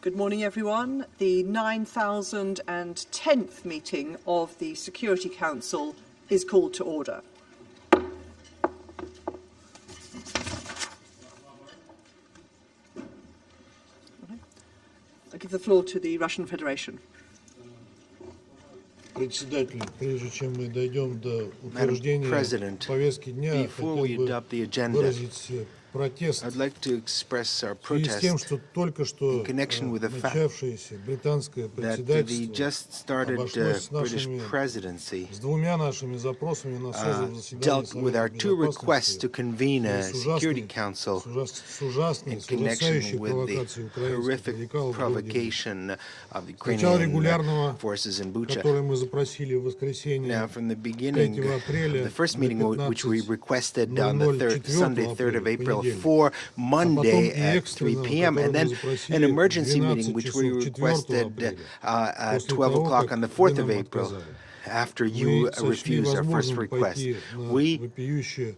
Good morning, everyone. The 9,010th meeting of the Security Council is called to order. I give the floor to the Russian Federation. Председатель, прежде чем мы дойдем до утверждения повестки дня, хотел бы выразить протест I'd like to express our в связи с тем, protest что только что in connection with the fact начавшееся британское that the председательство just started обошлось с British нашими presidency с двумя нашими запросами на созыв заседания dealt with our Совета two requests to Безопасности convene a с Security ужасной, Council с ужасной, in с connection ужасающей with the провокацией украинских horrific радикалов в городе provocation of the Начало Ukrainian регулярного, forces in Bucha. который мы запросили в воскресенье Now, from the beginning, 3 апреля the first meeting which we requested on the 4 Sunday, 3rd of April, понедельник. for Monday at 3 экстренного, p.m., and then an emergency meeting which we 4 requested апреля, at 12 o'clock как on the вы 4th of нам April, отказали. after Мы you сочли refused our first возможным request. пойти на We вопиющее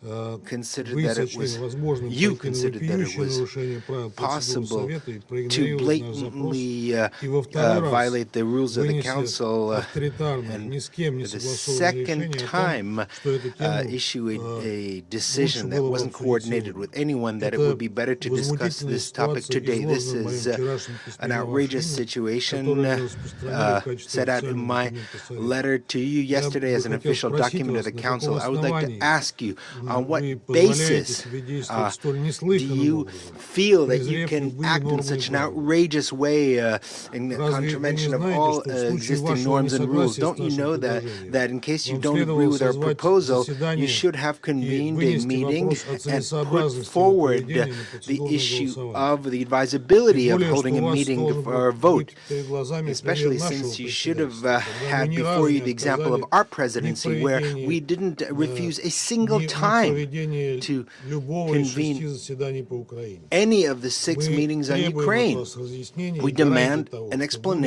considered Вы that it сочли was, возможным you пойти на considered that it вопиющее was нарушение правил процедуры possible Совета и to проигнорировать наш запрос. blatantly И во второй раз, violate the rules of the вынеся council авторитарное, and ни с кем не for the согласованное second решение о time том, что эту тему issue a decision лучше that было бы wasn't обсудить coordinated сегодня. with anyone, that it Это would be better to discuss возмутительная this topic ситуация, today. This изложена в моем is вчерашнем an письме на ваше outrageous имя, situation которое мы распространили в качестве set out in официального my документа Совета. letter to you yesterday as an бы хотел official спросить document of вас, the на council. каком I would like to основании ask you, on what вы позволяете basis себе действовать столь do неслыханным you образом, feel that you презрев can любые act in нормы и such an правила? outrageous way in Разве вы не contravention of знаете, all что в случае existing вашего norms and rules? несогласия с Don't you нашим know предложением that in case you вам don't agree следовало with our созвать proposal, you заседание should have и convened a вынести meeting вопрос о and put целесообразности forward проведения the процедурного issue голосования? of the advisability Тем of более, holding что a у вас meeting должен for a был vote, быть перед глазами especially пример нашего since you should have председательства, когда мы had ни before разу you не the example of отказали our ни в presidency, where проведении we didn't refuse a single ни в time проведении to любого из 6 convene заседаний по Украине. any of the 6 Мы meetings on требуем от Ukraine. вас разъяснения We и гарантии demand того, an что в будущем вы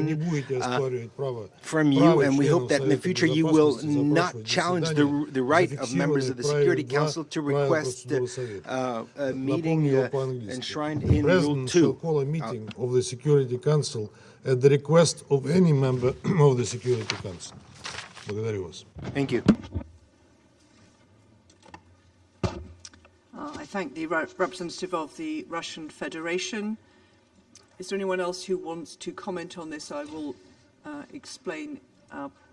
не explanation будете оспаривать право from you, and we членов hope that in the Совета future you will Безопасности not запрашивать challenge заседания, the right of members зафиксированные of the в правиле Security 2 Council to правил request процедуры Совета. a meeting Напомню его по-английски. enshrined in Rule President shall 2. call a meeting of the Security Council at the request of any member of the Security Council. Благодарю вас. Thank you. I thank the representative of the Russian Federation. Is there anyone else who wants to comment on this? I will explain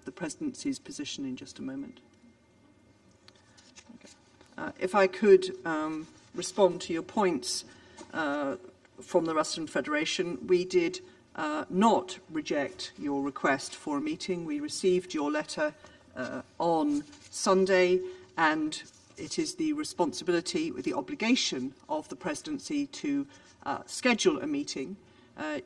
the presidency's position in just a moment. Okay. If I could respond to your points from the Russian Federation, we did not reject your request for a meeting. We received your letter on Sunday, and it is the responsibility, with the obligation of the presidency to schedule a meeting.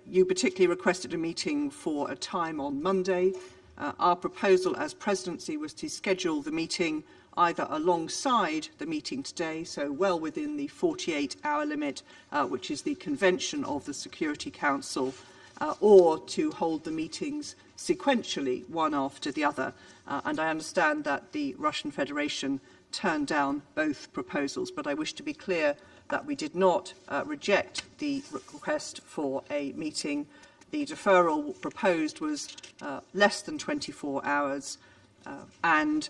You particularly requested a meeting for a time on Monday. Our proposal as presidency was to schedule the meeting either alongside the meeting today, so well within the 48-hour limit, which is the convention of the Security Council, or to hold the meetings sequentially, one after the other. And I understand that the Russian Federation turned down both proposals, but I wish to be clear that we did not reject the request for a meeting. The deferral proposed was less than 24 hours, and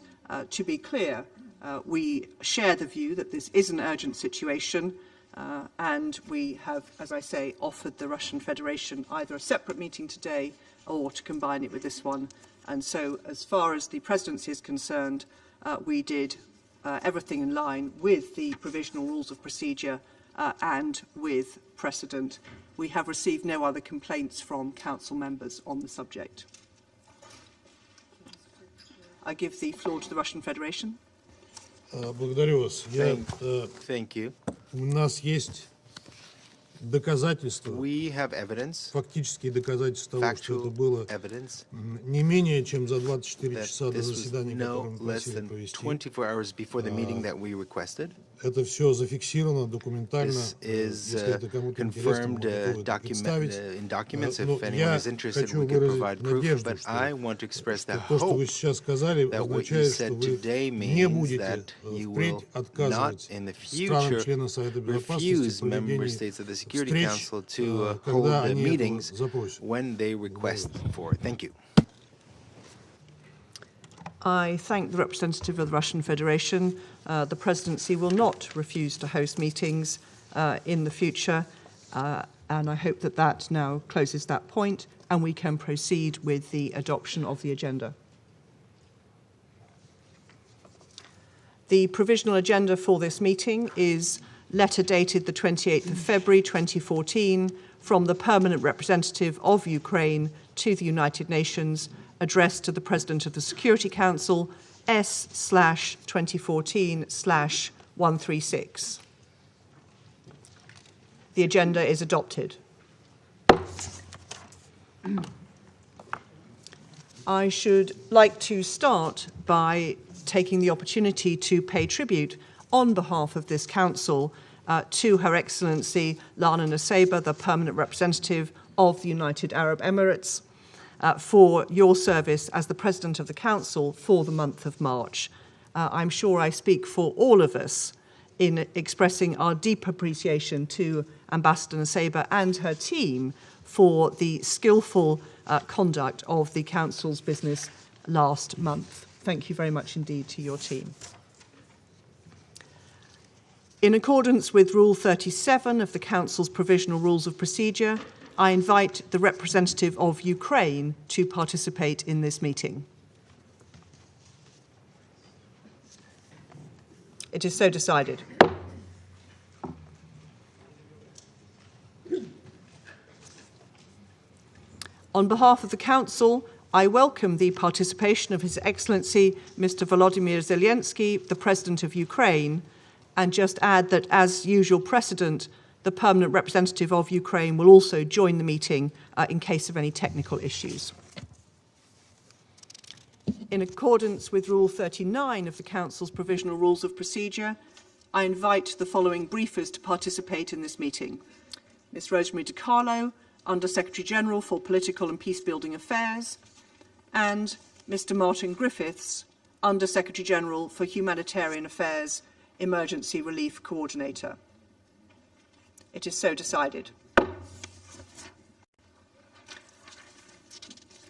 to be clear, we share the view that this is an urgent situation, and we have, as I say, offered the Russian Federation either a separate meeting today or to combine it with this one. And so, as far as the presidency is concerned, we did everything in line with the provisional rules of procedure and with precedent. We have received no other complaints from council members on the subject. I give the floor to the Russian Federation. Благодарю вас. Thank you. У нас есть доказательства, We have evidence, фактические доказательства того, что это factual было evidence, не менее чем за 24 that часа до this was заседания, no которое мы less просили than провести. 24 hours before the meeting that we requested. Это все зафиксировано документально. This is Если это кому-то confirmed интересно, представить. in documents Но if anyone я is interested, хочу we can выразить provide proof. надежду, But I want to express the то, что вы hope сейчас сказали, that what you означает, что said вы today не means будете that you впредь will not отказывать in the странам-членам Совета future Безопасности refuse в member проведении states of the Security встреч, Council to hold когда the они этого meetings запросят. when they request for it. Thank you. I thank the representative of the Russian Federation. The presidency will not refuse to host meetings in the future, and I hope that that now closes that point and we can proceed with the adoption of the agenda. The provisional agenda for this meeting is letter dated the 28th of February 2014 from the Permanent Representative of Ukraine to the United Nations, addressed to the President of the Security Council, S/2014/136. The agenda is adopted. I should like to start by taking the opportunity to pay tribute on behalf of this Council to Her Excellency Lana Naseba, the Permanent Representative of the United Arab Emirates, for your service as the President of the Council for the month of March. I'm sure I speak for all of us in expressing our deep appreciation to Ambassador Naseba and her team for the skillful conduct of the Council's business last month. Thank you very much indeed to your team. In accordance with Rule 37 of the Council's Provisional Rules of Procedure, I invite the representative of Ukraine to participate in this meeting. It is so decided. On behalf of the Council, I welcome the participation of His Excellency Mr. Volodymyr Zelenskyy, the President of Ukraine, and just add that, as usual precedent, the permanent representative of Ukraine will also join the meeting in case of any technical issues. In accordance with Rule 39 of the Council's Provisional Rules of Procedure, I invite the following briefers to participate in this meeting. Ms. Rosemary DiCarlo, Under Secretary General for Political and Peacebuilding Affairs, and Mr. Martin Griffiths, Under Secretary General for Humanitarian Affairs, Emergency Relief Coordinator. It is so decided.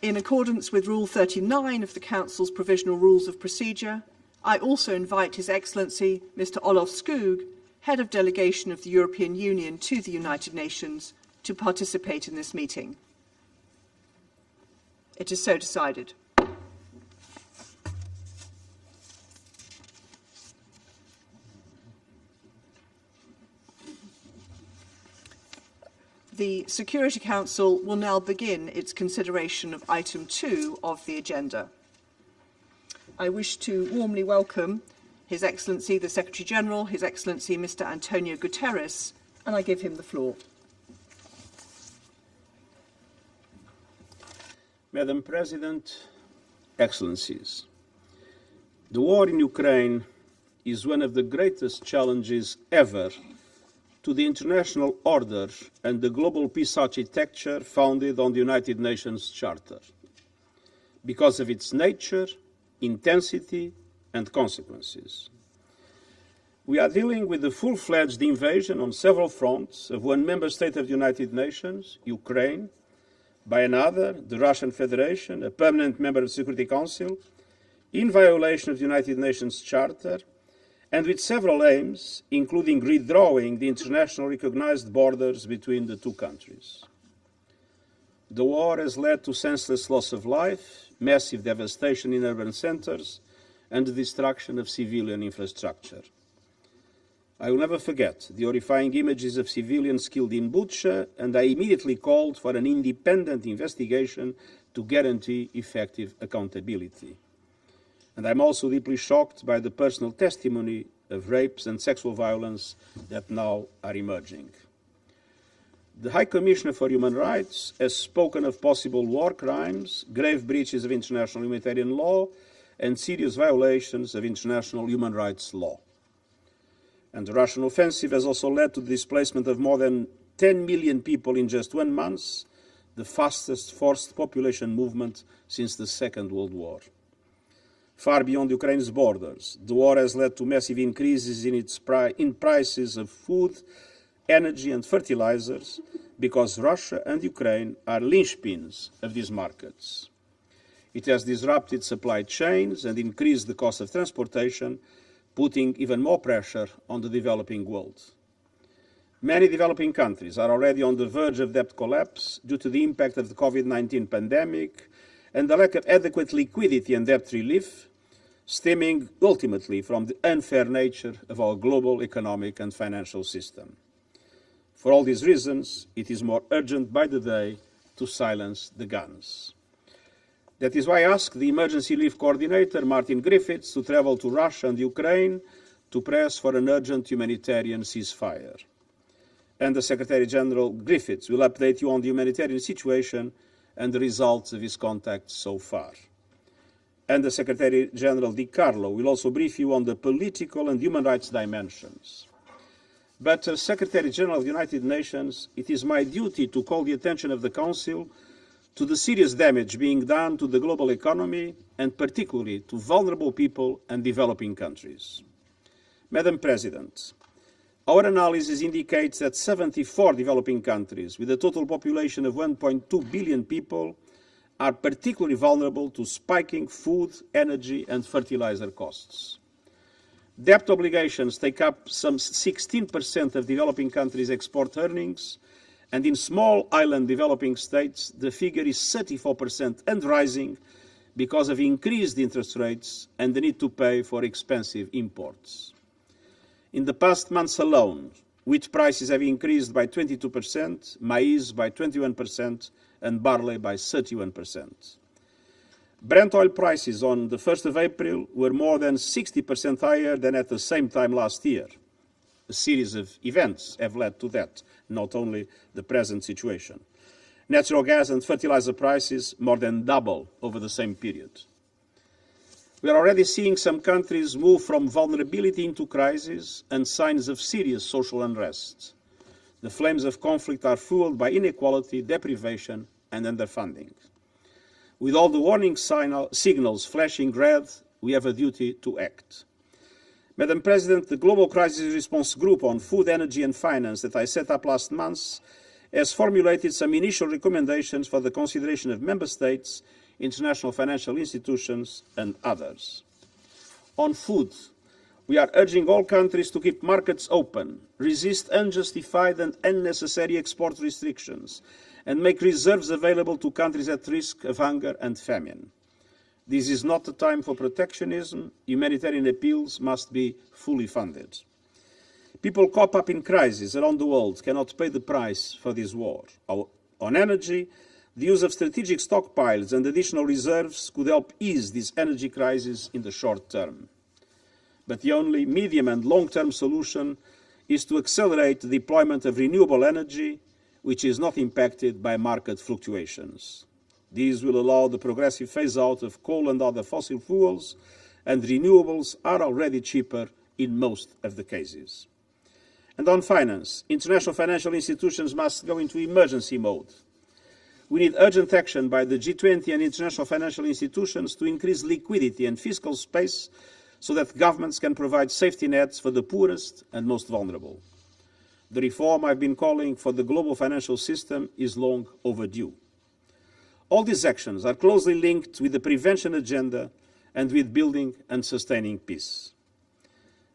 In accordance with Rule 39 of the Council's Provisional Rules of Procedure, I also invite His Excellency Mr. Olof Skog, Head of Delegation of the European Union to the United Nations, to participate in this meeting. It is so decided. The Security Council will now begin its consideration of item 2 of the agenda. I wish to warmly welcome His Excellency the Secretary General, His Excellency Mr. Antonio Guterres, and I give him the floor. Madam President, Excellencies, the war in Ukraine is one of the greatest challenges ever to the international order and the global peace architecture founded on the United Nations Charter, because of its nature, intensity, and consequences. We are dealing with the full-fledged invasion on several fronts of one member state of the United Nations, Ukraine, by another, the Russian Federation, a permanent member of the Security Council, in violation of the United Nations Charter, and with several aims, including redrawing the internationally recognized borders between the two countries. The war has led to senseless loss of life, massive devastation in urban centers, and the destruction of civilian infrastructure. I will never forget the horrifying images of civilians killed in Bucha, and I immediately called for an independent investigation to guarantee effective accountability. And I'm also deeply shocked by the personal testimony of rapes and sexual violence that now are emerging. The High Commissioner for Human Rights has spoken of possible war crimes, grave breaches of international humanitarian law, and serious violations of international human rights law. And the Russian offensive has also led to the displacement of more than 10 million people in just 1 month, the fastest forced population movement since the Second World War. Far beyond Ukraine's borders, the war has led to massive increases in prices of food, energy and fertilizers, because Russia and Ukraine are linchpins of these markets. It has disrupted supply chains and increased the cost of transportation, putting even more pressure on the developing world. Many developing countries are already on the verge of debt collapse due to the impact of the COVID-19 pandemic and the lack of adequate liquidity and debt relief, stemming ultimately from the unfair nature of our global economic and financial system. For all these reasons, it is more urgent by the day to silence the guns. That is why I asked the Emergency Relief Coordinator, Martin Griffiths, to travel to Russia and Ukraine to press for an urgent humanitarian ceasefire. And the Secretary-General Griffiths will update you on the humanitarian situation and the results of his contacts so far. And the Secretary-General Di Carlo will also brief you on the political and human rights dimensions. But as Secretary-General of the United Nations, it is my duty to call the attention of the Council to the serious damage being done to the global economy and particularly to vulnerable people and developing countries. Madam President, our analysis indicates that 74 developing countries with a total population of 1.2 billion people are particularly vulnerable to spiking food, energy and fertilizer costs. Debt obligations take up some 16% of developing countries' export earnings, and in small island developing states, the figure is 34% and rising because of increased interest rates and the need to pay for expensive imports. In the past months alone, wheat prices have increased by 22%, maize by 21%, and barley by 31%. Brent oil prices on the 1st of April were more than 60% higher than at the same time last year. A series of events have led to that, not only the present situation. Natural gas and fertilizer prices more than double over the same period. We are already seeing some countries move from vulnerability into crisis and signs of serious social unrest. The flames of conflict are fueled by inequality, deprivation, and underfunding. With all the warning signals flashing red, we have a duty to act. Madam President, the Global Crisis Response Group on Food, Energy and Finance that I set up last month has formulated some initial recommendations for the consideration of Member States, international financial institutions and others. On food, we are urging all countries to keep markets open, resist unjustified and unnecessary export restrictions, and make reserves available to countries at risk of hunger and famine. This is not the time for protectionism. Humanitarian appeals must be fully funded. People caught up in crisis around the world cannot pay the price for this war. On energy, the use of strategic stockpiles and additional reserves could help ease this energy crisis in the short term. But the only medium and long-term solution is to accelerate the deployment of renewable energy, which is not impacted by market fluctuations. These will allow the progressive phase-out of coal and other fossil fuels, and renewables are already cheaper in most of the cases. And on finance, international financial institutions must go into emergency mode. We need urgent action by the G20 and international financial institutions to increase liquidity and fiscal space so that governments can provide safety nets for the poorest and most vulnerable. The reform I've been calling for the global financial system is long overdue. All these actions are closely linked with the prevention agenda and with building and sustaining peace.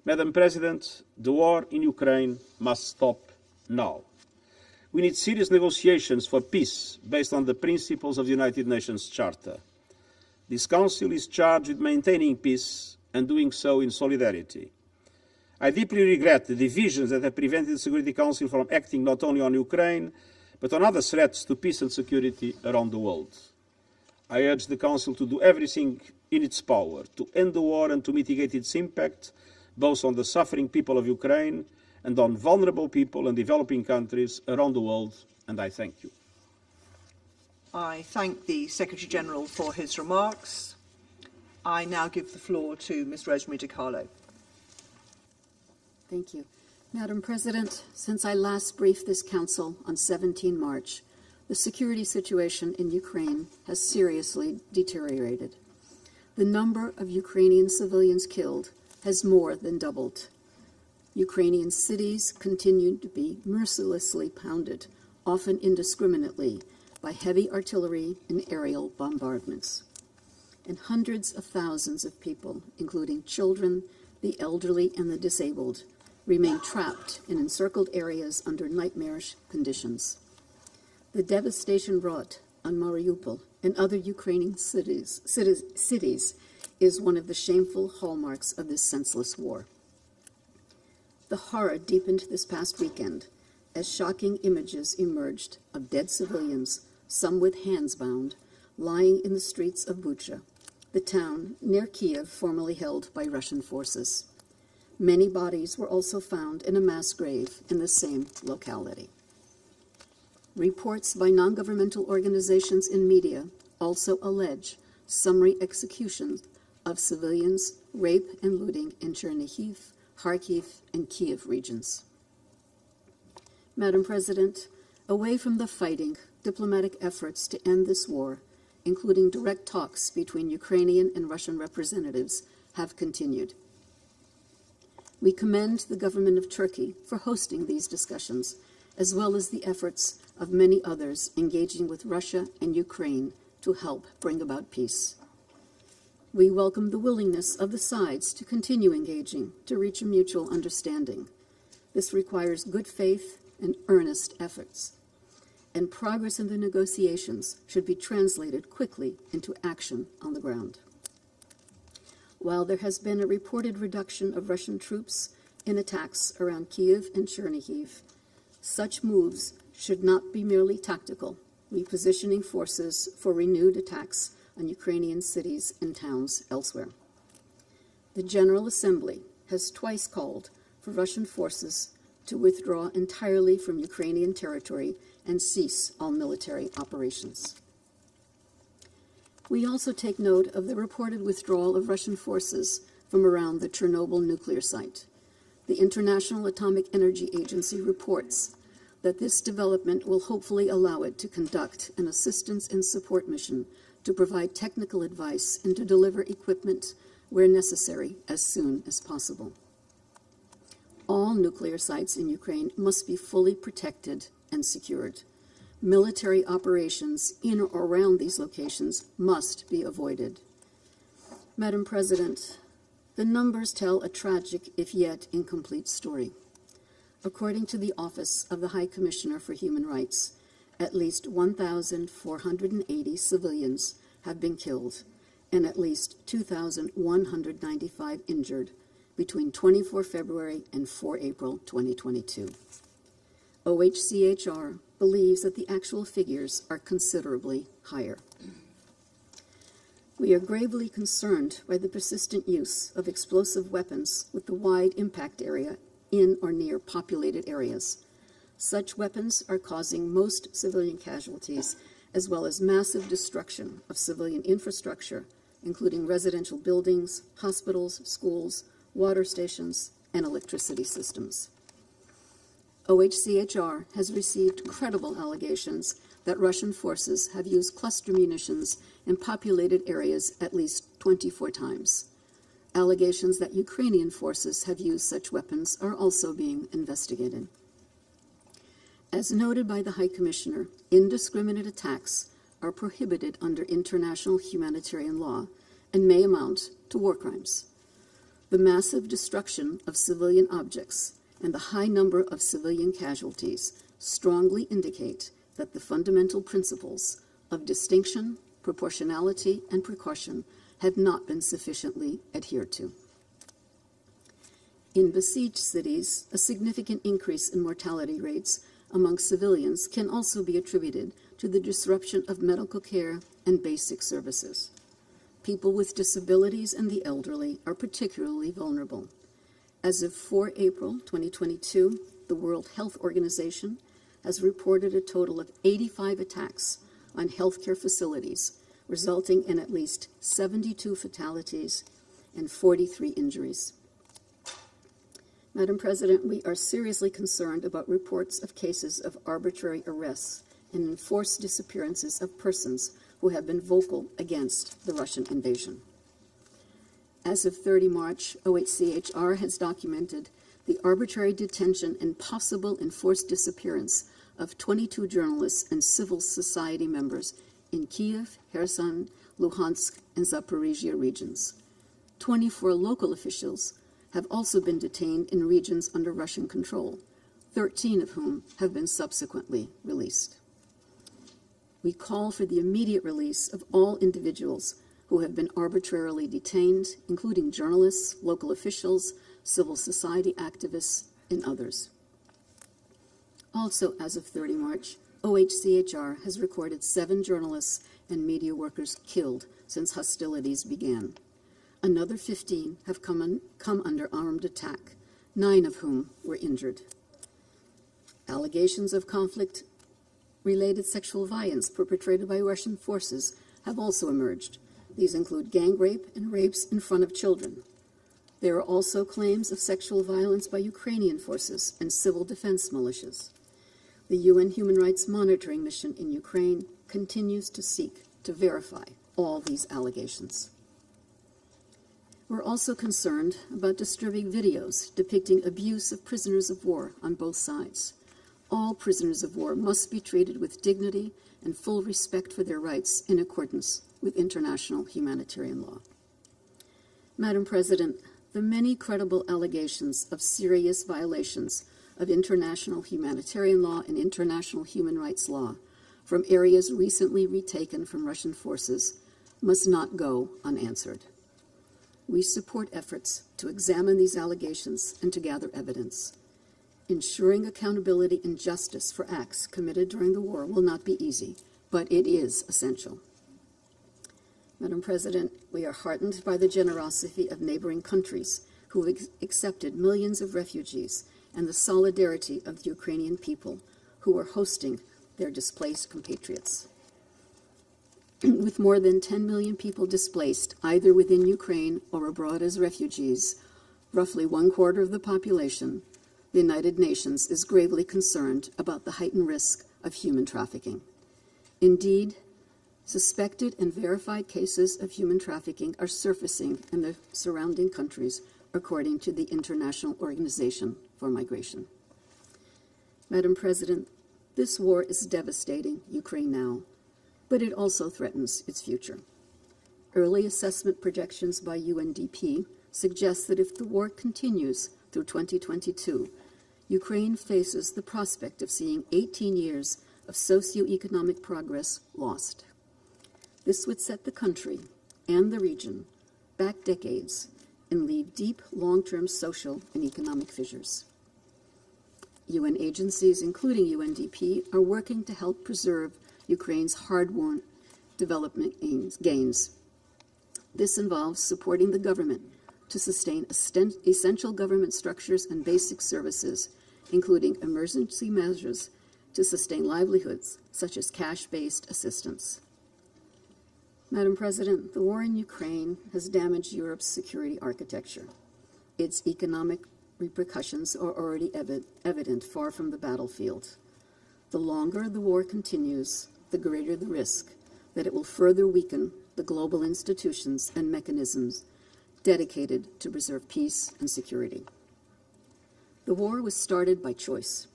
Madam President, the war in Ukraine must stop now. We need serious negotiations for peace based on the principles of the United Nations Charter. This Council is charged with maintaining peace and doing so in solidarity. I deeply regret the divisions that have prevented the Security Council from acting not only on Ukraine, but on other threats to peace and security around the world. I urge the Council to do everything in its power to end the war and to mitigate its impact, both on the suffering people of Ukraine and on vulnerable people and developing countries around the world, and I thank you. I thank the Secretary-General for his remarks. I now give the floor to Ms. Rosemary Di Carlo. Thank you. Madam President, since I last briefed this Council on 17 March, the security situation in Ukraine has seriously deteriorated. The number of Ukrainian civilians killed has more than doubled. Ukrainian cities continue to be mercilessly pounded, often indiscriminately, by heavy artillery and aerial bombardments. And hundreds of thousands of people, including children, the elderly, and the disabled, remain trapped in encircled areas under nightmarish conditions. The devastation wrought on Mariupol and other Ukrainian cities is one of the shameful hallmarks of this senseless war. The horror deepened this past weekend as shocking images emerged of dead civilians, some with hands bound, lying in the streets of Bucha, the town near Kiev formerly held by Russian forces. Many bodies were also found in a mass grave in the same locality. Reports by non-governmental organizations and media also allege summary executions of civilians, rape and looting in Chernihiv, Kharkiv, and Kiev regions. Madam President, away from the fighting, diplomatic efforts to end this war, including direct talks between Ukrainian and Russian representatives, have continued. We commend the government of Turkey for hosting these discussions, as well as the efforts of many others engaging with Russia and Ukraine to help bring about peace. We welcome the willingness of the sides to continue engaging to reach a mutual understanding. This requires good faith and earnest efforts, and progress in the negotiations should be translated quickly into action on the ground. While there has been a reported reduction of Russian troops in attacks around Kiev and Chernihiv, such moves should not be merely tactical, repositioning forces for renewed attacks on Ukrainian cities and towns elsewhere. The General Assembly has twice called for Russian forces to withdraw entirely from Ukrainian territory and cease all military operations. We also take note of the reported withdrawal of Russian forces from around the Chernobyl nuclear site. The International Atomic Energy Agency reports that this development will hopefully allow it to conduct an assistance and support mission to provide technical advice and to deliver equipment where necessary as soon as possible. All nuclear sites in Ukraine must be fully protected and secured. Military operations in or around these locations must be avoided. Madam President, the numbers tell a tragic, if yet incomplete, story. According to the Office of the High Commissioner for Human Rights, at least 1,480 civilians have been killed and at least 2,195 injured between 24 February and 4 April 2022. OHCHR believes that the actual figures are considerably higher. We are gravely concerned by the persistent use of explosive weapons with the wide impact area in or near populated areas. Such weapons are causing most civilian casualties, as well as massive destruction of civilian infrastructure, including residential buildings, hospitals, schools, water stations, and electricity systems. OHCHR has received credible allegations that Russian forces have used cluster munitions in populated areas at least 24 times. Allegations that Ukrainian forces have used such weapons are also being investigated. As noted by the High Commissioner, indiscriminate attacks are prohibited under international humanitarian law and may amount to war crimes. The massive destruction of civilian objects and the high number of civilian casualties strongly indicate that the fundamental principles of distinction, proportionality, and precaution have not been sufficiently adhered to. In besieged cities, a significant increase in mortality rates among civilians can also be attributed to the disruption of medical care and basic services. People with disabilities and the elderly are particularly vulnerable. As of 4 April 2022, the World Health Organization has reported a total of 85 attacks on healthcare facilities, resulting in at least 72 fatalities and 43 injuries. Madam President, we are seriously concerned about reports of cases of arbitrary arrests and enforced disappearances of persons who have been vocal against the Russian invasion. As of 30 March, OHCHR has documented the arbitrary detention and possible enforced disappearance of 22 journalists and civil society members in Kiev, Kherson, Luhansk, and Zaporizhia regions. 24 local officials have also been detained in regions under Russian control, 13 of whom have been subsequently released. We call for the immediate release of all individuals who have been arbitrarily detained, including journalists, local officials, civil society activists, and others. Also, as of 30 March, OHCHR has recorded 7 journalists and media workers killed since hostilities began. Another 15 have come under armed attack, 9 of whom were injured. Allegations of conflict-related sexual violence perpetrated by Russian forces have also emerged. These include gang rape and rapes in front of children. There are also claims of sexual violence by Ukrainian forces and civil defense militias. The UN Human Rights Monitoring Mission in Ukraine continues to seek to verify all these allegations. We're also concerned about disturbing videos depicting abuse of prisoners of war on both sides. All prisoners of war must be treated with dignity and full respect for their rights in accordance with international humanitarian law. Madam President, the many credible allegations of serious violations of international humanitarian law and international human rights law from areas recently retaken from Russian forces must not go unanswered. We support efforts to examine these allegations and to gather evidence. Ensuring accountability and justice for acts committed during the war will not be easy, but it is essential. Madam President, we are heartened by the generosity of neighboring countries who have accepted millions of refugees and the solidarity of the Ukrainian people who are hosting their displaced compatriots. With more than 10 million people displaced, either within Ukraine or abroad as refugees, roughly 1/4 of the population, the United Nations is gravely concerned about the heightened risk of human trafficking. Indeed, suspected and verified cases of human trafficking are surfacing in the surrounding countries, according to the International Organization for Migration. Madam President, this war is devastating Ukraine now, but it also threatens its future. Early assessment projections by UNDP suggest that if the war continues through 2022, Ukraine faces the prospect of seeing 18 years of socioeconomic progress lost. This would set the country and the region back decades and leave deep long-term social and economic fissures. UN agencies, including UNDP, are working to help preserve Ukraine's hard-won development gains. This involves supporting the government to sustain essential government structures and basic services, including emergency measures to sustain livelihoods, such as cash-based assistance. Madam President, the war in Ukraine has damaged Europe's security architecture. Its economic repercussions are already evident far from the battlefield. The longer the war continues, the greater the risk that it will further weaken the global institutions and mechanisms dedicated to preserve peace and security. The war was started by choice.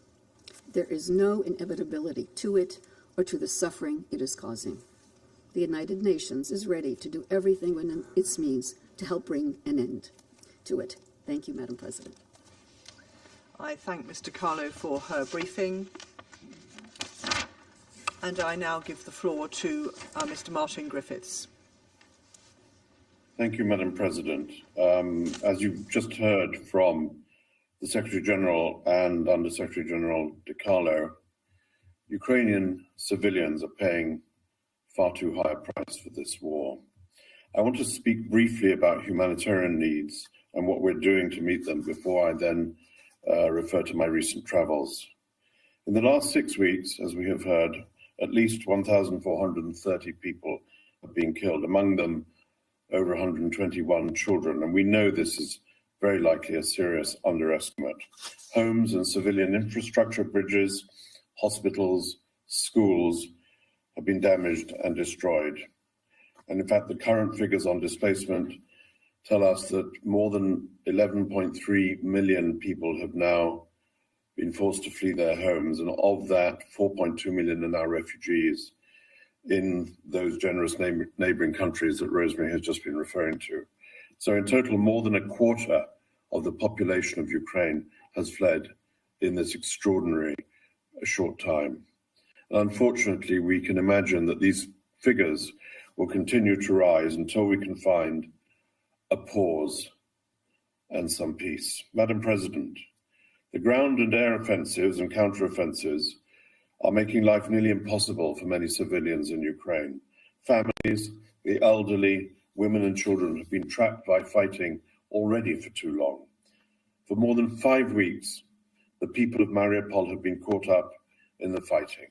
There is no inevitability to it or to the suffering it is causing. The United Nations is ready to do everything within its means to help bring an end to it. Thank you, Madam President. I thank Mr. Carlo for her briefing. And I now give the floor to Mr. Martin Griffiths. Thank you, Madam President. As you've just heard from the Secretary-General and Under-Secretary-General De Carlo, Ukrainian civilians are paying far too high a price for this war. I want to speak briefly about humanitarian needs and what we're doing to meet them before I then refer to my recent travels. In the last 6 weeks, as we have heard, at least 1,430 people have been killed, among them over 121 children, and we know this is very likely a serious underestimate. Homes and civilian infrastructure, bridges, hospitals, schools have been damaged and destroyed. And in fact, the current figures on displacement tell us that more than 11.3 million people have now been forced to flee their homes, and of that, 4.2 million are now refugees in those generous neighbouring countries that Rosemary has just been referring to. So in total, more than a quarter of the population of Ukraine has fled in this extraordinary short time. And unfortunately, we can imagine that these figures will continue to rise until we can find a pause and some peace. Madam President, the ground and air offensives and counteroffensives are making life nearly impossible for many civilians in Ukraine. Families, the elderly, women and children have been trapped by fighting already for too long. For more than 5 weeks, the people of Mariupol have been caught up in the fighting.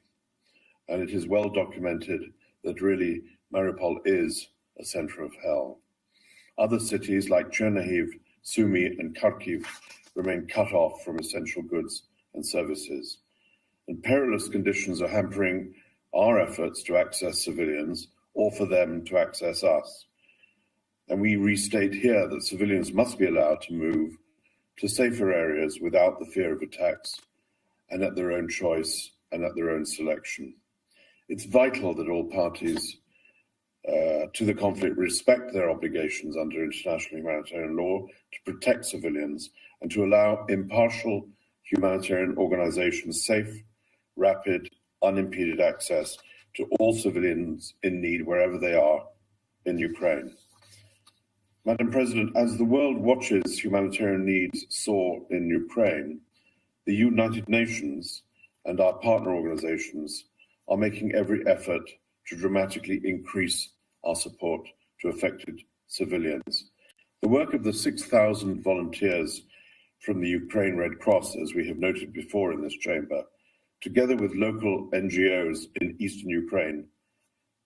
And it is well documented that really Mariupol is a center of hell. Other cities like Chernihiv, Sumy and Kharkiv remain cut off from essential goods and services. And perilous conditions are hampering our efforts to access civilians or for them to access us. And we restate here that civilians must be allowed to move to safer areas without the fear of attacks and at their own choice and at their own selection. It's vital that all parties to the conflict respect their obligations under international humanitarian law to protect civilians and to allow impartial humanitarian organizations safe, rapid, unimpeded access to all civilians in need wherever they are in Ukraine. Madam President, as the world watches humanitarian needs soar in Ukraine, the United Nations and our partner organizations are making every effort to dramatically increase our support to affected civilians. The work of the 6,000 volunteers from the Ukraine Red Cross, as we have noted before in this chamber, together with local NGOs in eastern Ukraine,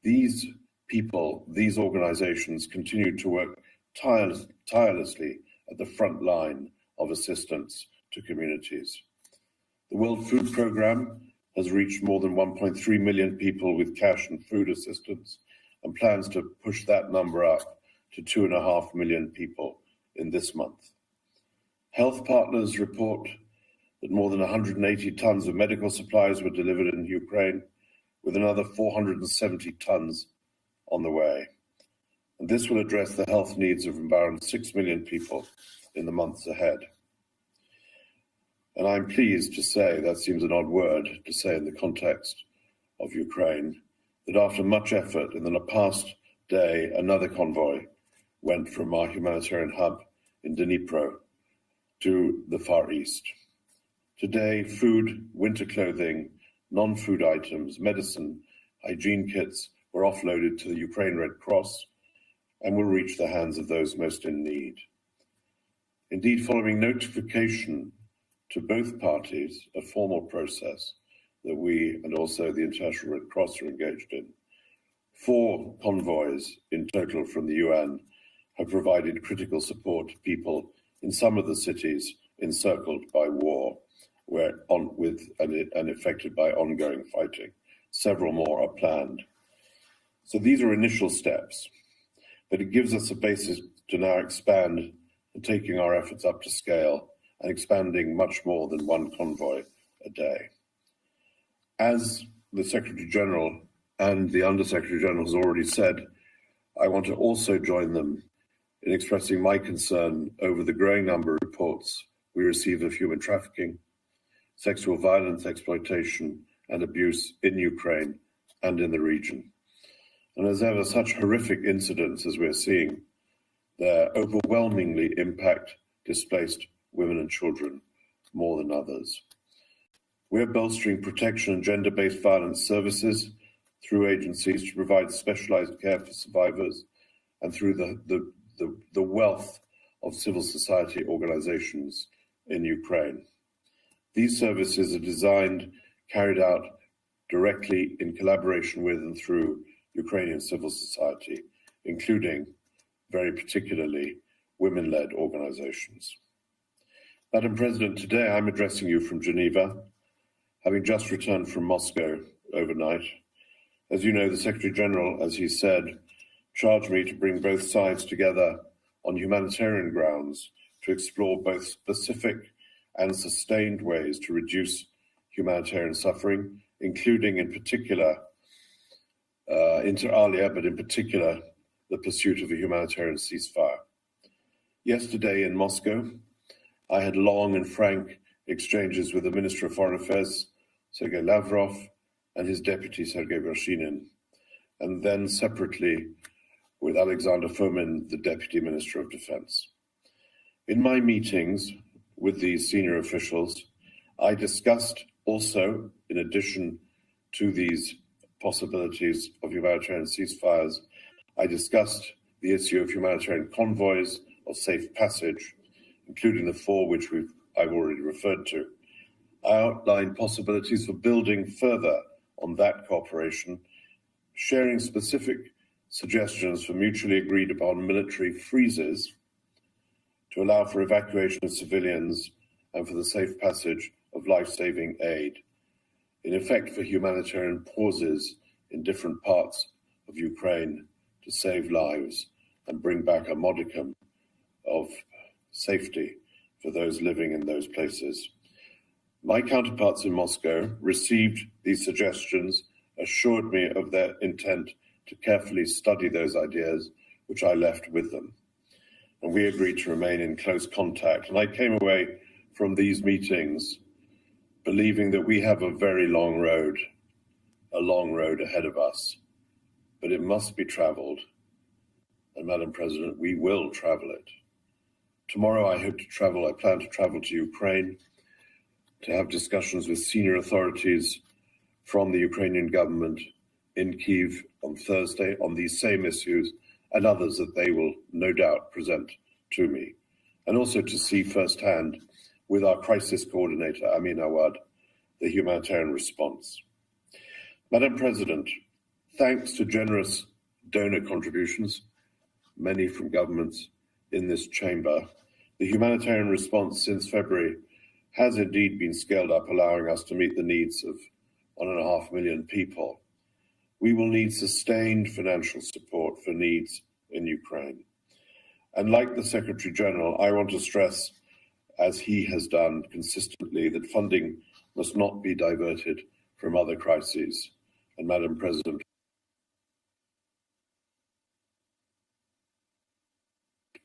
these people, these organizations continue to work tirelessly at the front line of assistance to communities. The World Food Programme has reached more than 1.3 million people with cash and food assistance and plans to push that number up to 2.5 million people in this month. Health partners report that more than 180 tons of medical supplies were delivered in Ukraine, with another 470 tons on the way. And this will address the health needs of around 6 million people in the months ahead. And I'm pleased to say, that seems an odd word to say in the context of Ukraine, that after much effort in the past day, another convoy went from our humanitarian hub in Dnipro to the Far East. Today, food, winter clothing, non-food items, medicine, hygiene kits were offloaded to the Ukraine Red Cross and will reach the hands of those most in need. Indeed, following notification to both parties, a formal process that we and also the International Red Cross are engaged in, 4 convoys in total from the UN have provided critical support to people in some of the cities encircled by war and affected by ongoing fighting. Several more are planned. So these are initial steps, but it gives us a basis to now expand and taking our efforts up to scale and expanding much more than 1 convoy a day. As the Secretary General and the Under-Secretary General has already said, I want to also join them in expressing my concern over the growing number of reports we receive of human trafficking, sexual violence, exploitation, and abuse in Ukraine and in the region. And as ever, such horrific incidents as we're seeing, they overwhelmingly impact displaced women and children more than others. We're bolstering protection and gender-based violence services through agencies to provide specialized care for survivors and through the wealth of civil society organizations in Ukraine. These services are designed, carried out directly in collaboration with and through Ukrainian civil society, including, very particularly, women-led organizations. Madam President, today I'm addressing you from Geneva, having just returned from Moscow overnight. As you know, the Secretary General, as he said, charged me to bring both sides together on humanitarian grounds to explore both specific and sustained ways to reduce humanitarian suffering, including in particular, inter alia, but in particular, the pursuit of a humanitarian ceasefire. Yesterday in Moscow, I had long and frank exchanges with the Minister of Foreign Affairs, Sergei Lavrov, and his deputy, Sergei Vershinin, and then separately with Alexander Fomin, the Deputy Minister of Defense. In my meetings with these senior officials, I discussed also, in addition to these possibilities of humanitarian ceasefires, I discussed the issue of humanitarian convoys of safe passage, including the 4 which I've already referred to. I outlined possibilities for building further on that cooperation, sharing specific suggestions for mutually agreed upon military freezes to allow for evacuation of civilians and for the safe passage of life-saving aid, in effect for humanitarian pauses in different parts of Ukraine to save lives and bring back a modicum of safety for those living in those places. My counterparts in Moscow received these suggestions, assured me of their intent to carefully study those ideas, which I left with them. And we agreed to remain in close contact. And I came away from these meetings believing that we have a very long road ahead of us, but it must be traveled. And Madam President, we will travel it. Tomorrow I plan to travel to Ukraine to have discussions with senior authorities from the Ukrainian government in Kyiv on Thursday on these same issues and others that they will no doubt present to me, and also to see firsthand with our crisis coordinator, Amin Awad, the humanitarian response. Madam President, thanks to generous donor contributions, many from governments in this chamber, the humanitarian response since February has indeed been scaled up, allowing us to meet the needs of 1.5 million people. We will need sustained financial support for needs in Ukraine. And like the Secretary General, I want to stress, as he has done consistently, that funding must not be diverted from other crises. And Madam President,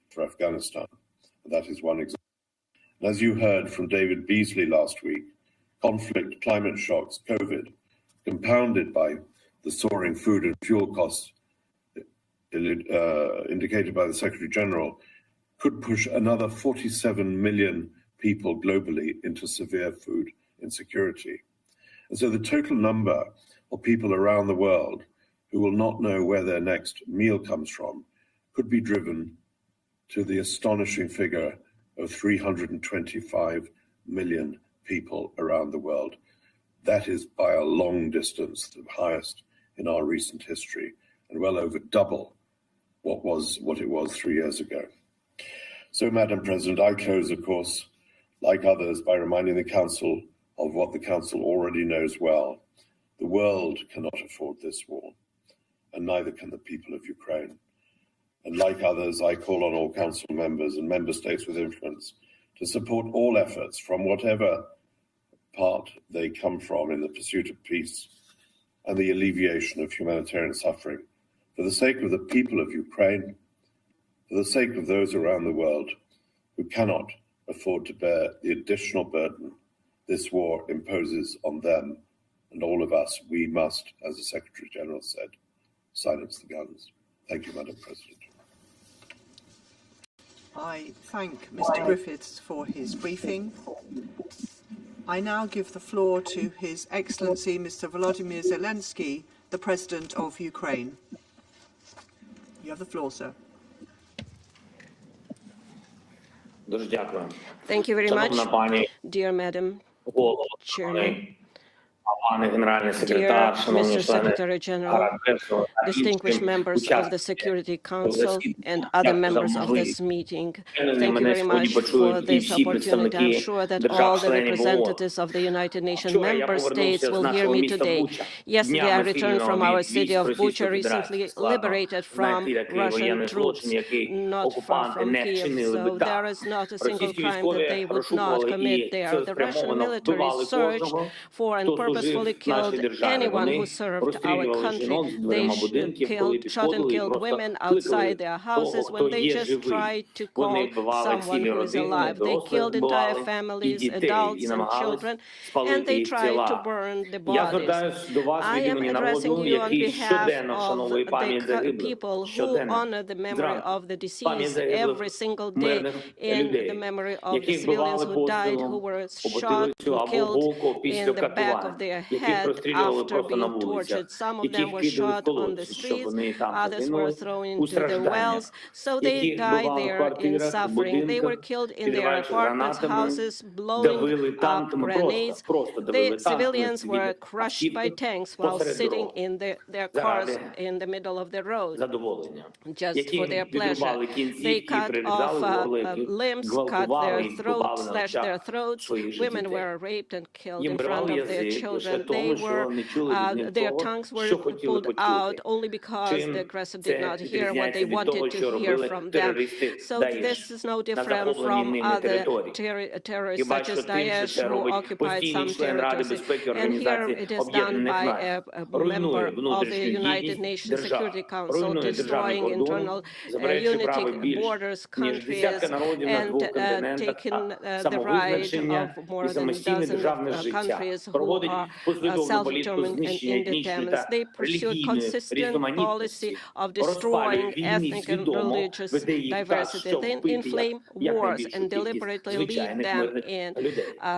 for Afghanistan, that is one example. And as you heard from David Beasley last week, conflict, climate shocks, COVID, compounded by the soaring food and fuel costs indicated by the Secretary General, could push another 47 million people globally into severe food insecurity. And so the total number of people around the world who will not know where their next meal comes from could be driven to the astonishing figure of 325 million people around the world. That is by a long distance the highest in our recent history, and well over double what it was 3 years ago. So, Madam President, I close, of course, like others, by reminding the Council of what the Council already knows well. The world cannot afford this war, and neither can the people of Ukraine. And like others, I call on all Council members and member states with influence to support all efforts from whatever part they come from in the pursuit of peace and the alleviation of humanitarian suffering, for the sake of the people of Ukraine, for the sake of those around the world who cannot afford to bear the additional burden this war imposes on them and all of us. We must, as the Secretary General said, silence the guns. Thank you, Madam President. I thank Mr. Griffiths for his briefing. I now give the floor to His Excellency Mr. Volodymyr Zelensky, the President of Ukraine. You have the floor, sir. Thank you very much, dear Madam Chairman, Dear Mr. Secretary General, distinguished members of the Security Council and other members of this meeting, thank you very much for this opportunity. I'm sure that all the representatives of the United Nations member states will hear me today. Yesterday, I returned from our city of Bucha, recently liberated from Russian troops, not far from Kiev. So there is not a single crime that they would not commit there. The Russian military searched for and purposefully killed anyone who served our country. They shot and killed women outside their houses when they just tried to call someone who is alive. They killed entire families, adults and children, and they tried to burn the bodies. I am addressing you on behalf of the people who honor the memory of the deceased every single day, in the memory of the civilians who died, who were shot and killed in the back of their head after being tortured. Some of them were shot on the streets, others were thrown into the wells, so they died there in suffering. They were killed in their apartments, houses, blowing up grenades. The civilians were crushed by tanks while sitting in their cars in the middle of the road, just for their pleasure. They cut off limbs, cut their throats, slashed their throats. Women were raped and killed in front of their children. Their tongues were pulled out only because the aggressor did not hear what they wanted to hear from them. So this is no different from other terrorists such as Daesh, who occupied some territories. And here it is done by a member of the United Nations Security Council, destroying internal unity, borders, countries, and taking the right of more than a dozen countries who are self-determined and independent. They pursue a consistent policy of destroying ethnic and religious diversity. They inflame wars and deliberately lead them in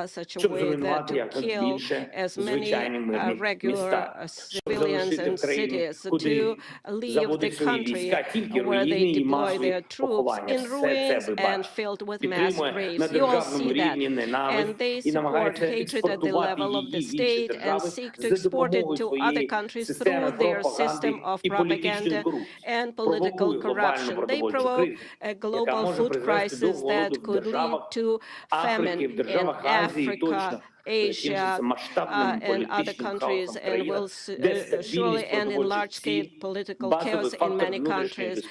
such a way that to kill as many regular civilians and cities, to leave the country where they deploy their troops in ruins and filled with mass graves. You all see that. And they support hatred at the level of the state and seek to export it to other countries through their system of propaganda and political corruption. They provoke a global food crisis that could lead to famine in Africa, Asia, and other countries, and will surely end in large-scale political chaos in many countries,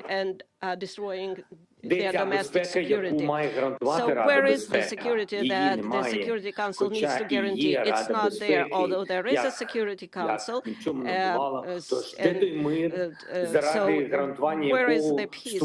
and destroying their domestic security. So where is the security that the Security Council needs to guarantee? It's not there, although there is a Security Council. So where is the peace?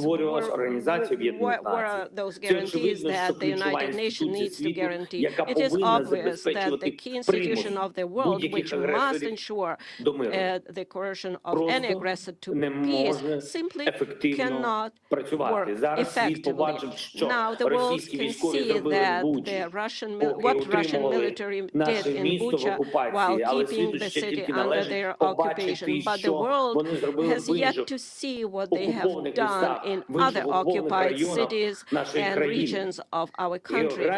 Where are those guarantees that the United Nations needs to guarantee? It is obvious that the key institution of the world, which must ensure the coercion of any aggressor to peace, simply cannot work effectively. Now the world can see that what Russian military did in Bucha while keeping the city under their occupation, but the world has yet to see what they have done in other occupied cities and regions of our country.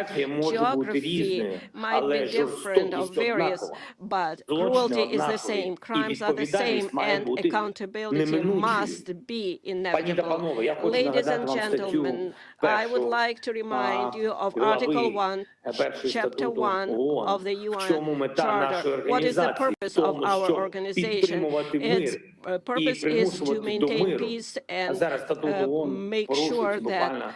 Geography might be different or various, but cruelty is the same, crimes are the same, and accountability must be inevitable. Ladies and gentlemen, I would like to remind you of Article 1, Chapter 1 of the UN Charter. What is the purpose of our organization? Its purpose is to maintain peace and make sure that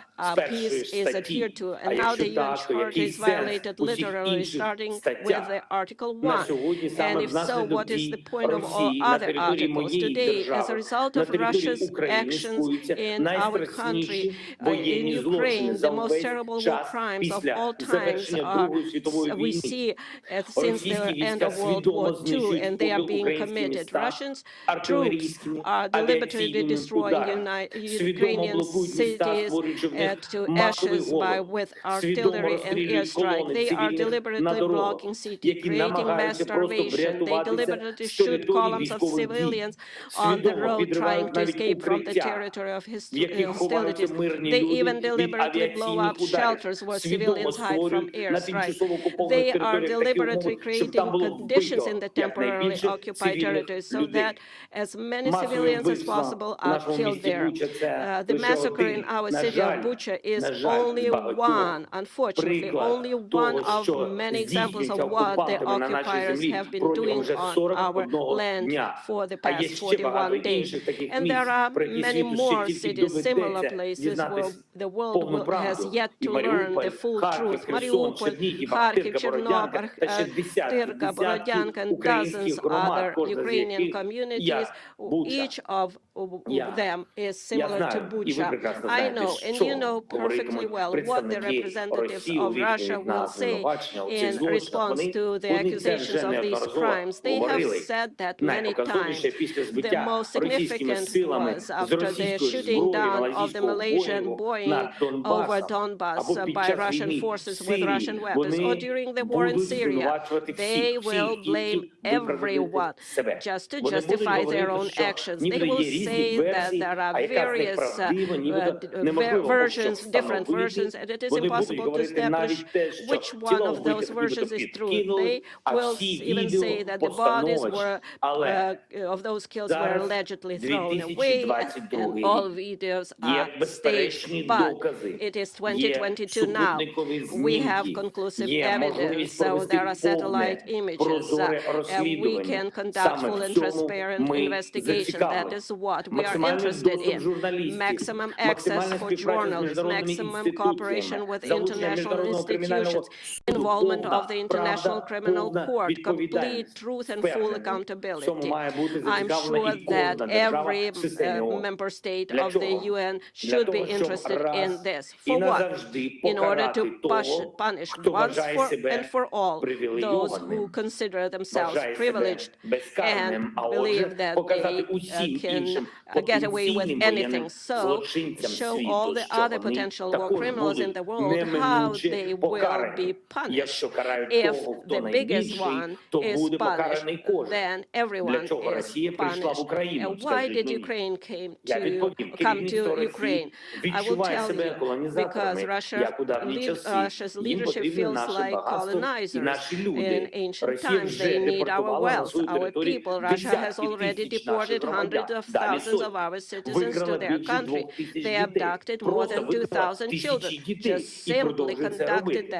peace is adhered to. And now the UN Charter is violated literally, starting with the Article 1. And if so, what is the point of all other articles? Today, as a result of Russia's actions in our country, in Ukraine, the most terrible war crimes of all times we see since the end of World War II, and they are being committed. Russian troops are deliberately destroying Ukrainian cities to ashes with artillery and airstrike. They are deliberately blocking cities, creating mass starvation. They deliberately shoot columns of civilians on the road trying to escape from the territory of hostilities. They even deliberately blow up shelters where civilians hide from airstrike. They are deliberately creating conditions in the temporarily occupied territories so that as many civilians as possible are killed there. The massacre in our city of Bucha is only one, unfortunately, only one of many examples of what the occupiers have been doing on our land for the past 41 days. And there are many more cities, similar places where the world has yet to learn the full truth. Mariupol, Kharkiv, Chernobyl, Tyrka, Borodyanka, and dozens other Ukrainian communities. Each of them is similar to Bucha. I know, and you know perfectly well what the representatives of Russia will say in response to the accusations of these crimes. They have said that many times. The most significant was after the shooting down of the Malaysian Boeing over Donbass by Russian forces with Russian weapons, or during the war in Syria. They will blame everyone just to justify their own actions. They will say that there are various versions, different versions, and it is impossible to establish which one of those versions is true. They will even say that the bodies were of those kills were allegedly thrown away, and all videos are staged. But it is 2022 now. We have conclusive evidence, so there are satellite images. We can conduct full and transparent investigation. That is what we are interested in. Maximum access for journalists, maximum cooperation with international institutions, involvement of the International Criminal Court, complete truth and full accountability. I'm sure that every member state of the UN should be interested in this. For what? In order to punish once and for all those who consider themselves privileged and believe that they can get away with anything. So show all the other potential war criminals in the world how they will be punished. If the biggest one is punished, then everyone is punished. Why did Ukraine come to Ukraine? I will tell you, because Russia's leadership feels like colonizers. In ancient times, they need our wealth, our people. Russia has already deported hundreds of thousands of our citizens to their country. They abducted more than 2,000 children, just simply conducted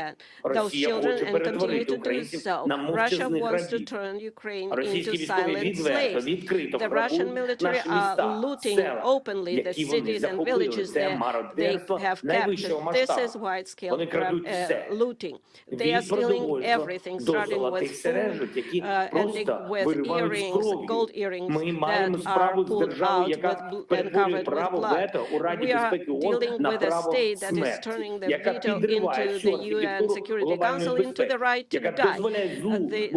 those children and continue to do so. Russia wants to turn Ukraine into silent slaves. The Russian military are looting openly the cities and villages that they have captured. This is wide-scale looting. They are stealing everything, starting with food, ending with earrings, gold earrings that are pulled out and covered with blood. We are dealing with a state that is turning the veto into the UN Security Council into the right to die.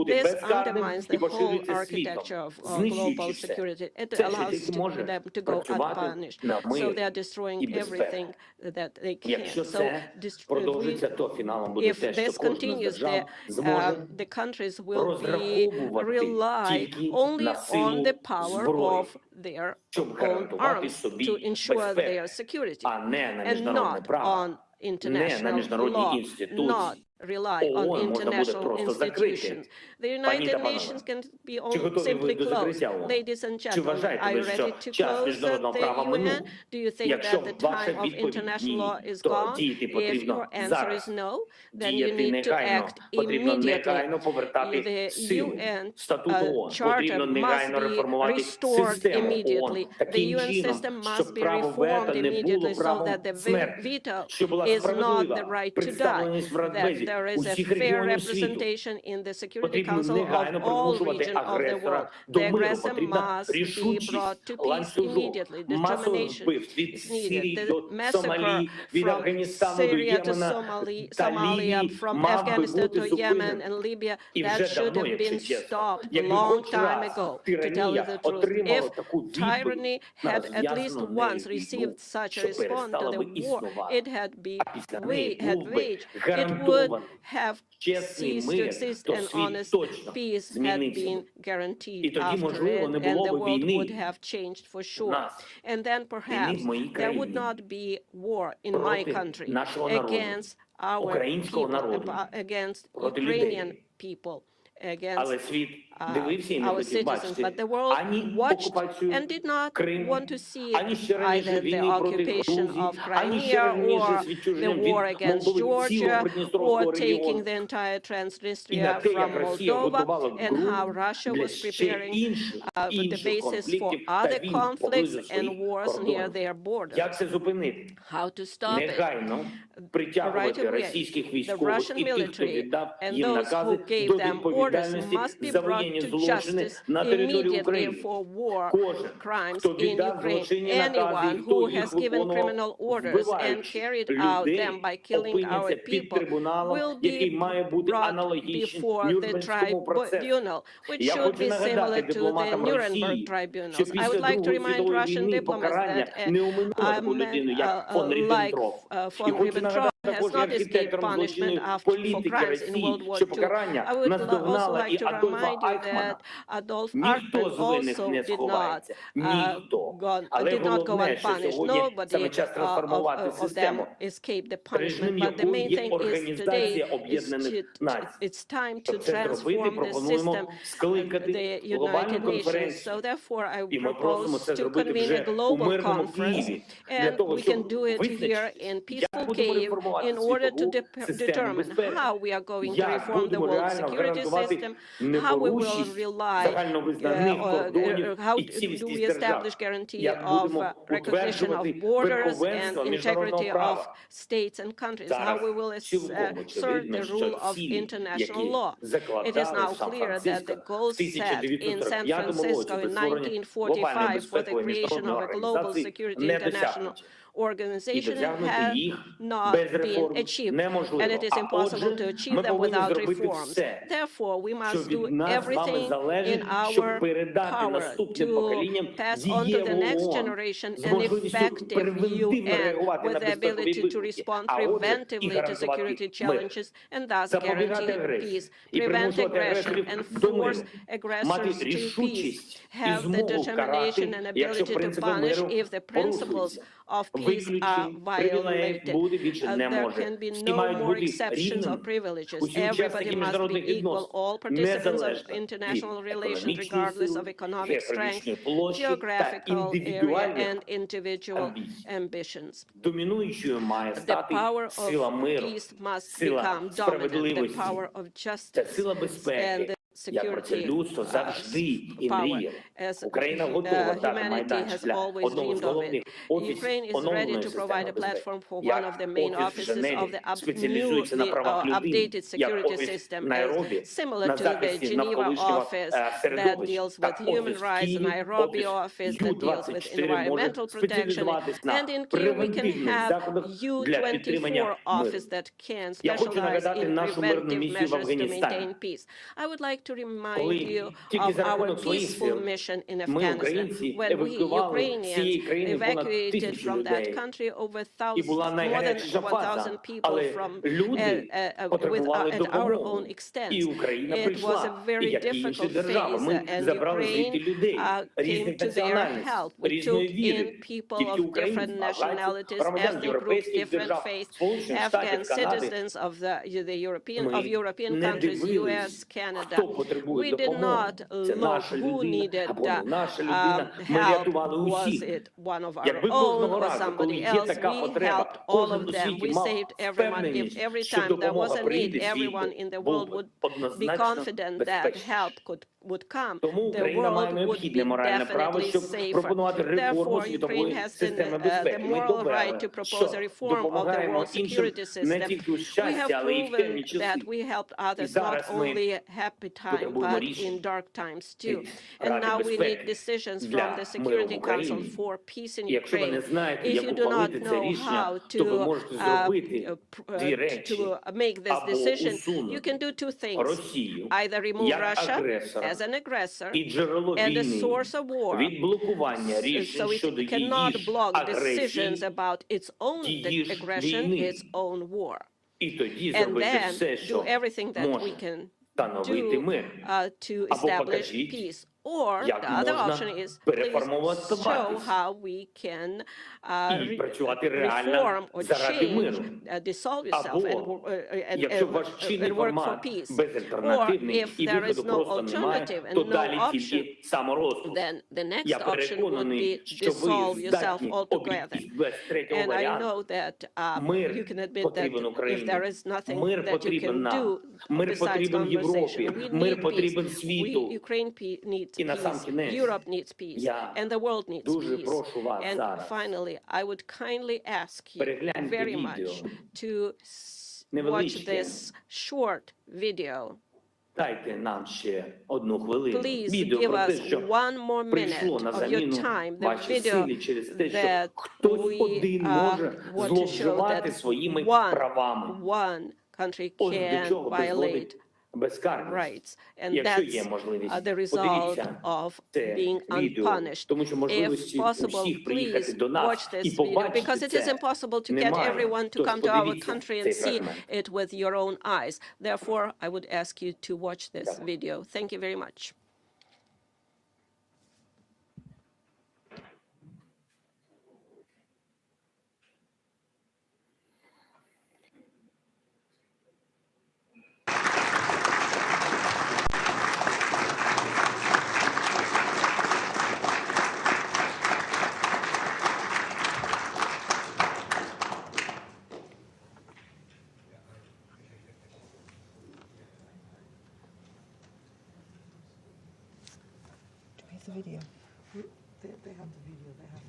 This undermines the whole architecture of global security. It allows them to go unpunished. So they are destroying everything that they can. So if this continues, the countries will rely only on the power of their own arms to ensure their security, and not on international law, not rely on international institutions. The United Nations can be simply closed. Ladies and gentlemen, are you ready to close the UN? Do you think that the time of international law is gone? If your answer is no, then you need to act immediately. The UN Charter must be restored immediately. The UN system must be reformed immediately so that the veto is not the right to die, that there is a fair representation in the Security Council of all regions of the world. The aggressor must be brought to peace immediately. Determination is needed. The massacre from Syria to Somalia, from Afghanistan to Yemen and Libya, that should have been stopped a long time ago, to tell you the truth. If tyranny had at least once received such a response to the war it had waged, it would have ceased to exist and honest peace had been guaranteed after it, and the world would have changed for sure. And then perhaps there would not be war in my country against our people, against Ukrainian people, against our citizens, but the world watched and did not want to see either the occupation of Crimea or the war against Georgia or taking the entire Transnistria from Moldova, and how Russia was preparing the basis for other conflicts and wars near their borders. How to stop it? Right away, the Russian military and those who gave them orders must be brought to justice immediately for war crimes in Ukraine. Anyone who has given criminal orders and carried out them by killing our people will be brought before the tribunal, which should be similar to the Nuremberg tribunals. I would like to remind Russian diplomats that a man like von Ribbentrop has not escaped punishment for crimes in World War II. I would also like to remind you that Adolf Eichmann also did not go unpunished. Nobody of them escaped the punishment. But the main thing is today it's time to transform the system, the United Nations. So therefore, I propose to convene a global conference, and we can do it here in peaceful Kyiv in order to determine how we are going to reform the world security system, how we will rely, how do we establish guarantee of recognition of borders and integrity of states and countries, how we will assert the rule of international law. It is now clear that the goals set in San Francisco in 1945 for the creation of a global security international organization have not been achieved, and it is impossible to achieve them without reforms. Therefore, we must do everything in our power to pass on to the next generation an effective UN with the ability to respond preventively to security challenges and thus guarantee peace, prevent aggression, and force aggressors to peace, have the determination and ability to punish if the principles of peace are violated. There can be no more exceptions or privileges. Everybody must be equal. All participants of international relations, regardless of economic strength, geographical area, and individual ambitions. The power of peace must become dominant. The power of justice and the security power, as humanity has always dreamed of it. Ukraine is ready to provide a platform for one of the main offices of the updated security system, similar to the Geneva office that deals with human rights, the Nairobi office that deals with environmental protection, and in Kyiv we can have U24 office that can specialize in preventive measures to maintain peace. I would like to remind you of our peaceful mission in Afghanistan. When we Ukrainians evacuated from that country more than 1,000 people from at our own expense. It was a very difficult phase, and Ukraine came to their help. We took in people of different nationalities, ethnic groups, different faiths, Afghan citizens of the European countries, US, Canada. We did not look who needed help. Was it one of our own or somebody else? We helped all of them. We saved everyone. If every time there was a need, everyone in the world would be confident that help would come, the world would be definitely safer. Therefore, Ukraine has the moral right to propose a reform of the world security system. We have proven that we helped others not only happy time, but in dark times too. And now we need decisions from the Security Council for peace in Ukraine. If you do not know how to make this decision, you can do two things. Either remove Russia as an aggressor and a source of war, so it cannot block decisions about its own aggression, its own war. and then do everything that we can do to establish peace. Or the other option is, please show how we can reform or change, dissolve yourself and work for peace. Or if there is no alternative and no option, then the next option would be dissolve yourself altogether. And I know that you can admit that if there is nothing that you can do besides conversation, we need peace. Ukraine needs peace, Europe needs peace, and the world needs peace. And finally, I would kindly ask you very much to watch this short video. Please give us 1 more minute of your time, the video that we want to show that one country can violate rights, and that's the result of being unpunished. If possible, please watch this video, because it is impossible to get everyone to come to our country and see it with your own eyes. Therefore, I would ask you to watch this video. Thank you very much. The video. They have the video. They have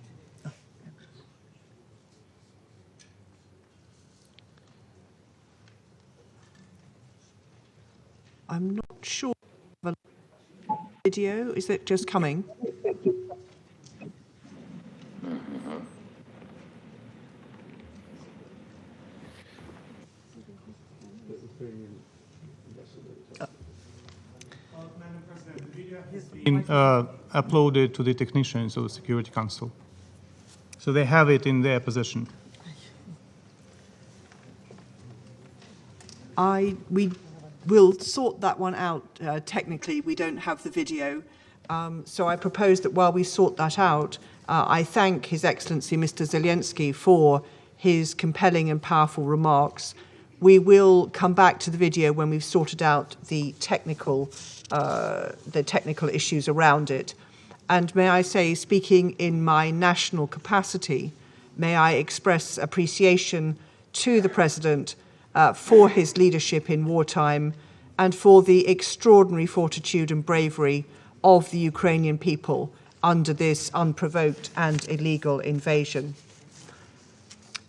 to. I'm not sure. The video, is it just coming? Been uploaded to the technicians of the Security Council. So they have it in their possession. We will sort that one out. Technically, we don't have the video. So I propose that while we sort that out, I thank His Excellency Mr. Zelensky for his compelling and powerful remarks. We will come back to the video when we've sorted out the technical issues around it. And may I say, speaking in my national capacity, may I express appreciation to the President for his leadership in wartime and for the extraordinary fortitude and bravery of the Ukrainian people under this unprovoked and illegal invasion.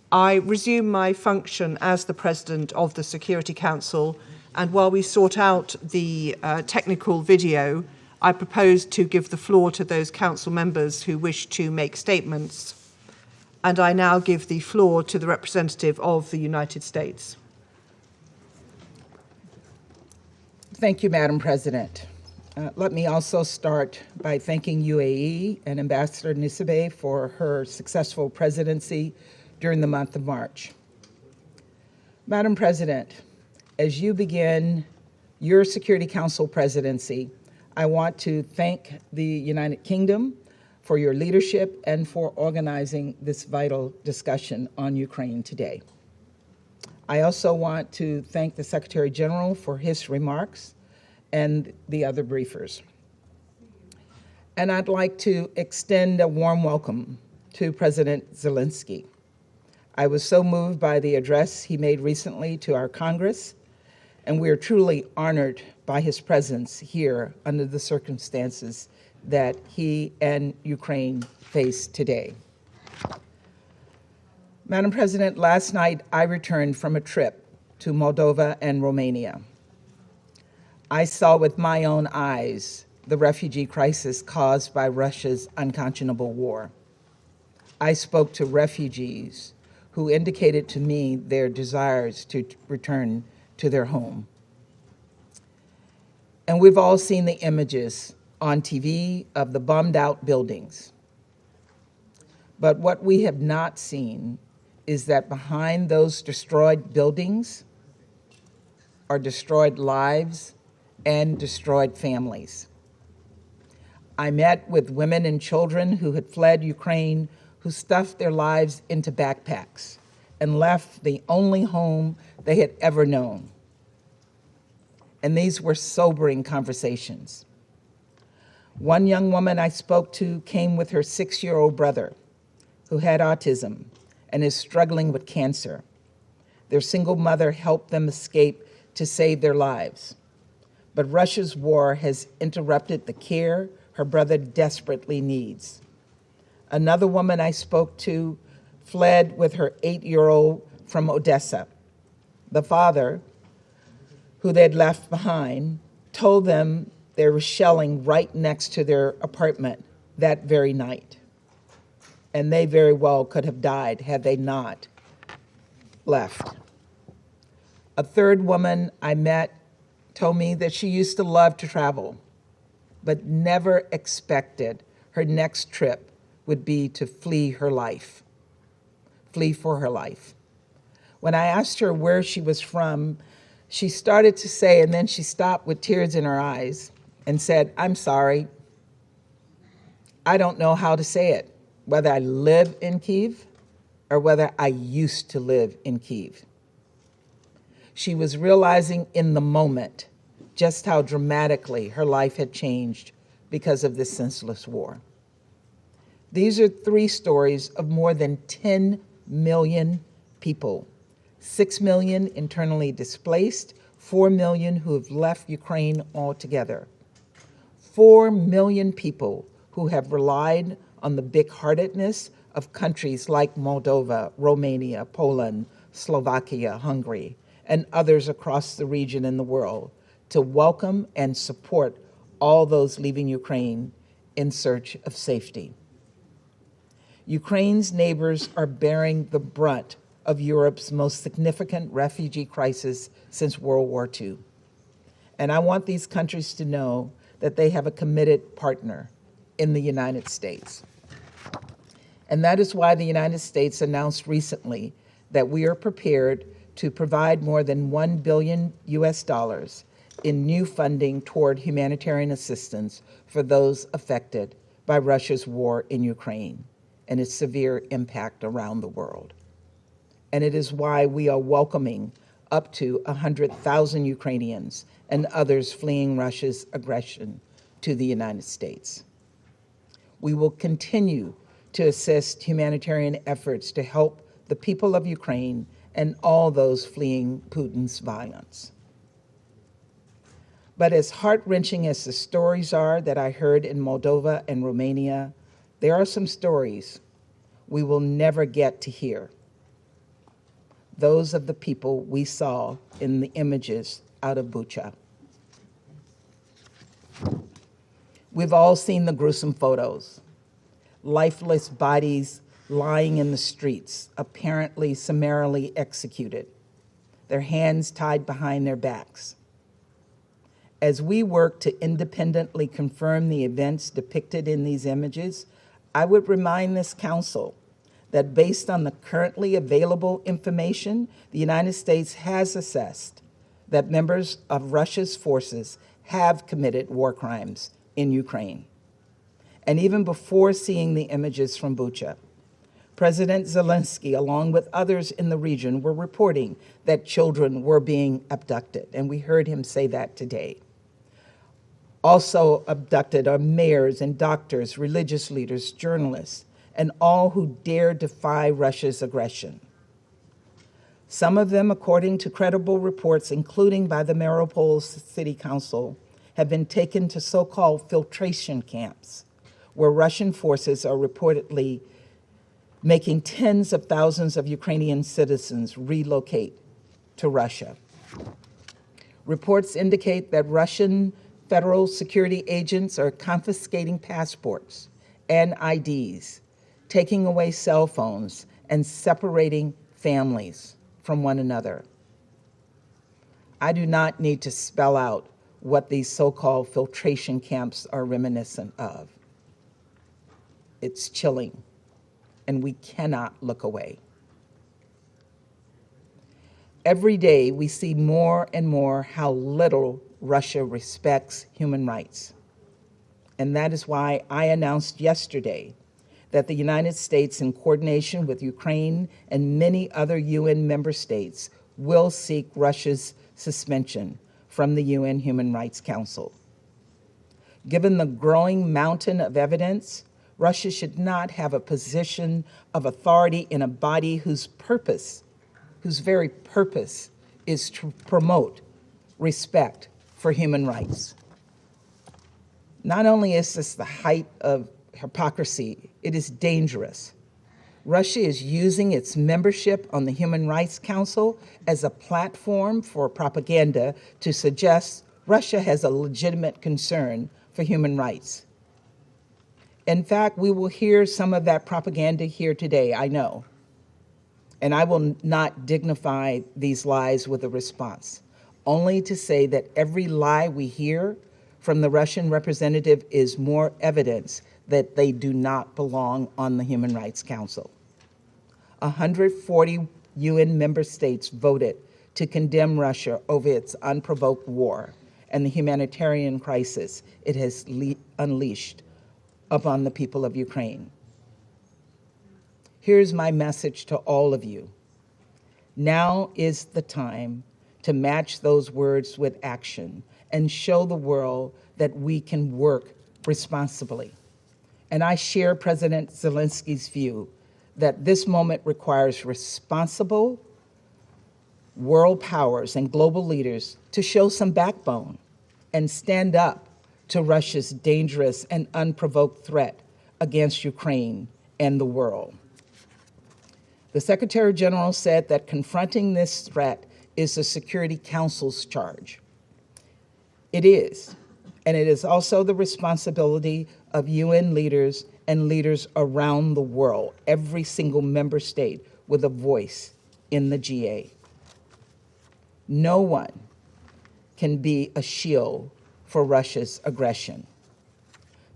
I resume my function as the President of the Security Council, and while we sort out the technical video, I propose to give the floor to those council members who wish to make statements. And I now give the floor to the representative of the United States. Thank you, Madam President. Let me also start by thanking UAE and Ambassador Nisbeh for her successful presidency during the month of March. Madam President, as you begin your Security Council presidency, I want to thank the United Kingdom for your leadership and for organizing this vital discussion on Ukraine today. I also want to thank the Secretary General for his remarks and the other briefers. And I'd like to extend a warm welcome to President Zelensky. I was so moved by the address he made recently to our Congress, and we are truly honored by his presence here under the circumstances that he and Ukraine face today. Madam President, last night I returned from a trip to Moldova and Romania. I saw with my own eyes the refugee crisis caused by Russia's unconscionable war. I spoke to refugees who indicated to me their desires to return to their home. And we've all seen the images on TV of the bombed out buildings. But what we have not seen is that behind those destroyed buildings are destroyed lives and destroyed families. I met with women and children who had fled Ukraine, who stuffed their lives into backpacks and left the only home they had ever known. And these were sobering conversations. One young woman I spoke to came with her 6-year-old brother, who had autism and is struggling with cancer. Their single mother helped them escape to save their lives. But Russia's war has interrupted the care her brother desperately needs. Another woman I spoke to fled with her 8-year-old from Odessa. The father, who they'd left behind, told them there was shelling right next to their apartment that very night. And they very well could have died had they not left. A third woman I met told me that she used to love to travel, but never expected her next trip would be to flee for her life. When I asked her where she was from, she started to say, and then she stopped with tears in her eyes and said, "I'm sorry. I don't know how to say it, whether I live in Kyiv or whether I used to live in Kyiv." She was realizing in the moment just how dramatically her life had changed because of this senseless war. These are 3 stories of more than 10 million people, 6 million internally displaced, 4 million who have left Ukraine altogether, 4 million people who have relied on the big-heartedness of countries like Moldova, Romania, Poland, Slovakia, Hungary, and others across the region and the world to welcome and support all those leaving Ukraine in search of safety. Ukraine's neighbors are bearing the brunt of Europe's most significant refugee crisis since World War II. And I want these countries to know that they have a committed partner in the United States. And that is why the United States announced recently that we are prepared to provide more than $1 billion in new funding toward humanitarian assistance for those affected by Russia's war in Ukraine and its severe impact around the world. And it is why we are welcoming up to 100,000 Ukrainians and others fleeing Russia's aggression to the United States. We will continue to assist humanitarian efforts to help the people of Ukraine and all those fleeing Putin's violence. But as heart-wrenching as the stories are that I heard in Moldova and Romania, there are some stories we will never get to hear. Those of the people we saw in the images out of Bucha. We've all seen the gruesome photos. Lifeless bodies lying in the streets, apparently summarily executed, their hands tied behind their backs. As we work to independently confirm the events depicted in these images, I would remind this council that based on the currently available information, the United States has assessed that members of Russia's forces have committed war crimes in Ukraine. And even before seeing the images from Bucha, President Zelensky, along with others in the region, were reporting that children were being abducted, and we heard him say that today. Also abducted are mayors and doctors, religious leaders, journalists, and all who dare defy Russia's aggression. Some of them, according to credible reports, including by the Mariupol City Council, have been taken to so-called filtration camps, where Russian forces are reportedly making tens of thousands of Ukrainian citizens relocate to Russia. Reports indicate that Russian federal security agents are confiscating passports and IDs, taking away cell phones, and separating families from one another. I do not need to spell out what these so-called filtration camps are reminiscent of. It's chilling, and we cannot look away. Every day we see more and more how little Russia respects human rights. And that is why I announced yesterday that the United States, in coordination with Ukraine and many other UN member states, will seek Russia's suspension from the UN Human Rights Council. Given the growing mountain of evidence, Russia should not have a position of authority in a body whose very purpose is to promote respect for human rights. Not only is this the height of hypocrisy, it is dangerous. Russia is using its membership on the Human Rights Council as a platform for propaganda to suggest Russia has a legitimate concern for human rights. In fact, we will hear some of that propaganda here today, I know. And I will not dignify these lies with a response, only to say that every lie we hear from the Russian representative is more evidence that they do not belong on the Human Rights Council. 140 UN member states voted to condemn Russia over its unprovoked war and the humanitarian crisis it has unleashed upon the people of Ukraine. Here's my message to all of you. Now is the time to match those words with action and show the world that we can work responsibly. And I share President Zelensky's view that this moment requires responsible world powers and global leaders to show some backbone and stand up to Russia's dangerous and unprovoked threat against Ukraine and the world. The Secretary General said that confronting this threat is the Security Council's charge. It is, and it is also the responsibility of UN leaders and leaders around the world, every single member state with a voice in the GA. No one can be a shield for Russia's aggression.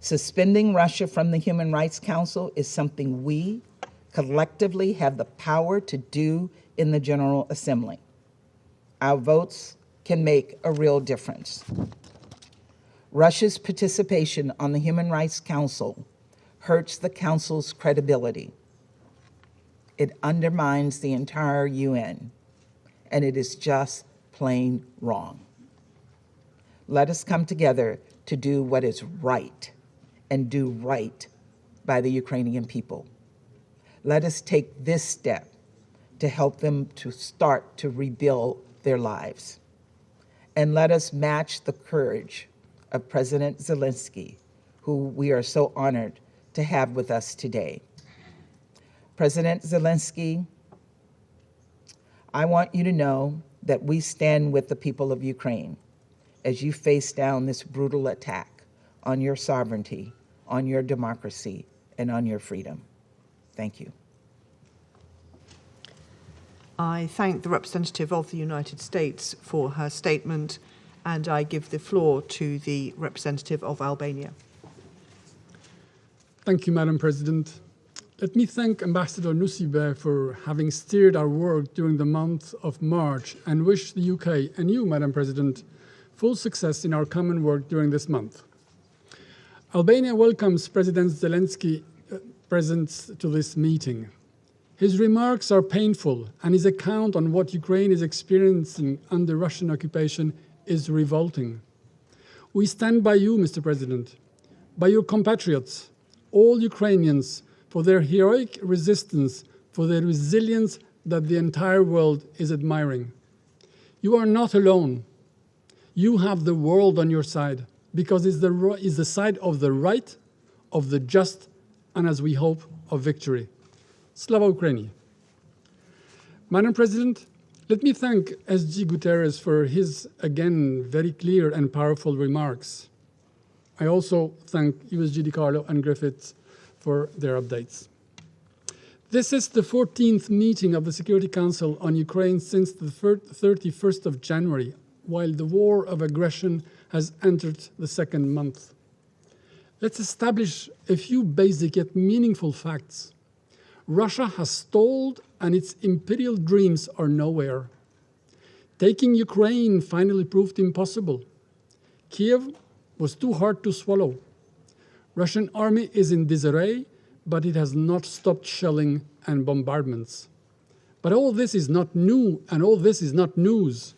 Suspending Russia from the Human Rights Council is something we collectively have the power to do in the General Assembly. Our votes can make a real difference. Russia's participation on the Human Rights Council hurts the Council's credibility. It undermines the entire UN, and it is just plain wrong. Let us come together to do what is right and do right by the Ukrainian people. Let us take this step to help them to start to rebuild their lives. And let us match the courage of President Zelensky, who we are so honored to have with us today. President Zelensky, I want you to know that we stand with the people of Ukraine as you face down this brutal attack on your sovereignty, on your democracy, and on your freedom. Thank you. I thank the representative of the United States for her statement, and I give the floor to the representative of Albania. Thank you, Madam President. Let me thank Ambassador Nusibe for having steered our work during the month of March and wish the UK and you, Madam President, full success in our common work during this month. Albania welcomes President Zelensky's presence to this meeting. His remarks are painful, and his account on what Ukraine is experiencing under Russian occupation is revolting. We stand by you, Mr. President, by your compatriots, all Ukrainians, for their heroic resistance, for their resilience that the entire world is admiring. You are not alone. You have the world on your side, because it's the side of the right, of the just, and as we hope, of victory. Slava Ukraini. Madam President, let me thank SG Guterres for his, again, very clear and powerful remarks. I also thank USG DiCarlo and Griffiths for their updates. This is the 14th meeting of the Security Council on Ukraine since the 31st of January, while the war of aggression has entered the second month. Let's establish a few basic yet meaningful facts. Russia has stalled and its imperial dreams are nowhere. Taking Ukraine finally proved impossible. Kiev was too hard to swallow. Russian army is in disarray, but it has not stopped shelling and bombardments. But all this is not new, and all this is not news.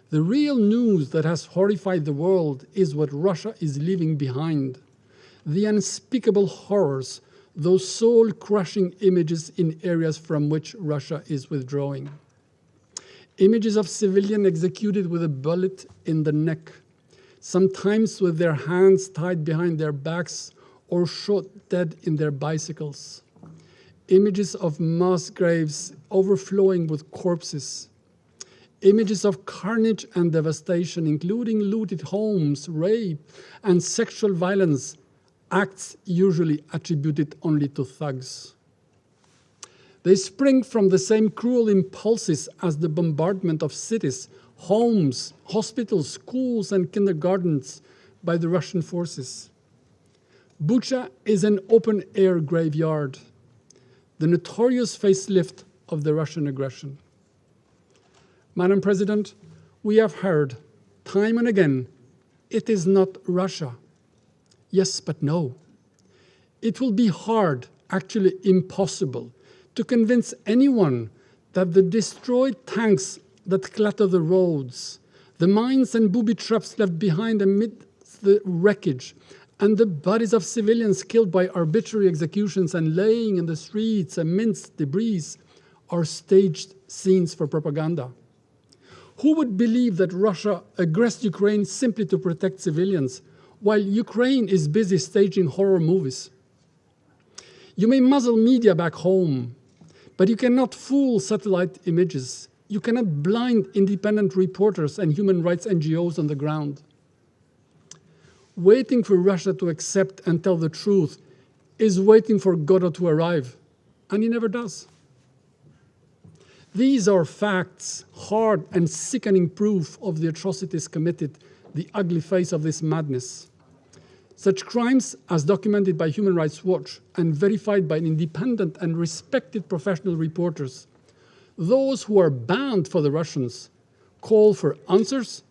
The real news that has horrified the world is what Russia is leaving behind. The unspeakable horrors, those soul-crushing images in areas from which Russia is withdrawing. Images of civilians executed with a bullet in the neck, sometimes with their hands tied behind their backs or shot dead in their bicycles. Images of mass graves overflowing with corpses. Images of carnage and devastation, including looted homes, rape, and sexual violence, acts usually attributed only to thugs. They spring from the same cruel impulses as the bombardment of cities, homes, hospitals, schools, and kindergartens by the Russian forces. Bucha is an open-air graveyard, the notorious facelift of the Russian aggression. Madam President, we have heard time and again, it is not Russia. Yes, but no. It will be hard, actually impossible, to convince anyone that the destroyed tanks that clutter the roads, the mines and booby traps left behind amidst the wreckage, and the bodies of civilians killed by arbitrary executions and laying in the streets amidst debris are staged scenes for propaganda. Who would believe that Russia aggressed Ukraine simply to protect civilians, while Ukraine is busy staging horror movies? You may muzzle media back home, but you cannot fool satellite images. You cannot blind independent reporters and human rights NGOs on the ground. Waiting for Russia to accept and tell the truth is waiting for Godot to arrive, and he never does. These are facts, hard and sickening proof of the atrocities committed, the ugly face of this madness. Such crimes, as documented by Human Rights Watch and verified by independent and respected professional reporters, those who are banned for the Russians call for answers,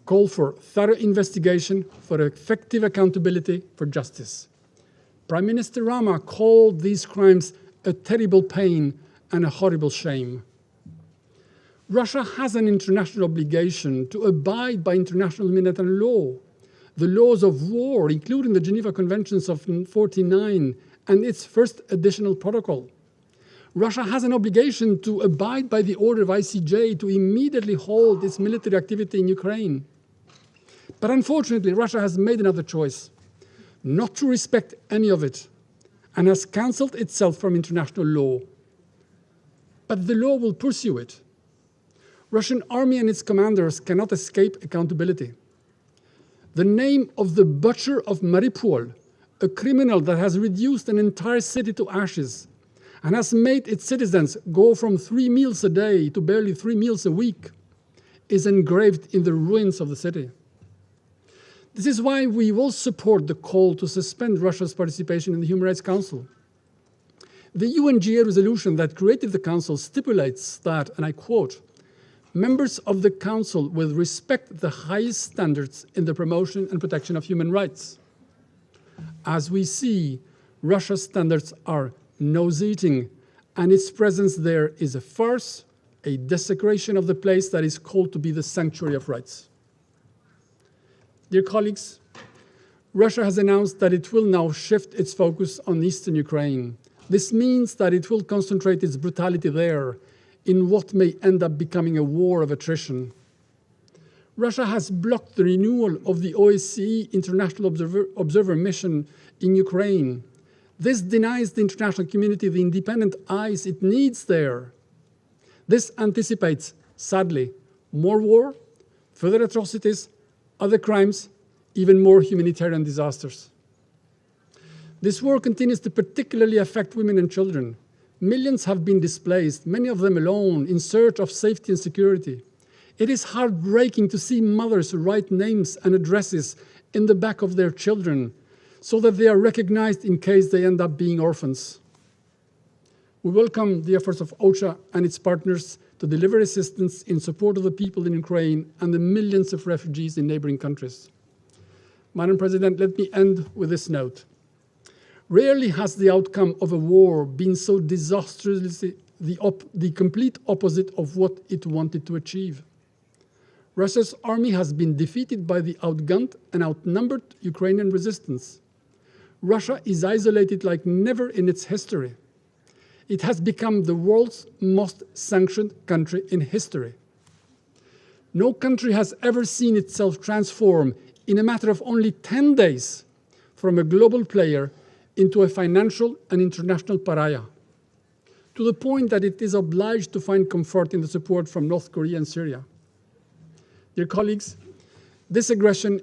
call for thorough investigation, for effective accountability, for justice. Prime Minister Rama called these crimes a terrible pain and a horrible shame. Russia has an international obligation to abide by international humanitarian law, the laws of war, including the Geneva Conventions of 1949 and its first additional protocol. Russia has an obligation to abide by the order of ICJ to immediately halt its military activity in Ukraine. But unfortunately, Russia has made another choice, not to respect any of it, and has cancelled itself from international law. But the law will pursue it. Russian army and its commanders cannot escape accountability. The name of the butcher of Mariupol, a criminal that has reduced an entire city to ashes and has made its citizens go from 3 meals a day to barely 3 meals a week, is engraved in the ruins of the city. This is why we will support the call to suspend Russia's participation in the Human Rights Council. The UNGA resolution that created the Council stipulates that, and I quote, members of the Council will respect the highest standards in the promotion and protection of human rights. As we see, Russia's standards are nose-eating, and its presence there is a farce, a desecration of the place that is called to be the sanctuary of rights. Dear colleagues, Russia has announced that it will now shift its focus on eastern Ukraine. This means that it will concentrate its brutality there in what may end up becoming a war of attrition. Russia has blocked the renewal of the OSCE International Observer Mission in Ukraine. This denies the international community the independent eyes it needs there. This anticipates, sadly, more war, further atrocities, other crimes, even more humanitarian disasters. This war continues to particularly affect women and children. Millions have been displaced, many of them alone, in search of safety and security. It is heartbreaking to see mothers write names and addresses in the back of their children so that they are recognized in case they end up being orphans. We welcome the efforts of OCHA and its partners to deliver assistance in support of the people in Ukraine and the millions of refugees in neighboring countries. Madam President, let me end with this note. Rarely has the outcome of a war been so disastrously the complete opposite of what it wanted to achieve. Russia's army has been defeated by the outgunned and outnumbered Ukrainian resistance. Russia is isolated like never in its history. It has become the world's most sanctioned country in history. No country has ever seen itself transform in a matter of only 10 days from a global player into a financial and international pariah, to the point that it is obliged to find comfort in the support from North Korea and Syria. Dear colleagues, this aggression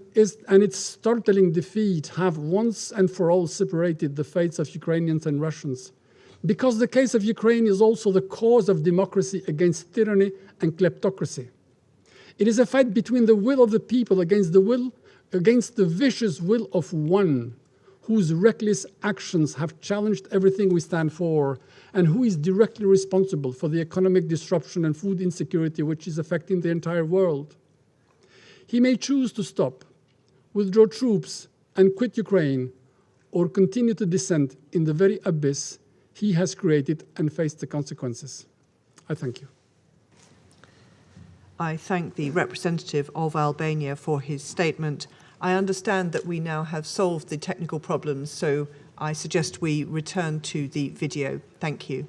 and its startling defeat have once and for all separated the fates of Ukrainians and Russians, because the case of Ukraine is also the cause of democracy against tyranny and kleptocracy. It is a fight between the will of the people against the vicious will of one, whose reckless actions have challenged everything we stand for, and who is directly responsible for the economic disruption and food insecurity which is affecting the entire world. He may choose to stop, withdraw troops, and quit Ukraine, or continue to descend in the very abyss he has created and face the consequences. I thank you. I thank the representative of Albania for his statement. I understand that we now have solved the technical problems, so I suggest we return to the video. Thank you.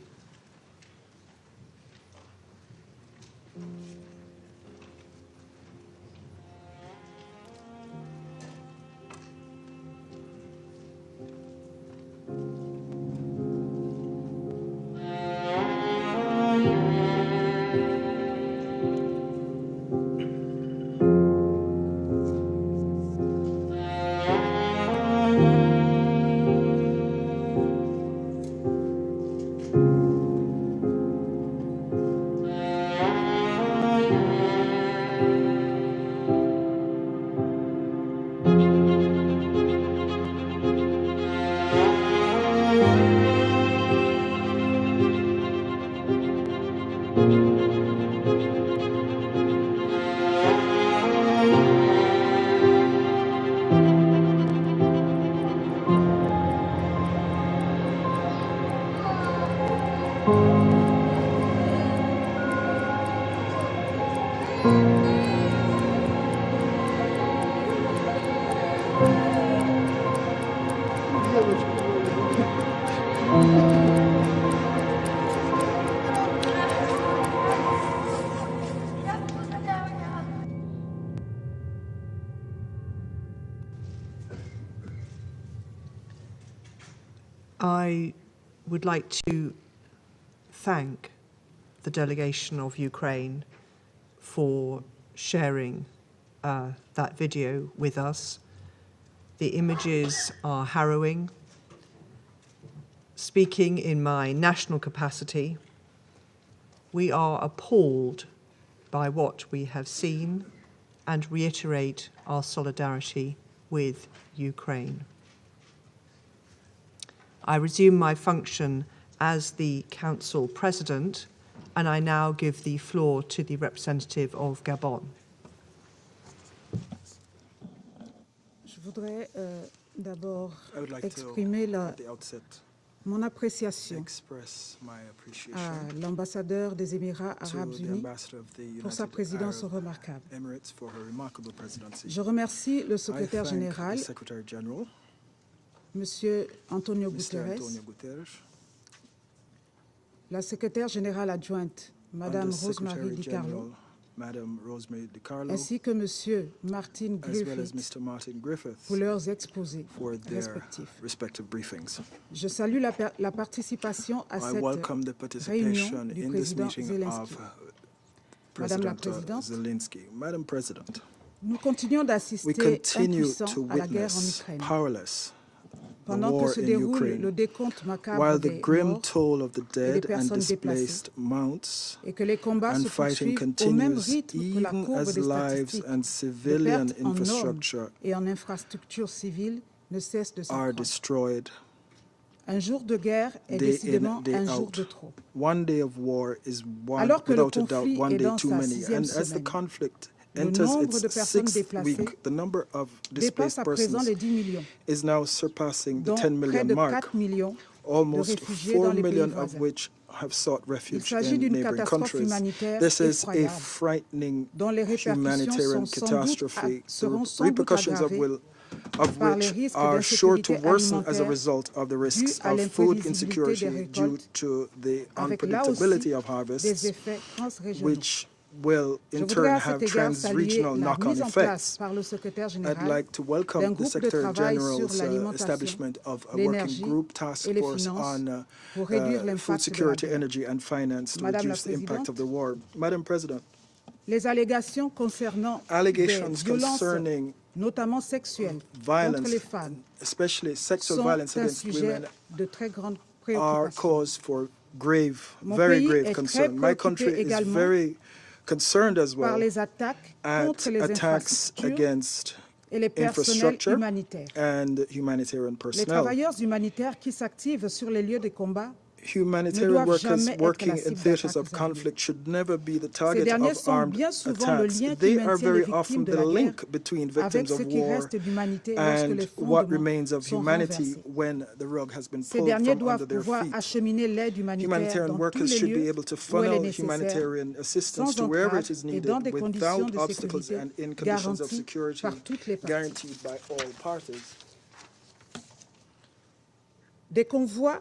I would like to thank the delegation of Ukraine for sharing that video with us. The images are harrowing. Speaking in my national capacity, we are appalled by what we have seen and reiterate our solidarity with Ukraine. I resume my function as the Council President, and I now give the floor to the representative of Gabon. Je voudrais d'abord exprimer mon appréciation à l'ambassadeur des Émirats arabes unis pour sa présidence remarquable. Je remercie le secrétaire général, Monsieur Antonio Guterres, la secrétaire générale adjointe, Madame Rosemary DiCarlo, ainsi que Monsieur Martin Griffith pour leurs exposés respectifs. Je salue la participation à cette réunion du président Zelensky. Madame la Présidente, nous continuons d'assister impuissants à la guerre en Ukraine. Pendant que se déroule le décompte macabre des morts et des personnes déplacées, et que les combats se poursuivent au même rythme que la courbe des statistiques, les pertes en hommes et en infrastructures civiles ne cessent de s'accroître. Un jour de guerre est décidément un jour de trop. One day of war is one, Alors que le without a doubt, conflit one est day dans too sa many. sixième And as the semaine, conflict le enters nombre de its personnes sixth déplacées week, the number of dépasse displaced à présent persons les 10 millions, is now surpassing the dont 10 près million de mark, 4 millions de almost réfugiés 4 dans les pays million of voisins. which have sought Il refuge s'agit in d'une neighboring catastrophe countries. humanitaire This is a effroyable, frightening dont les répercussions humanitarian catastrophe. seront The sans doute repercussions aggravées of par les which risques are sure to d'insécurité worsen as a alimentaire result of the risks dus à of food l'imprévisibilité insecurity des due récoltes, to the avec là unpredictability aussi of harvests, des effets transrégionaux. which will Je in voudrais turn à cet have égard saluer trans-regional la knock-on mise en place effects. par le secrétaire I'd général like to d'un welcome the groupe de Secretary travail sur General's l'alimentation, establishment of a working l'énergie group task et les force finances on pour réduire food l'impact de la security, guerre. energy and finance to Madame la reduce the impact of the Présidente, war. Madam President, les allégations concernant des allegations violences, concerning notamment sexuelles, violence, contre les femmes, especially sexual sont violence un against sujet women, de très grande are préoccupation. cause for grave, Mon very pays grave est concern. très My country préoccupé is également very concerned as par well les attaques at contre les attacks infrastructures against et les personnels infrastructure humanitaires. and humanitarian Les personnel. travailleurs humanitaires qui s'activent sur les lieux de combat Humanitarian workers jamais être working la in cible theaters d'attaques of conflict should never be the Ces target derniers of sont armed bien souvent le attacks. lien qui They are maintient les very often victimes de the la guerre link between avec victims ce of qui war reste d'humanité lorsque les and what fondements remains of sont humanity renversés. when the rug has been Ces pulled derniers from under doivent their pouvoir feet. acheminer l'aide humanitaire Humanitarian dans tous workers les should be lieux able to où elle est funnel nécessaire, humanitarian assistance sans to wherever entrave it is et dans needed des conditions without de obstacles sécurité and in conditions of garanties security par toutes les parties. guaranteed by all parties. Des convois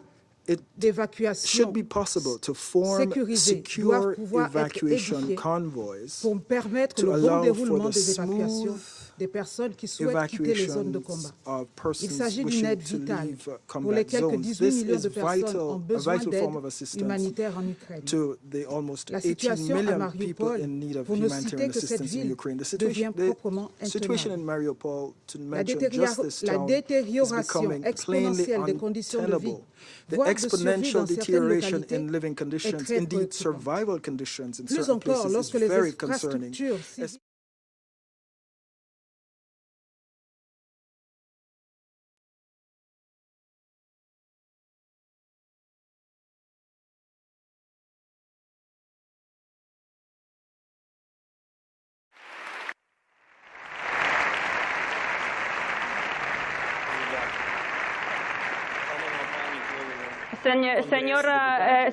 It d'évacuation should be possible to form sécurisés secure doivent pouvoir être evacuation édifiés convoys pour permettre to le bon allow for déroulement the des évacuations smooth des personnes qui souhaitent quitter les zones de evacuations combat. of Il persons s'agit d'une wishing aide to vitale leave pour combat les quelques zones. 18 This millions de is personnes ont a besoin vital d'aide form of assistance humanitaire en Ukraine. to the almost La 18 situation à million people Mariupol, in need of pour ne citer humanitarian que cette assistance in ville, Ukraine. devient proprement The situation intenable. in Mariupol, to La mention just this town, is détérioration becoming plainly exponentielle des conditions de vie, untenable. The voire de survie exponential dans certaines deterioration localités, in living est conditions, très indeed préoccupante. survival conditions in Plus certain encore, places, lorsque is les very concerning. infrastructures civiles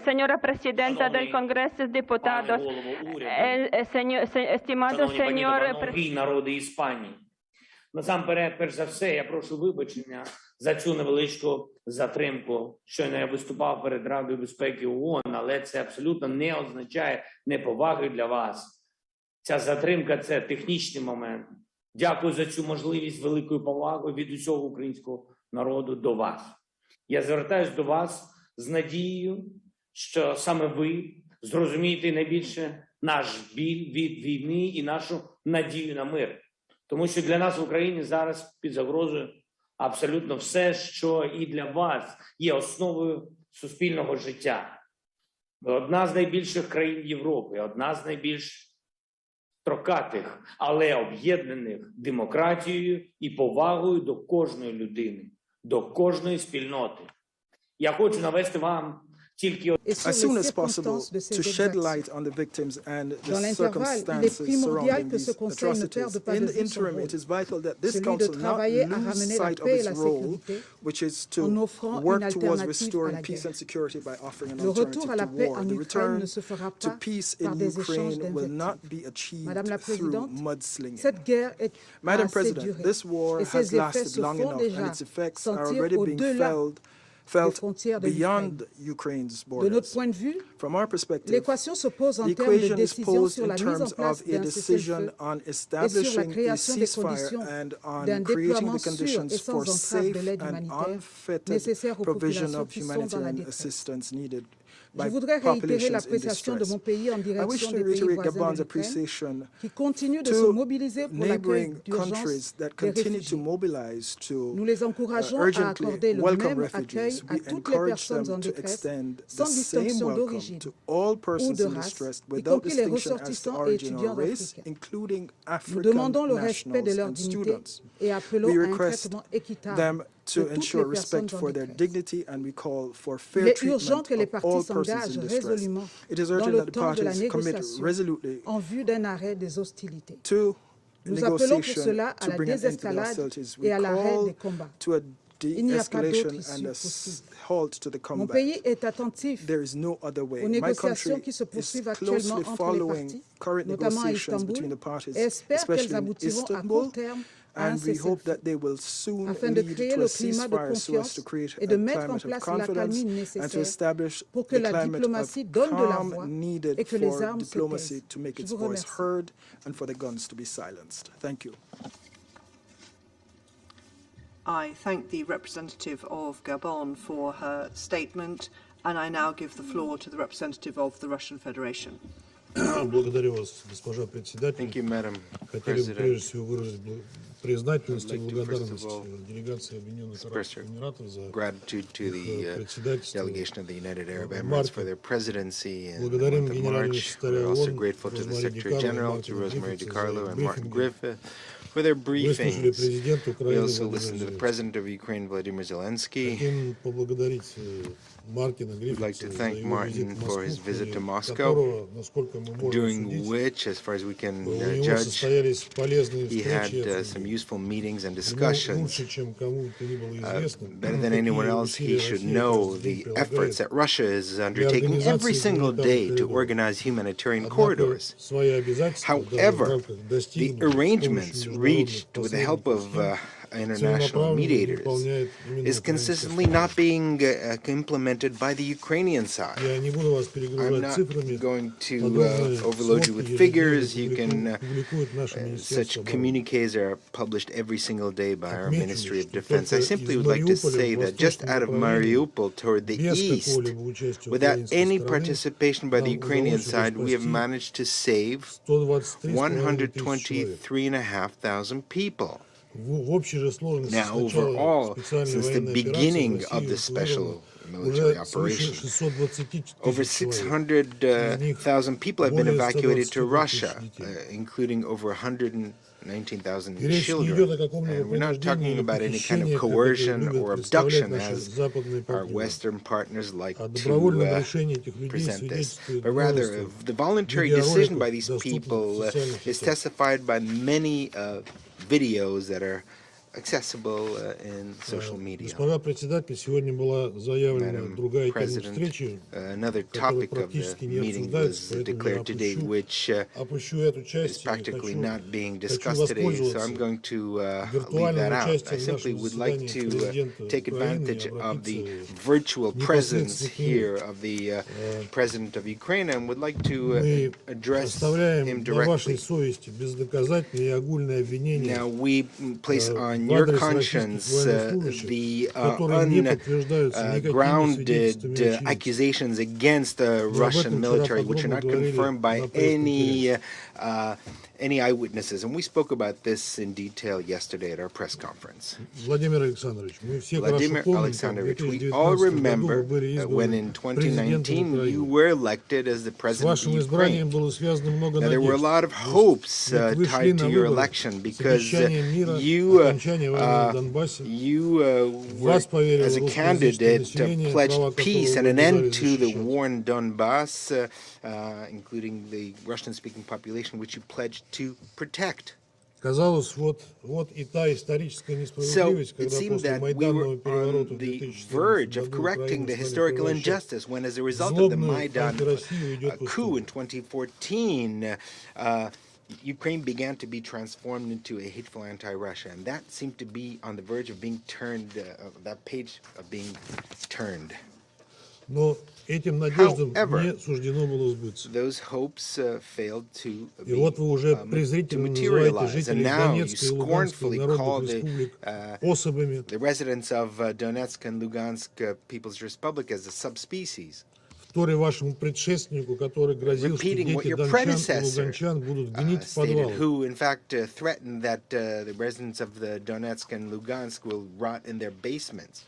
Señora Presidenta del Congreso, diputados, estimado señor народи Іспанії. Насамперед, перш за все, я прошу вибачення за цю невеличку затримку. Щойно я виступав перед Радою безпеки ООН, але це абсолютно не означає неповаги для вас. Ця затримка – це технічний момент. Дякую за цю можливість, великою повагою від усього українського народу до вас. Я звертаюсь до вас з надією, що саме ви зрозумієте найбільше наш біль від війни і нашу надію на мир. Тому що для нас в Україні зараз під загрозою абсолютно все, що і для вас є основою суспільного життя. Ви одна з найбільших країн Європи, одна з найбільш строкатих, але об'єднаних демократією і повагою до кожної людини, до кожної спільноти. Я хочу навести вам as soon as possible to shed light on the victims and the circumstances surrounding these atrocities. In the interim, it is vital that this Council not lose sight of its role, which is to work towards restoring peace and security by offering an alternative to war. The return to peace in Ukraine will not be achieved through mudslinging. Madam President, this war has lasted long enough and its effects are already being felt beyond Ukraine's borders. From our perspective, the equation is posed in terms of a decision on establishing a ceasefire and on creating the conditions for safe and unfettered provision of humanitarian assistance needed by populations in distress. I wish to reiterate Gabon's appreciation to neighboring countries that continue to mobilize to urgently welcome refugees. We encourage them to extend the same welcome to all persons in distress without distinction as to origin or race, including African nationals and students. We request them to ensure respect for their dignity, and we call for fair treatment of all persons in distress. It is urgent that the parties commit resolutely to negotiation to bring an end to the hostilities. We call to a de-escalation and a halt to the combat. There is no other way. My country is closely following current negotiations between the parties, especially in Istanbul, and we hope that they will soon lead to a ceasefire so as to create a climate of confidence and to establish the climate of calm needed for diplomacy to make its voice heard and for the guns to be silenced. Thank you. I thank the representative of Gabon for her statement, and I now give the floor to the representative of the Russian Federation. Благодарю вас, госпожа председатель. Thank you, Madam Хотели бы прежде President. всего выразить признательность и благодарность делегации Объединенных Express Арабских Эмиратов за gratitude to the delegation of the United Arab в Emirates марте. for their presidency in the Благодарим month of генерального March. секретаря We're also ООН grateful to the Розмари Secretary Ди General, Карло, to Мартину Rosemary Гриффитсу DiCarlo за and Martin брифинги. Griffith for their Выслушали briefings. президента We Украины also Владимира listened to the Зеленского. President of Ukraine, Volodymyr Zelensky. Хотим поблагодарить Мартина We'd like Гриффитса to за thank его Martin визит в for his Москву, visit to в ходе Moscow, которого, насколько мы можем during судить, which, as far as we can у него judge, состоялись полезные he had встречи. some useful meetings and Ему discussions. лучше, чем кому то ни было известно, Better than anyone какие else, he усилия should Россия know каждый the день efforts прилагает that Russia is для undertaking every организации single day гуманитарных to коридоров. organize humanitarian Однако corridors. свои обязательства даже в However, рамках the достигнутых с arrangements помощью reached международных with the help посредников of international целенаправленно mediators выполняет именно is украинская consistently сторона. not being implemented by the Ukrainian side. Я не буду вас I'm перегружать not цифрами. going to Подробные overload you сводки with ежедневно figures. You can публикует наше such Министерство обороны. communiques are published every single day by our Отмечу, Ministry of что Defense. I только simply из would like to Мариуполя say в that just восточном out of направлении, Mariupol toward the без east, какого-либо участия without украинской any стороны, participation by the нам Ukrainian удалось уже side, we have спасти managed to save 123,5 тысяч человек. 123,500 people. В общей же сложности Now, с начала overall, специальной since the военной операции в beginning России of the эвакуировано special military уже свыше operation, 620 over тысяч человек. Из них 600,000 people have been более evacuated to 120 Russia, тысяч детей. including over 119,000 И речь не идет о children. каком-либо And we're not talking принуждении или about any kind of похищении, coercion как это or любят представлять abduction, наши as западные our партнеры. Western partners like О to добровольном решении этих людей present this. свидетельствует But rather, множество the voluntary decision by видеороликов, these доступных people в социальных is сетях. testified by many videos that are accessible in social media. Госпожа председатель, сегодня была заявлена Madam другая тема President, встречи, another которая topic of the практически не meeting обсуждается, was поэтому я declared today, which опущу эту is часть и practically хочу not being хочу discussed today, so I'm воспользоваться going to leave виртуальным that out. I участием в simply нашем would like заседании to президента take Украины advantage и of the обратиться virtual presence непосредственно к here нему. of the President of Ukraine and would like to Мы address оставляем him на вашей directly. совести бездоказательные и огульные обвинения Now we place on в your адрес conscience российских военнослужащих, the которые не подтверждаются никакими ungrounded свидетельствами очевидцев. accusations against the Russian military, which are not confirmed by any eyewitnesses. And we spoke about this in detail yesterday at our press conference. Vladimir Alexandrovich, мы все Vladimir хорошо помним, как в Alexandrovich, we 2019 all году remember вы были when избраны in президентом 2019 you Украины. were elected as the С president of вашим избранием Ukraine. было связано много Now, there were a надежд. lot of hopes Ведь вы шли tied to на your выборы election с because обещанием мира, you окончания войны в Донбассе. were, Вас поверило as a русскоязычное candidate, население, pledged права peace которого and вы an обязали end to the защищать. war in Donbass, including the Russian-speaking population, which you pledged to protect. Казалось, вот и та историческая So несправедливость, it когда seemed после that we майданного were переворота on в the 2014 verge of году correcting the Украину стали historical превращать injustice when, as a result of the злобную Maidan антироссию идет в coup in историю. 2014, Ukraine began to be transformed into a hateful anti-Russia, and that seemed to be on the verge of being turned, that page of being turned. Но этим надеждам However, не суждено было сбыться. those hopes failed to И вот вы уже to презрительно называете materialize, and жителей now you Донецкой и Луганской scornfully call народных республик особами, the residents of Donetsk and Lugansk People's Republic as a subspecies, вторя вашему предшественнику, который грозил, что repeating what дети your дончан и predecessor луганчан будут гнить в stated, подвалах. who in fact threatened that the residents of the Donetsk and Lugansk will rot in their basements.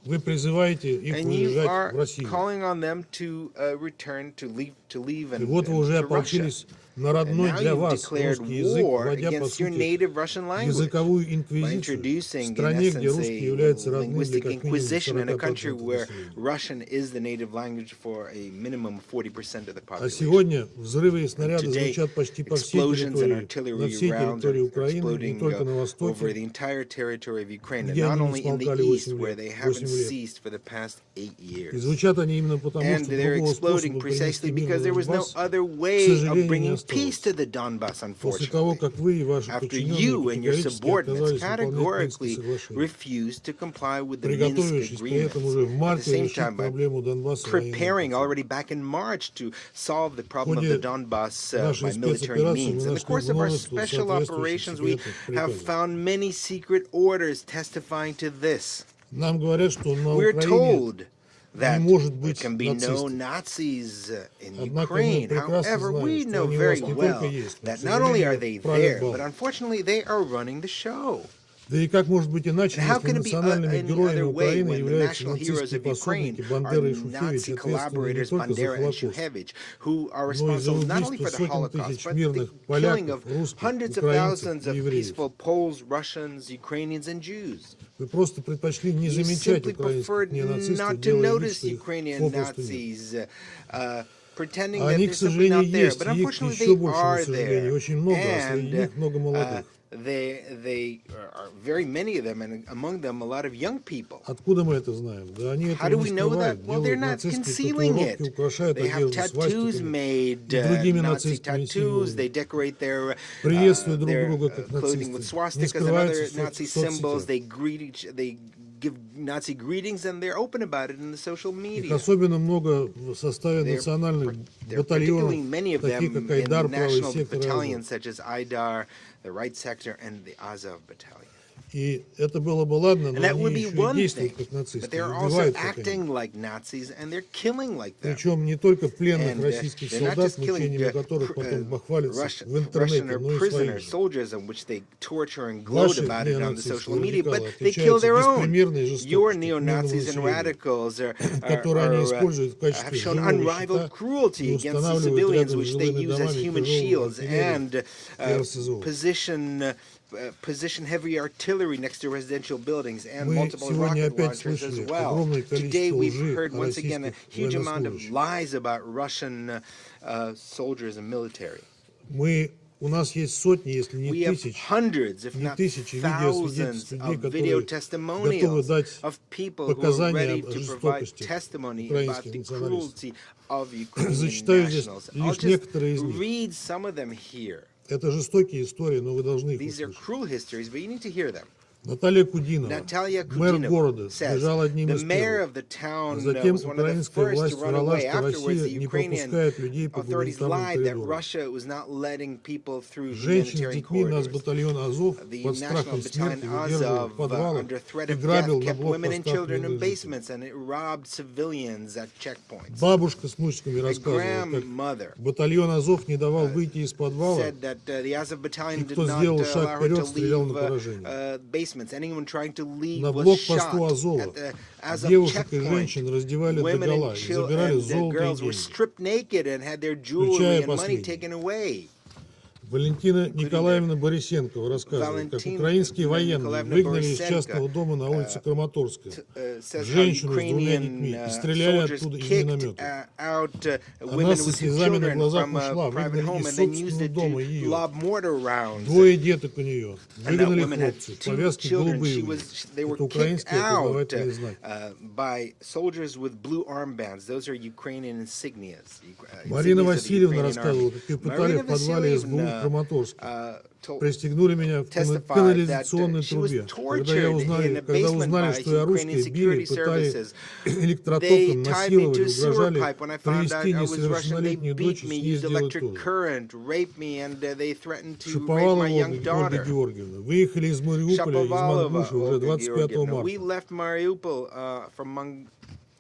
Вы призываете их And you уезжать в are Россию. calling on them to return, to leave И and вот вы уже to Russia. ополчились на родной now для you've вас declared русский язык, war вводя, по against your сути, native Russian language языковую by инквизицию в introducing, in стране, где essence, русский a является родным для linguistic как минимум inquisition in a 40% country where населения. Russian is the native language for a minimum of 40% of the А population. сегодня взрывы и снаряды Today, звучат почти по всей explosions and территории, на artillery всей rounds территории are Украины, не exploding только на over востоке, the entire territory of Ukraine, and где not они не only in the смолкали east, 8 where лет. they haven't 8 лет. ceased for the past 8 И years. звучат они именно потому, And что they're другого exploding способа precisely принести мир because на there was no Донбасс, other к way сожалению, of не bringing осталось. peace to the Donbass, После того, unfortunately. как вы и ваши After подчиненные you and your категорически subordinates отказались выполнять Минские categorically соглашения, refused to comply with the Minsk приготовившись при этом agreements. уже в At the марте same решить time, by проблему Донбасса военным preparing путем. already back in March to solve the В problem of the ходе Donbass нашей by military спецоперации means. мы In the нашли course of our множество special соответствующих operations, we секретных have приказов. found many secret orders testifying to this. Нам говорят, что на We're Украине told не that может there быть can be no нацистов. Nazis in Однако мы Ukraine. прекрасно However, знаем, we что know они у very вас не well только есть, но, к that not only are сожалению, they правят there, бал. but unfortunately they are running the show. Да и как может быть иначе, And how если can it be национальными any героями other way Украины when the являются national heroes нацистские of Ukraine пособники are Бандера и Nazi Шухевич, ответственные не collaborators только за Bandera and Холокост, Shuhevich, who are но и за responsible not only убийство for the сотен Holocaust, тысяч but the мирных killing поляков, of русских, hundreds of украинцев thousands и of евреев. peaceful Poles, Russians, Ukrainians, and Jews. Вы просто предпочли не You замечать simply украинских preferred ненацистов, not to делая вид, notice что их Ukrainian попросту нет. Nazis, pretending that Они, they're к simply сожалению, not there. есть, But и их unfortunately, еще they большему are сожалению, there. очень много, а среди And них много молодых. they are very many of them, and among them a lot of young people. Откуда мы это знаем? Да они How этого do не we know that? скрывают, Well, they're делают not нацистские concealing татуировки, it. украшают They have одежду tattoos свастиками made, и другими Nazi нацистскими tattoos. They символами. decorate their Приветствуют друг друга как clothing with нацисты. Не swastikas and other скрываются Nazi в symbols. соцсетях. They give Nazi greetings, and they're open about it in the social Их media. особенно много в составе национальных Particularly many батальонов, of таких them как in the Айдар, правый national сектор и battalions, Азов. such as Aidar, the Right Sector, and the Azov Battalion. И это было бы ладно, And но that они would be еще и one действуют thing, как нацисты, but they're also убивают как они. acting like Nazis, and they're killing like them. Причем не только пленных And российских they're not солдат, just killing мучениями которых потом бахвалятся в Russian интернете, но и prisoner своих же. soldiers, in which they torture and gloat Ваши about it on the social неонацистские media, but радикалы they kill отличаются their own. беспримерной Your жестокостью к мирному neo-Nazis and населению, radicals которые они используют в have качестве shown живого unrivaled щита cruelty и against the устанавливают civilians, рядом с which they жилыми use as домами human тяжелую shields, артиллерию and и РСЗО. position heavy artillery next to residential buildings and Мы multiple сегодня rocket опять launchers as слышали well. огромное Today количество we've лжи heard о once again a российских huge amount of военнослужащих. lies about Russian soldiers and military. У нас есть сотни, если не We have тысячи, hundreds, if не not тысячи thousands видеосвидетельств людей, of video которые готовы testimonials дать of people who are показания ready о to provide жестокости testimony about украинских the националистов. cruelty of Ukrainian Зачитаю здесь nationals. I'll лишь just некоторые из них. read some of them here. Это жестокие истории, но вы должны их These are услышать. cruel histories, but you need to hear them. Наталья Кудинова, Natalia мэр Kudinova города, says сбежал одним the из mayor первых. of the town Затем was one of the украинская first to власть run врала, away. что Afterwards, the Россия не Ukrainian пропускает людей по authorities гуманитарным lied that коридорам. Russia was not letting people through Женщин с humanitarian детьми наш corridors. батальон Азов The под National страхом Battalion смерти удерживал в Azov, подвалах under threat и of death, грабил на kept women and блокпостах children in мирных жителей. basements, and it robbed civilians at checkpoints. Бабушка с внучками A рассказывала, как grandmother батальон Азов не давал выйти из подвала, said that the Azov battalion и did кто not сделал allow шаг her вперед, to стрелял на leave поражение. basements. Anyone trying to leave На was блокпосту shot Азова at the Azov девушек и checkpoint. женщин раздевали Women догола and и забирали the золото и girls were деньги. stripped naked and had their jewelry Включая and money последнее. taken away. Валентина Николаевна Борисенкова рассказывает, как украинские военные выгнали из частного дома на улице Краматорская женщину с двумя детьми и стреляли оттуда из миномета. Она со слезами на глазах ушла, выгнали из собственного дома ее. Двое деток у нее. Выгнали хлопцы, повязки голубые. Это украинские опознавательные знаки. Марина Васильевна рассказывала, как ее пытали в подвале СБУ в Краматорске. Пристегнули меня в канализационной трубе. Когда узнали, что я русская, били, пытали электротоком, насиловали, угрожали привести несовершеннолетнюю дочь и с ней сделать тоже. Шаповалова Ольга Георгиевна. Выехали из Мариуполя, из Мангуши уже 25 марта.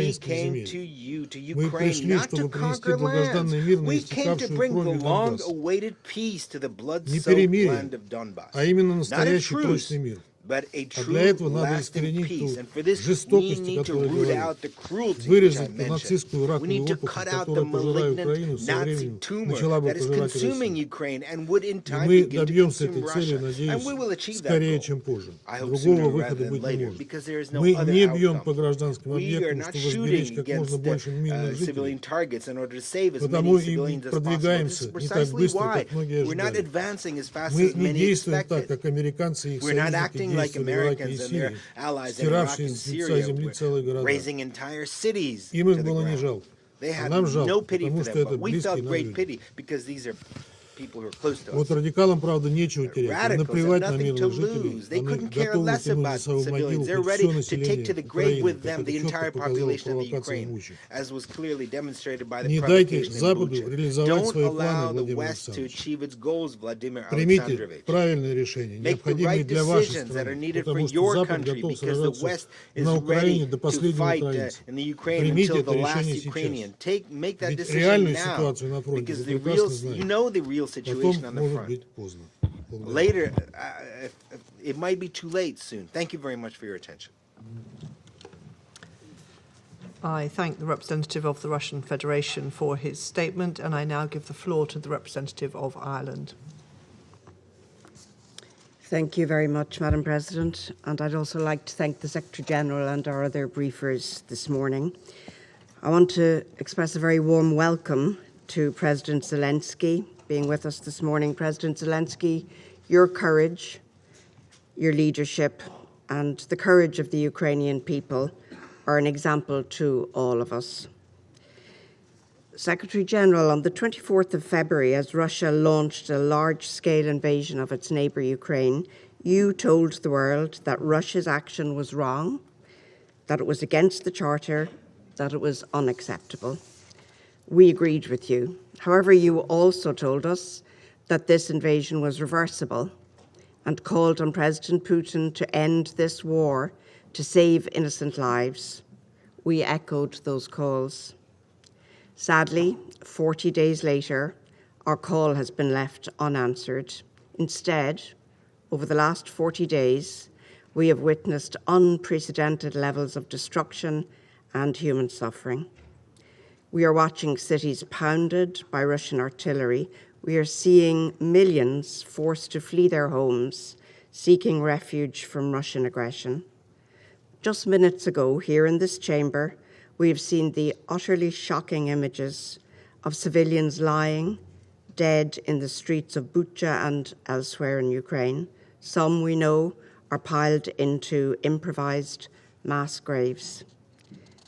украинских came to земель. you, to Мы Ukraine, пришли, not to чтобы принести conquer lands. долгожданный мир на We came to истекавшую bring the кровью Донбасс. long-awaited peace to the Не blood-soaked перемирие, land of Donbass. а именно Not a настоящий truce, прочный мир. but a А для true этого надо lasting искоренить peace. ту And for this, we жестокость, о need to которой root говорил. out the cruelty, which I Вырезать mentioned. нацистскую We раковую need to опухоль, cut out the которая пожирает malignant Украину со Nazi временем, tumor начала бы that is пожирать consuming Россию. Ukraine and would in И time мы begin to добьемся consume этой цели, Russia. And we will надеюсь, achieve that скорее, goal. чем позже. I hope Другого sooner выхода rather than быть не later, может. because there is no Мы other не бьем outcome. по гражданским We are объектам, not чтобы сберечь shooting как можно against больше мирных civilian жителей. targets in order to save as Потому many и civilians as possible. This is продвигаемся не так precisely быстро, why как многие we're not ожидали. advancing as fast Мы as не many действуем так, expected. как американцы и их We're not союзники acting like like действовали в Ираке и Americans and their Сирии, allies in Iraq стиравшие and с лица Syria земли were целые города. razing entire cities Им их to the было не ground. жалко. They А had нам no жалко, pity потому for что them, это but we близкие felt нам great люди. pity because these are people who are close to us. Вот радикалам, правда, нечего терять. Им Radicals have наплевать на nothing to мирных жителей. lose. They Они couldn't care готовы less тянуть за about свою могилу civilians. They're хоть ready все to take население to the grave Украины, with как them the это четко entire показала population of the провокация в Ukraine, Буче. as was clearly demonstrated by the Не дайте provocation in Западу Bucha. реализовать Don't свои планы, allow the Владимир West to Александрович. achieve its goals, Vladimir Примите Alexandrovich. правильные решения, Make the необходимые right для вашей decisions that are страны, needed for потому что your Запад country, готов because the сражаться West is на Украине ready до to последнего fight украинца. in the Ukraine Примите until это the last решение сейчас. Ukrainian. Make that Ведь decision реальную now, ситуацию на фронте because вы the прекрасно real, знаете. you know the real Потом situation on the может front. быть поздно. Благодарю. Later, it might be too late soon. Thank you very much for your attention. I thank the representative of the Russian Federation for his statement, and I now give the floor to the representative of Ireland. Thank you very much, Madam President, and I'd also like to thank the Secretary-General and our other briefers this morning. I want to express a very warm welcome to President Zelensky being with us this morning. President Zelensky, your courage, your leadership, and the courage of the Ukrainian people are an example to all of us. Secretary-General, on the 24th of February, as Russia launched a large-scale invasion of its neighbour Ukraine, you told the world that Russia's action was wrong, that it was against the Charter, that it was unacceptable. We agreed with you. However, you also told us that this invasion was reversible and called on President Putin to end this war to save innocent lives. We echoed those calls. Sadly, 40 days later, our call has been left unanswered. Instead, over the last 40 days, we have witnessed unprecedented levels of destruction and human suffering. We are watching cities pounded by Russian artillery. We are seeing millions forced to flee their homes, seeking refuge from Russian aggression. Just minutes ago, here in this chamber, we have seen the utterly shocking images of civilians lying dead in the streets of Bucha and elsewhere in Ukraine. Some, we know, are piled into improvised mass graves.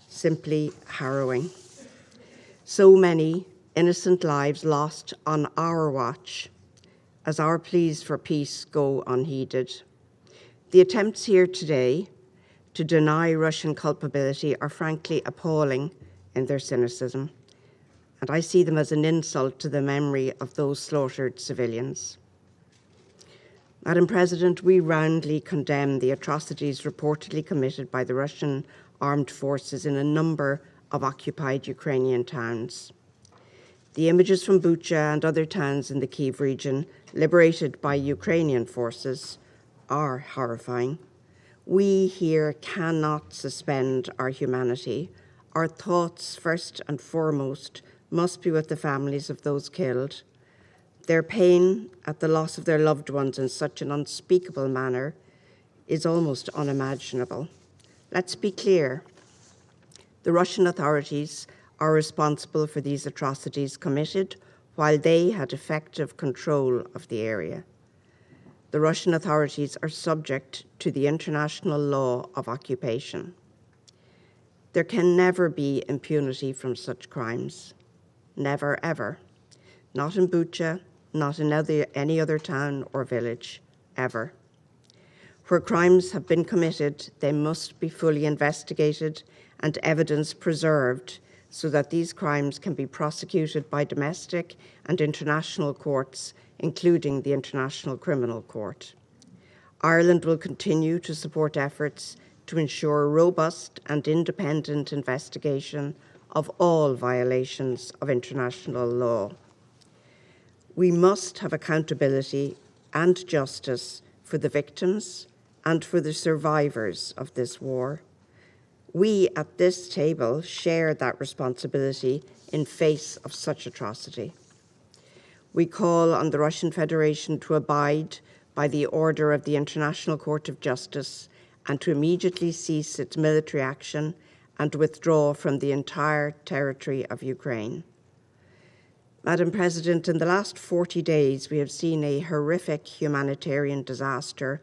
Simply harrowing. So many innocent lives lost on our watch as our pleas for peace go unheeded. The attempts here today to deny Russian culpability are frankly appalling in their cynicism, and I see them as an insult to the memory of those slaughtered civilians. Madam President, we roundly condemn the atrocities reportedly committed by the Russian armed forces in a number of occupied Ukrainian towns. The images from Bucha and other towns in the Kyiv region liberated by Ukrainian forces are horrifying. We here cannot suspend our humanity. Our thoughts, first and foremost, must be with the families of those killed. Their pain at the loss of their loved ones in such an unspeakable manner is almost unimaginable. Let's be clear. The Russian authorities are responsible for these atrocities committed while they had effective control of the area. The Russian authorities are subject to the international law of occupation. There can never be impunity from such crimes. Never, ever. Not in Bucha, not in any other town or village, ever. Where crimes have been committed, they must be fully investigated and evidence preserved so that these crimes can be prosecuted by domestic and international courts, including the International Criminal Court. Ireland will continue to support efforts to ensure robust and independent investigation of all violations of international law. We must have accountability and justice for the victims and for the survivors of this war. We at this table share that responsibility in face of such atrocity. We call on the Russian Federation to abide by the order of the International Court of Justice and to immediately cease its military action and withdraw from the entire territory of Ukraine. Madam President, in the last 40 days, we have seen a horrific humanitarian disaster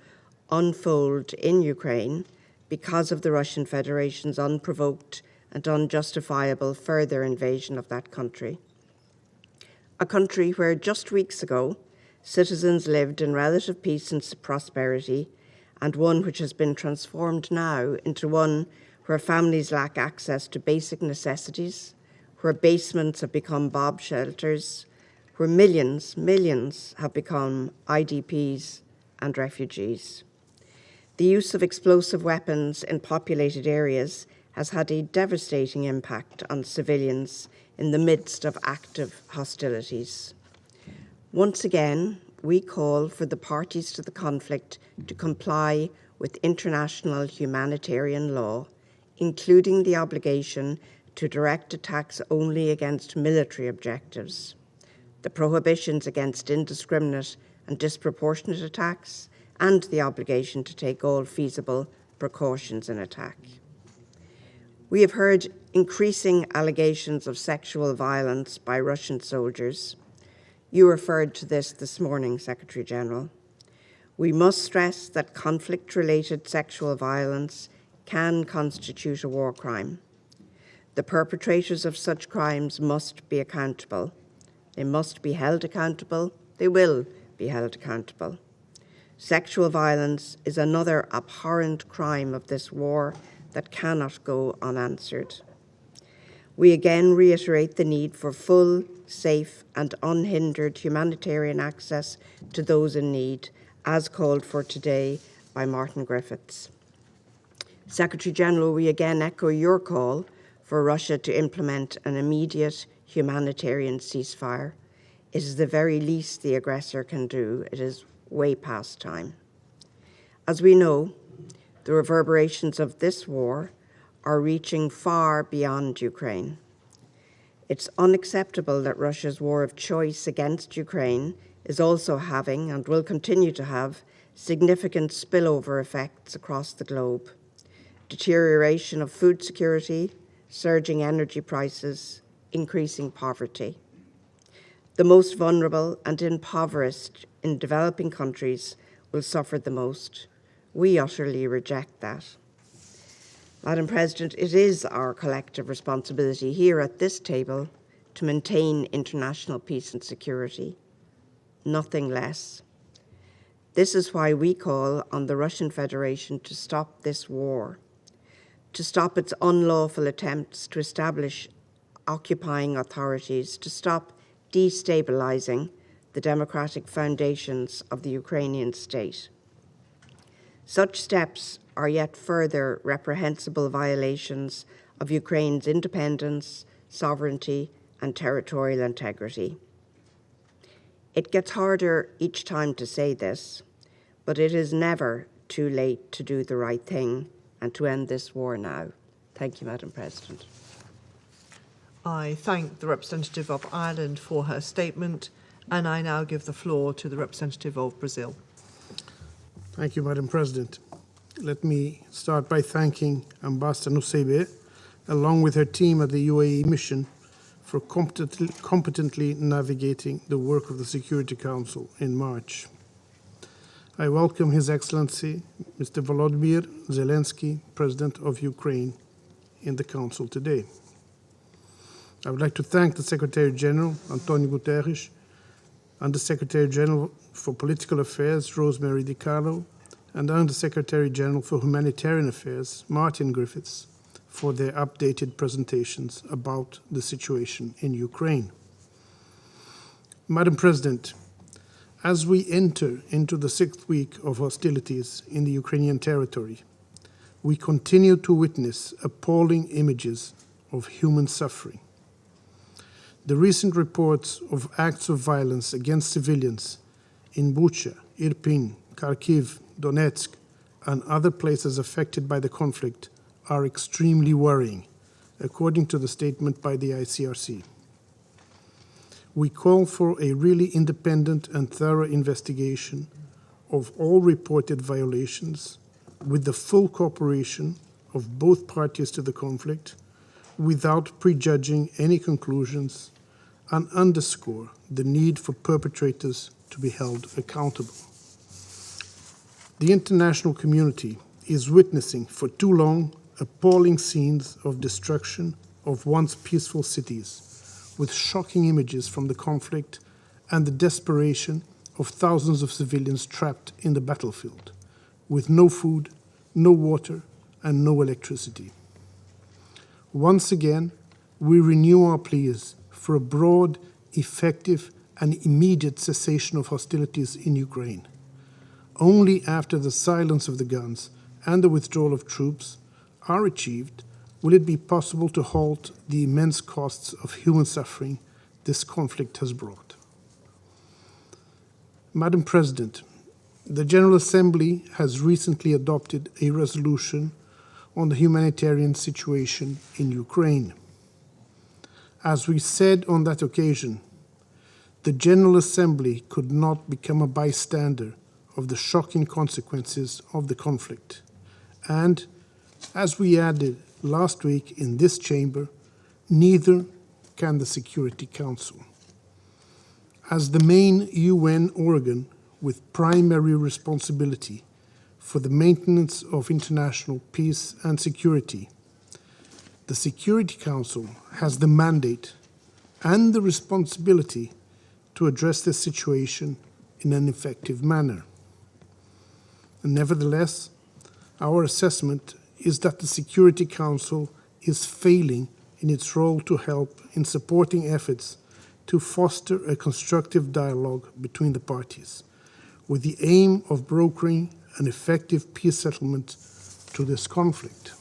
unfold in Ukraine because of the Russian Federation's unprovoked and unjustifiable further invasion of that country. A country where just weeks ago, citizens lived in relative peace and prosperity, and one which has been transformed now into one where families lack access to basic necessities, where basements have become bomb shelters, where millions have become IDPs and refugees. The use of explosive weapons in populated areas has had a devastating impact on civilians in the midst of active hostilities. Once again, we call for the parties to the conflict to comply with international humanitarian law, including the obligation to direct attacks only against military objectives, the prohibitions against indiscriminate and disproportionate attacks, and the obligation to take all feasible precautions in attack. We have heard increasing allegations of sexual violence by Russian soldiers. You referred to this morning, Secretary General. We must stress that conflict-related sexual violence can constitute a war crime. The perpetrators of such crimes must be accountable. They must be held accountable. They will be held accountable. Sexual violence is another abhorrent crime of this war that cannot go unanswered. We again reiterate the need for full, safe, and unhindered humanitarian access to those in need, as called for today by Martin Griffiths. Secretary General, we again echo your call for Russia to implement an immediate humanitarian ceasefire. It is the very least the aggressor can do. It is way past time. As we know, the reverberations of this war are reaching far beyond Ukraine. It's unacceptable that Russia's war of choice against Ukraine is also having, and will continue to have, significant spillover effects across the globe. Deterioration of food security, surging energy prices, increasing poverty. The most vulnerable and impoverished in developing countries will suffer the most. We utterly reject that. Madam President, it is our collective responsibility here at this table to maintain international peace and security, nothing less. This is why we call on the Russian Federation to stop this war, to stop its unlawful attempts to establish occupying authorities, to stop destabilizing the democratic foundations of the Ukrainian state. Such steps are yet further reprehensible violations of Ukraine's independence, sovereignty, and territorial integrity. It gets harder each time to say this, but it is never too late to do the right thing and to end this war now. Thank you, Madam President. I thank the representative of Ireland for her statement, and I now give the floor to the representative of Brazil. Thank you, Madam President. Let me start by thanking Ambassador Nusseibeh, along with her team at the UAE mission, for competently navigating the work of the Security Council in March. I welcome His Excellency, Mr. Volodymyr Zelenskyy, President of Ukraine, in the Council today. I would like to thank the Secretary General, Antonio Guterres, and the Secretary General for Political Affairs, Rosemary DiCarlo, and Under Secretary General for Humanitarian Affairs, Martin Griffiths, for their updated presentations about the situation in Ukraine. Madam President, as we enter into the 6th week of hostilities in the Ukrainian territory, we continue to witness appalling images of human suffering. The recent reports of acts of violence against civilians in Bucha, Irpin, Kharkiv, Donetsk, and other places affected by the conflict are extremely worrying, according to the statement by the ICRC. We call for a really independent and thorough investigation of all reported violations with the full cooperation of both parties to the conflict, without prejudging any conclusions, and underscore the need for perpetrators to be held accountable. The international community is witnessing for too long appalling scenes of destruction of once peaceful cities, with shocking images from the conflict and the desperation of thousands of civilians trapped in the battlefield, with no food, no water, and no electricity. Once again, we renew our pleas for a broad, effective, and immediate cessation of hostilities in Ukraine. Only after the silence of the guns and the withdrawal of troops are achieved will it be possible to halt the immense costs of human suffering this conflict has brought. Madam President, the General Assembly has recently adopted a resolution on the humanitarian situation in Ukraine. As we said on that occasion, the General Assembly could not become a bystander of the shocking consequences of the conflict. And, as we added last week in this chamber, neither can the Security Council. As the main UN organ with primary responsibility for the maintenance of international peace and security, the Security Council has the mandate and the responsibility to address this situation in an effective manner. Nevertheless, our assessment is that the Security Council is failing in its role to help in supporting efforts to foster a constructive dialogue between the parties, with the aim of brokering an effective peace settlement to this conflict.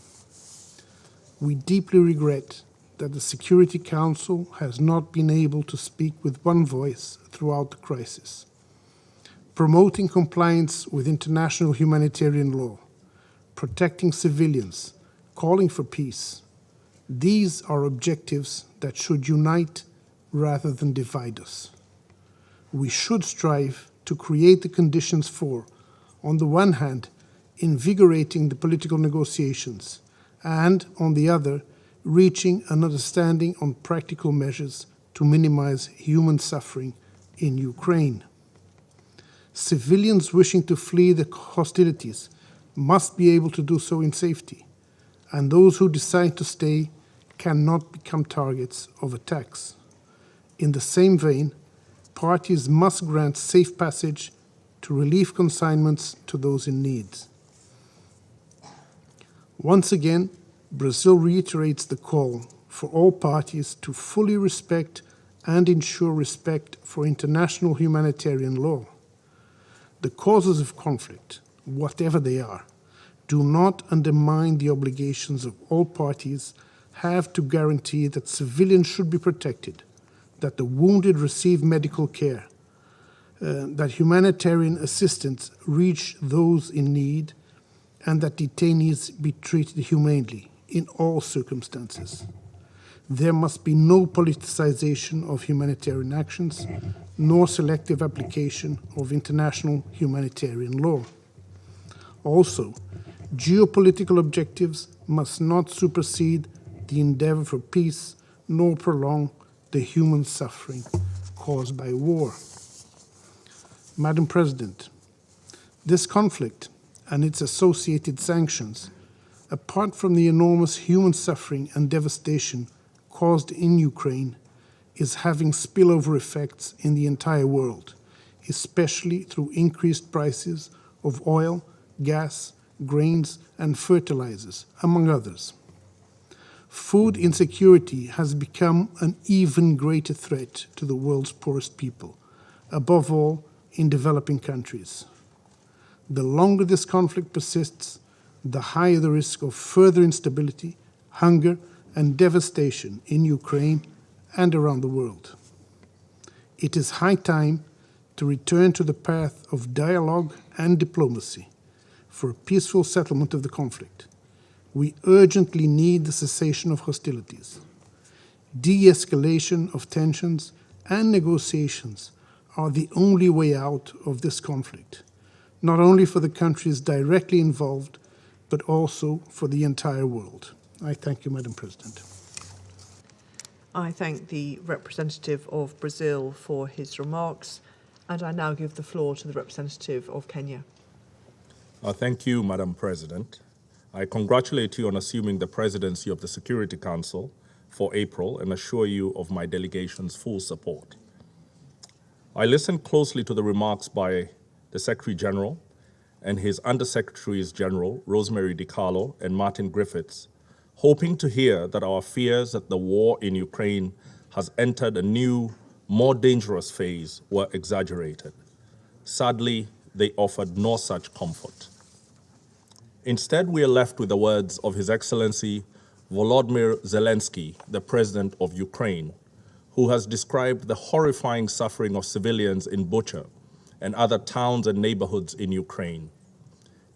We deeply regret that the Security Council has not been able to speak with one voice throughout the crisis. Promoting compliance with international humanitarian law, protecting civilians, calling for peace, these are objectives that should unite rather than divide us. We should strive to create the conditions for, on the one hand, invigorating the political negotiations, and, on the other, reaching an understanding on practical measures to minimize human suffering in Ukraine. Civilians wishing to flee the hostilities must be able to do so in safety, and those who decide to stay cannot become targets of attacks. In the same vein, parties must grant safe passage to relief consignments to those in need. Once again, Brazil reiterates the call for all parties to fully respect and ensure respect for international humanitarian law. The causes of conflict, whatever they are, do not undermine the obligations of all parties have to guarantee that civilians should be protected, that the wounded receive medical care, that humanitarian assistance reach those in need, and that detainees be treated humanely in all circumstances. There must be no politicization of humanitarian actions, nor selective application of international humanitarian law. Also, geopolitical objectives must not supersede the endeavor for peace, nor prolong the human suffering caused by war. Madam President, this conflict and its associated sanctions, apart from the enormous human suffering and devastation caused in Ukraine, is having spillover effects in the entire world, especially through increased prices of oil, gas, grains, and fertilizers, among others. Food insecurity has become an even greater threat to the world's poorest people, above all in developing countries. The longer this conflict persists, the higher the risk of further instability, hunger, and devastation in Ukraine and around the world. It is high time to return to the path of dialogue and diplomacy for a peaceful settlement of the conflict. We urgently need the cessation of hostilities. De-escalation of tensions and negotiations are the only way out of this conflict, not only for the countries directly involved, but also for the entire world. I thank you, Madam President. I thank the representative of Brazil for his remarks, and I now give the floor to the representative of Kenya. Thank you, Madam President. I congratulate you on assuming the presidency of the Security Council for April and assure you of my delegation's full support. I listened closely to the remarks by the Secretary General and his Undersecretaries General, Rosemary DiCarlo and Martin Griffiths, hoping to hear that our fears that the war in Ukraine has entered a new, more dangerous phase were exaggerated. Sadly, they offered no such comfort. Instead, we are left with the words of His Excellency Volodymyr Zelensky, the President of Ukraine, who has described the horrifying suffering of civilians in Bucha and other towns and neighborhoods in Ukraine.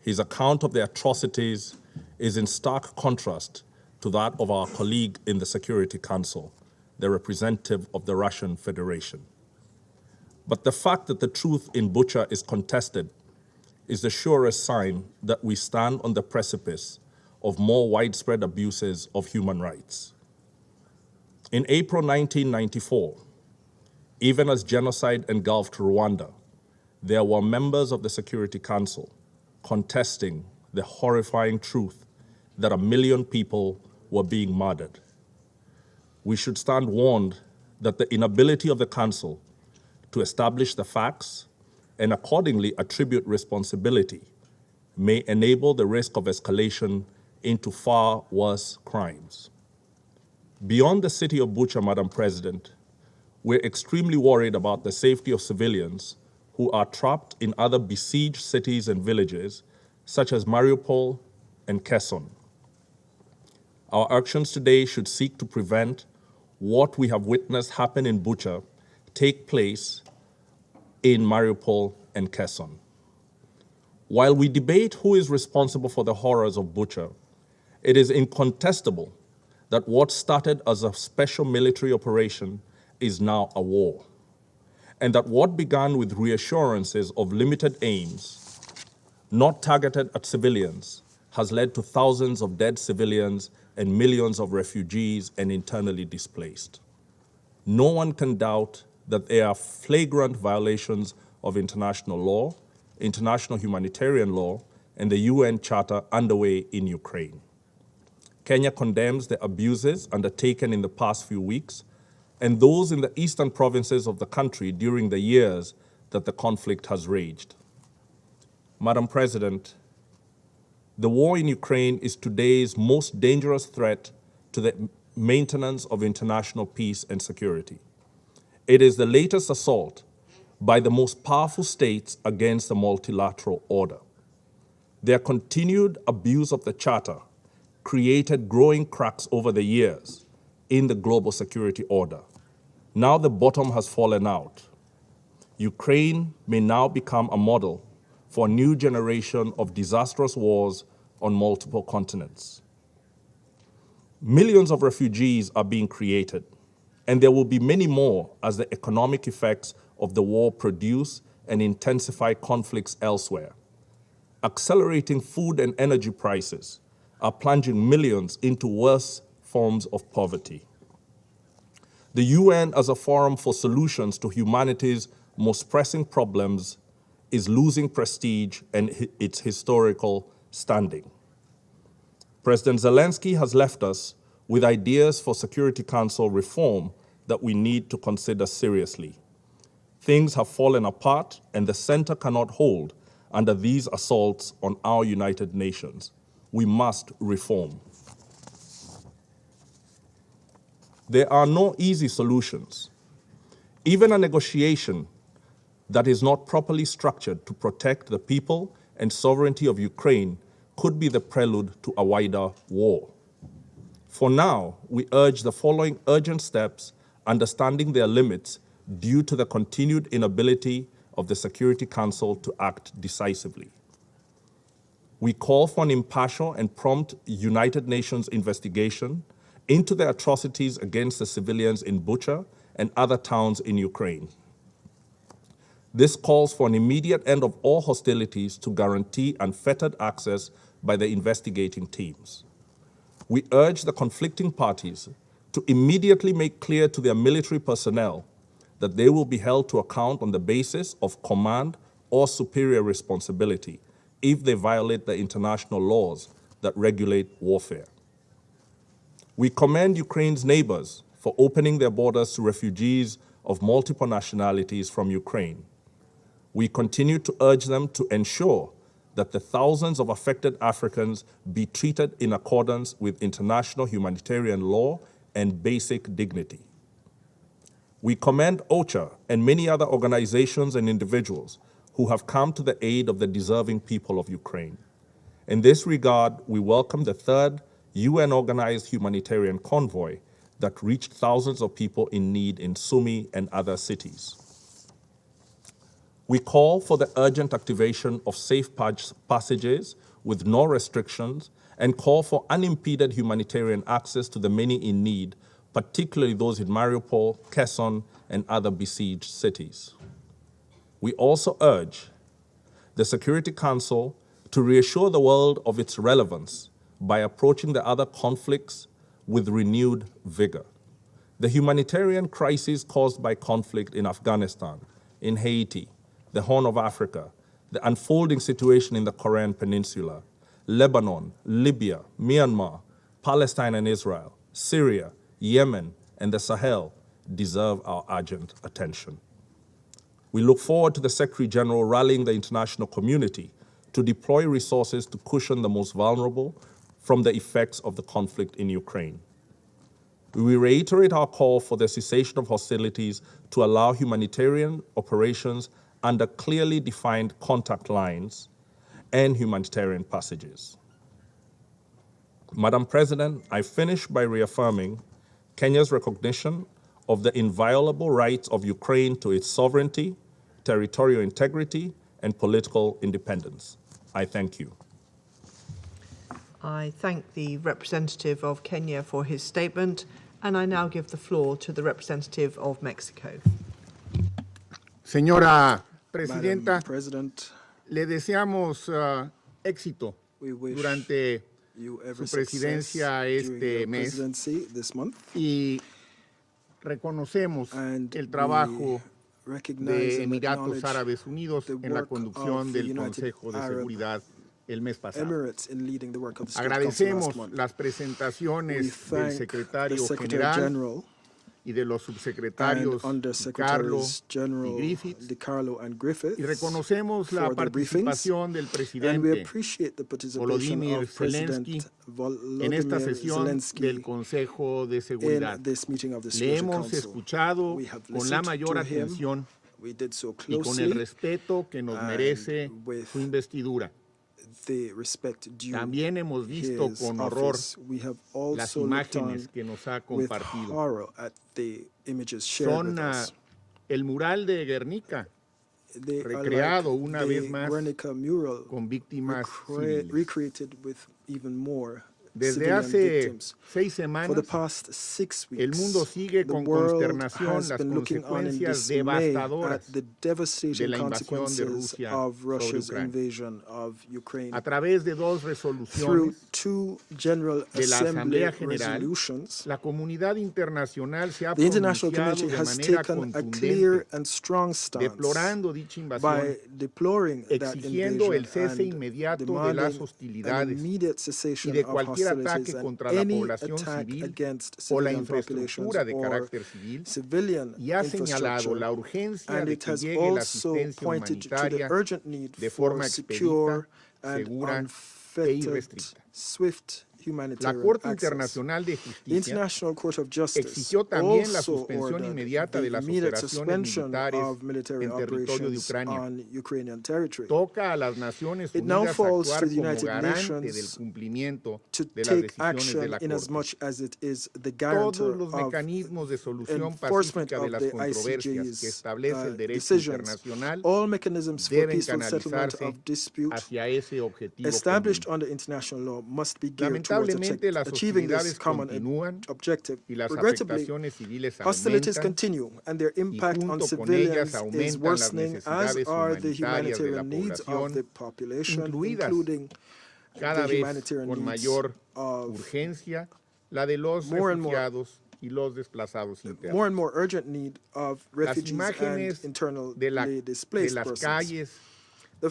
His account of the atrocities is in stark contrast to that of our colleague in the Security Council, the representative of the Russian Federation. But the fact that the truth in Bucha is contested is the surest sign that we stand on the precipice of more widespread abuses of human rights. In April 1994, even as genocide engulfed Rwanda, there were members of the Security Council contesting the horrifying truth that 1 million people were being murdered. We should stand warned that the inability of the Council to establish the facts and accordingly attribute responsibility may enable the risk of escalation into far worse crimes. Beyond the city of Bucha, Madam President, we're extremely worried about the safety of civilians who are trapped in other besieged cities and villages, such as Mariupol and Kherson. Our actions today should seek to prevent what we have witnessed happen in Bucha take place in Mariupol and Kherson. While we debate who is responsible for the horrors of Bucha, it is incontestable that what started as a special military operation is now a war, and that what began with reassurances of limited aims, not targeted at civilians, has led to thousands of dead civilians and millions of refugees and internally displaced. No one can doubt that there are flagrant violations of international law, international humanitarian law, and the UN Charter underway in Ukraine. Kenya condemns the abuses undertaken in the past few weeks and those in the eastern provinces of the country during the years that the conflict has raged. Madam President, the war in Ukraine is today's most dangerous threat to the maintenance of international peace and security. It is the latest assault by the most powerful states against the multilateral order. Their continued abuse of the Charter created growing cracks over the years in the global security order. Now the bottom has fallen out. Ukraine may now become a model for a new generation of disastrous wars on multiple continents. Millions of refugees are being created, and there will be many more as the economic effects of the war produce and intensify conflicts elsewhere. Accelerating food and energy prices are plunging millions into worse forms of poverty. The UN, as a forum for solutions to humanity's most pressing problems, is losing prestige and its historical standing. President Zelensky has left us with ideas for Security Council reform that we need to consider seriously. Things have fallen apart, and the center cannot hold under these assaults on our United Nations. We must reform. There are no easy solutions. Even a negotiation that is not properly structured to protect the people and sovereignty of Ukraine could be the prelude to a wider war. For now, we urge the following urgent steps, understanding their limits due to the continued inability of the Security Council to act decisively. We call for an impartial and prompt United Nations investigation into the atrocities against the civilians in Bucha and other towns in Ukraine. This calls for an immediate end of all hostilities to guarantee unfettered access by the investigating teams. We urge the conflicting parties to immediately make clear to their military personnel that they will be held to account on the basis of command or superior responsibility, if they violate the international laws that regulate warfare. We commend Ukraine's neighbors for opening their borders to refugees of multiple nationalities from Ukraine. We continue to urge them to ensure that the thousands of affected Africans be treated in accordance with international humanitarian law and basic dignity. We commend OCHA and many other organizations and individuals who have come to the aid of the deserving people of Ukraine. In this regard, we welcome the third UN-organized humanitarian convoy that reached thousands of people in need in Sumy and other cities. We call for the urgent activation of safe passages with no restrictions and call for unimpeded humanitarian access to the many in need, particularly those in Mariupol, Kherson, and other besieged cities. We also urge the Security Council to reassure the world of its relevance by approaching the other conflicts with renewed vigor. The humanitarian crisis caused by conflict in Afghanistan, in Haiti, the Horn of Africa, the unfolding situation in the Korean Peninsula, Lebanon, Libya, Myanmar, Palestine and Israel, Syria, Yemen, and the Sahel deserve our urgent attention. We look forward to the Secretary General rallying the international community to deploy resources to cushion the most vulnerable from the effects of the conflict in Ukraine. We reiterate our call for the cessation of hostilities to allow humanitarian operations under clearly defined contact lines and humanitarian passages. Madam President, I finish by reaffirming Kenya's recognition of the inviolable rights of Ukraine to its sovereignty, territorial integrity, and political independence. I thank you. I thank the representative of Kenya for his statement, and I now give the floor to the representative of Mexico. Señora Presidenta, le deseamos éxito durante su presidencia este mes y reconocemos el trabajo de Emiratos Árabes Unidos en la conducción del Consejo de Seguridad el mes pasado. Agradecemos las presentaciones del secretario general y de los subsecretarios DiCarlo y Griffiths, y reconocemos la participación del presidente Volodymyr Zelensky en esta sesión del Consejo de Seguridad. Le hemos escuchado con la mayor atención y con el respeto que nos merece su investidura. También hemos visto con horror las imágenes que nos ha compartido. Son el mural de Guernica, recreado una vez más con víctimas civiles. Desde hace 6 semanas, el mundo sigue con consternación las consecuencias devastadoras de la invasión de Rusia sobre Ucrania. A través de 2 resoluciones de la Asamblea General, la comunidad internacional se ha pronunciado de manera contundente, deplorando dicha invasión, exigiendo el cese inmediato de las hostilidades y de cualquier ataque contra la población civil o la infraestructura de carácter civil, y ha señalado la urgencia de que llegue la asistencia humanitaria de forma expedita, segura e irrestricta. La Corte Internacional de Justicia exigió también la suspensión inmediata de las operaciones militares en territorio de Ucrania. Toca a las Naciones Unidas actuar como garante del cumplimiento de las decisiones de la Corte. Todos los mecanismos de solución pacífica de las controversias que establece el derecho internacional deben canalizarse hacia ese objetivo común. Lamentablemente, las hostilidades continúan y las afectaciones civiles aumentan, y junto con ellas aumentan las necesidades humanitarias de la población, incluidas cada vez con mayor urgencia la de los refugiados y los desplazados internos. Las imágenes de las calles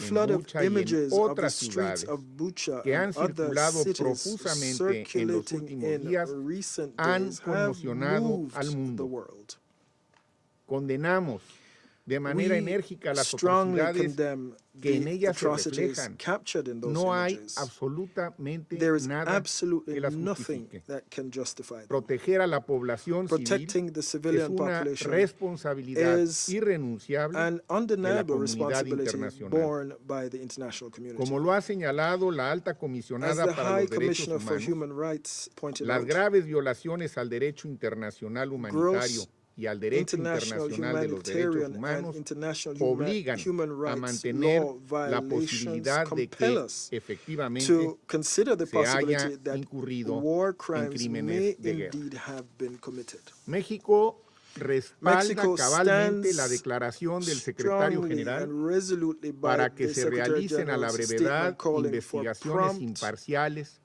en flood of Bucha y en images of the otras streets ciudades of Bucha que han and other circulado cities profusamente en los circulating últimos in días recent han days have conmocionado moved al the mundo. world. Condenamos de manera We enérgica las strongly atrocidades condemn que en the ellas se atrocities reflejan. captured in those No hay images. absolutamente There is nada absolutely que las nothing justifique. that can justify them. Proteger a la población Protecting civil the es civilian una population responsabilidad is irrenunciable an de la undeniable comunidad responsibility internacional. borne by the international community. Como lo ha señalado la alta As comisionada the para High los Derechos Commissioner for Humanos, Human Rights pointed las out, graves violaciones al derecho internacional humanitario gross y al derecho international internacional de los derechos humanitarian and humanos international obligan human a rights mantener law la violations posibilidad de compel que us efectivamente to consider the se haya possibility that incurrido war en crimes may crímenes de guerra. indeed have been committed. México respalda Mexico cabalmente la stands declaración del secretario strongly general and resolutely by para que the se Secretary realicen a la General's brevedad statement calling for investigaciones prompt, imparciales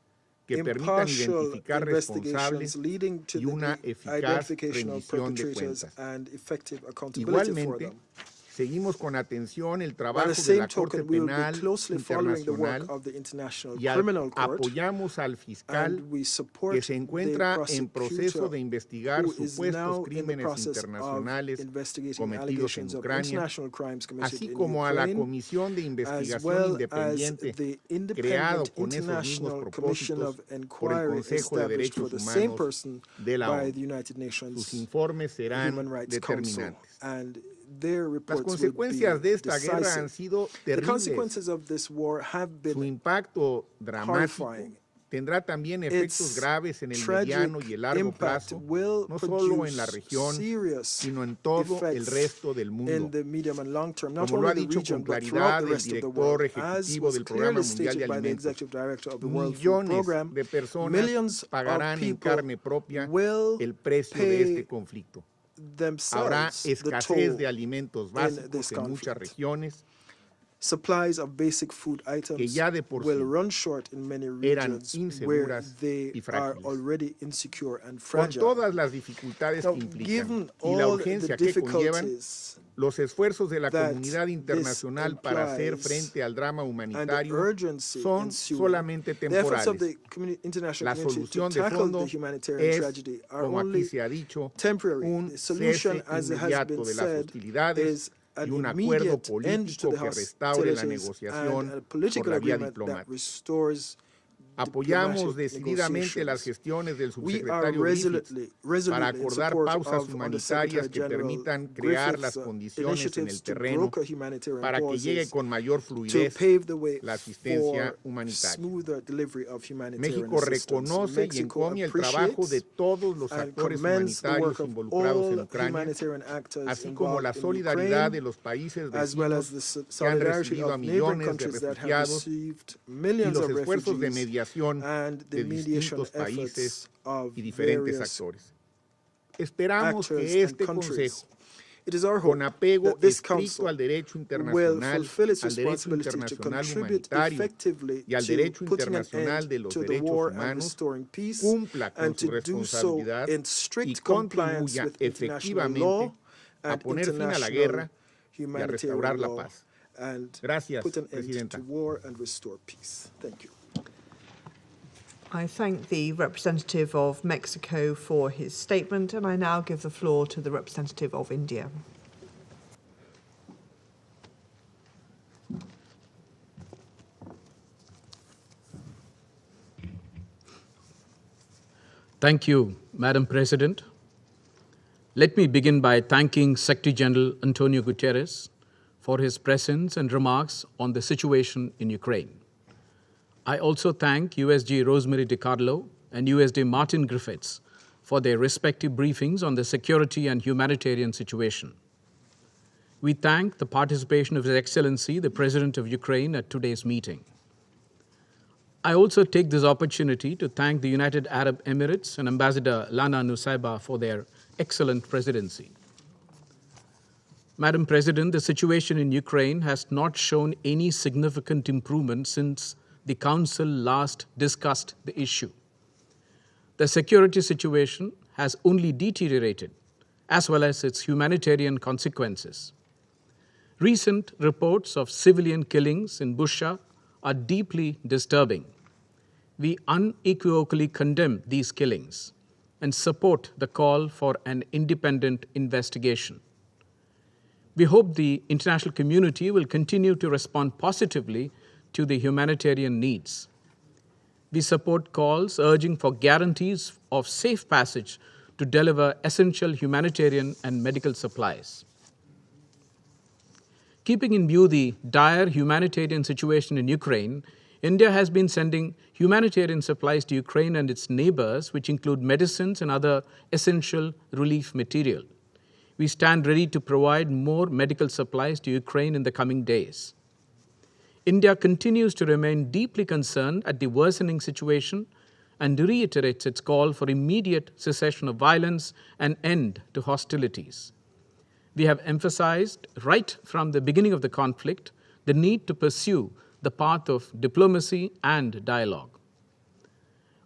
que permitan impartial identificar responsables investigations leading to y una the eficaz identification of rendición de perpetrators cuentas. and effective accountability for Igualmente, them. seguimos con atención el By trabajo the de same la Corte token, we will be Penal closely following the work Internacional of the International y Criminal Court, apoyamos al fiscal and we support que se the encuentra en proceso prosecutor de investigar who is supuestos now in the crímenes process of internacionales investigating cometidos en allegations of Ucrania, international crimes committed así in como a la Ukraine, Comisión de as Investigación well as Independiente the creado Independent con esos mismos International Commission propósitos of por el Inquiry Consejo de established for Derechos the same Humanos person de la by ONU. the United Sus Nations informes serán Human Rights Council, determinantes. and their Las reports will consecuencias be de esta guerra han decisive. sido The terribles. consequences of this war have Su been impacto dramático horrifying. tendrá también efectos Its graves en el tragic mediano y el largo impact plazo, will no solo en la produce región, serious sino en todo el effects resto del in mundo. the medium and long term, not Como lo ha only the dicho region, con but throughout claridad the el rest of the director world. As ejecutivo was del Programa clearly Mundial stated de by the Alimentos, executive director of the World Food millones Program, de personas millions of pagarán en people carne propia will el precio de pay este conflicto. Habrá themselves the escasez toll de alimentos in básicos this en muchas conflict. regiones Supplies of basic food que items ya de por will sí run short in many eran regions where inseguras they y are frágiles. already insecure and Con fragile. todas las dificultades Now, que implican given y la all the urgencia que conllevan, difficulties los esfuerzos de la that comunidad this internacional para hacer implies frente al drama and the humanitario urgency son ensuing, solamente the efforts of temporales. the international La community to solución de tackle fondo the humanitarian es, tragedy are como aquí only se ha dicho, temporary. un The solution, cese as it has inmediato been de las said, hostilidades is an y un acuerdo immediate end to político the que restaure la hostilities and negociación a por political la vía agreement that diplomática. restores Apoyamos diplomatic decididamente las negotiations. gestiones del We are subsecretario Griffiths resolutely para in acordar support pausas of humanitarias que Undersecretary permitan General crear las Griffiths' condiciones en initiatives el to terreno broker humanitarian para que llegue pauses con mayor to fluidez pave the way la asistencia for humanitaria. smoother delivery of humanitarian México assistance. reconoce y Mexico encomia el trabajo de appreciates todos los and actores commends the work humanitarios of involucrados en all Ucrania, humanitarian actors así como la involved in solidaridad de Ukraine, los países as well as vecinos the que han solidarity recibido a of neighboring millones de countries that have refugiados received y millions los of esfuerzos de refugees mediación and the de mediation distintos países efforts of y diferentes various actores. Esperamos actors que and este countries. Consejo, It is our con hope apego that this estricto council al derecho will internacional, fulfill its al derecho responsibility to internacional contribute humanitario effectively y al to derecho putting an internacional end de los to the derechos war and humanos, restoring peace, cumpla con and su to do so responsabilidad in y strict compliance contribuya with international efectivamente law a and poner fin a la international guerra y a restaurar humanitarian la law, paz. and Gracias, put an end Presidenta. to war and restore peace. Thank you. I thank the representative of Mexico for his statement, and I now give the floor to the representative of India. Thank you, Madam President. Let me begin by thanking Secretary General Antonio Guterres for his presence and remarks on the situation in Ukraine. I also thank USG Rosemary DiCarlo and USD Martin Griffiths for their respective briefings on the security and humanitarian situation. We thank the participation of His Excellency, the President of Ukraine, at today's meeting. I also take this opportunity to thank the United Arab Emirates and Ambassador Lana Nusayba for their excellent presidency. Madam President, the situation in Ukraine has not shown any significant improvement since the Council last discussed the issue. The security situation has only deteriorated, as well as its humanitarian consequences. Recent reports of civilian killings in Berkshire are deeply disturbing. We unequivocally condemn these killings and support the call for an independent investigation. We hope the international community will continue to respond positively to the humanitarian needs. We support calls urging for guarantees of safe passage to deliver essential humanitarian and medical supplies. Keeping in view the dire humanitarian situation in Ukraine, India has been sending humanitarian supplies to Ukraine and its neighbors, which include medicines and other essential relief material. We stand ready to provide more medical supplies to Ukraine in the coming days. India continues to remain deeply concerned at the worsening situation and reiterates its call for immediate cessation of violence and end to hostilities. We have emphasized right from the beginning of the conflict the need to pursue the path of diplomacy and dialogue.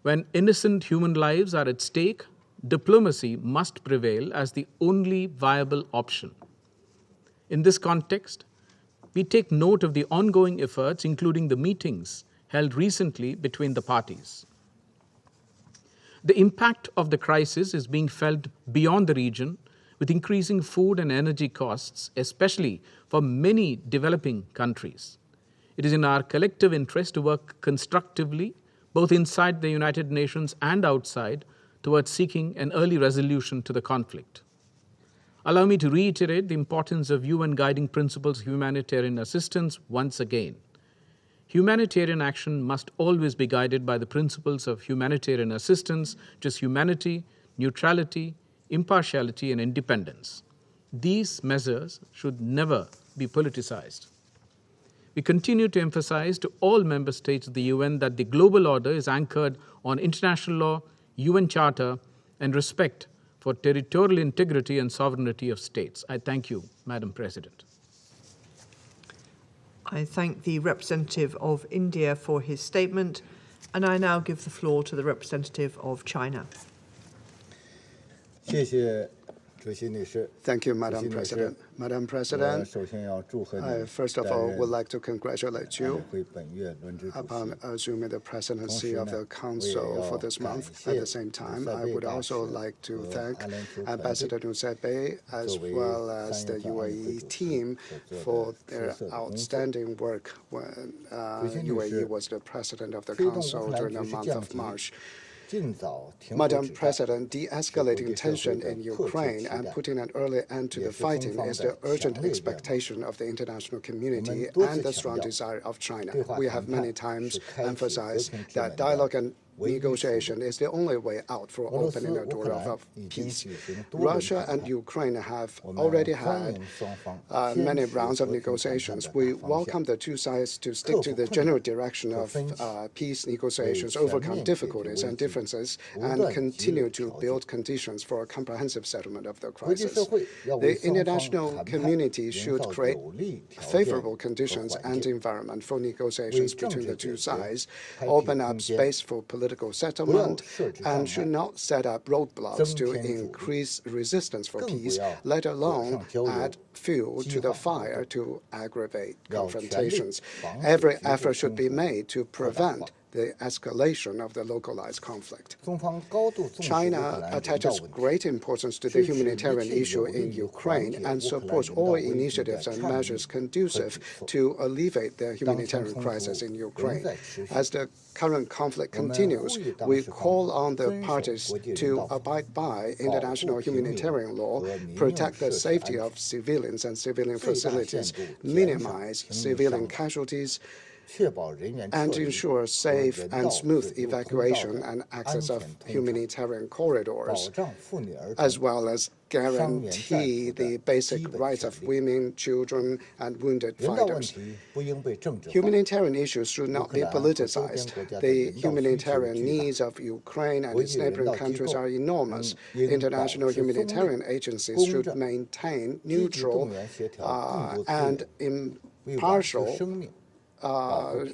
When innocent human lives are at stake, diplomacy must prevail as the only viable option. In this context, we take note of the ongoing efforts, including the meetings held recently between the parties. The impact of the crisis is being felt beyond the region, with increasing food and energy costs, especially for many developing countries. It is in our collective interest to work constructively, both inside the United Nations and outside, towards seeking an early resolution to the conflict. Allow me to reiterate the importance of UN guiding principles of humanitarian assistance once again. Humanitarian action must always be guided by the principles of humanitarian assistance, which is humanity, neutrality, impartiality, and independence. These measures should never be politicized. We continue to emphasize to all member states of the UN that the global order is anchored on international law, UN Charter, and respect for territorial integrity and sovereignty of states. I thank you, Madam President. I thank the representative of India for his statement, and I now give the floor to the representative of China. Thank you, Madam President. Madam President, I first of all would like to congratulate you upon assuming the presidency of the Council for this month. At the same time, I would also like to thank Ambassador Zelenskyy as well as the UAE team for their outstanding work when UAE was the president of the Council during the month of March. Madam President, de-escalating tension in Ukraine and putting an early end to the fighting is the urgent expectation of the international community and the strong desire of China. We have many times emphasized that dialogue and negotiation is the only way out for opening the door of peace. Russia and Ukraine have already had many rounds of negotiations. We welcome the two sides to stick to the general direction of peace negotiations, overcome difficulties and differences, and continue to build conditions for a comprehensive settlement of the crisis. The international community should create favorable conditions and environment for negotiations between the two sides, open up space for political settlement, and should not set up roadblocks to increase resistance for peace, let alone add fuel to the fire to aggravate confrontations. Every effort should be made to prevent the escalation of the localized conflict. China attaches great importance to the humanitarian issue in Ukraine and supports all initiatives and measures conducive to alleviate the humanitarian crisis in Ukraine. As the current conflict continues, we call on the parties to abide by international humanitarian law, protect the safety of civilians and civilian facilities, minimize civilian casualties, and ensure safe and smooth evacuation and access of humanitarian corridors, as well as guarantee the basic rights of women, children, and wounded fighters. Humanitarian issues should not be politicized. The humanitarian needs of Ukraine and its neighboring countries are enormous. International humanitarian agencies should maintain neutral and impartial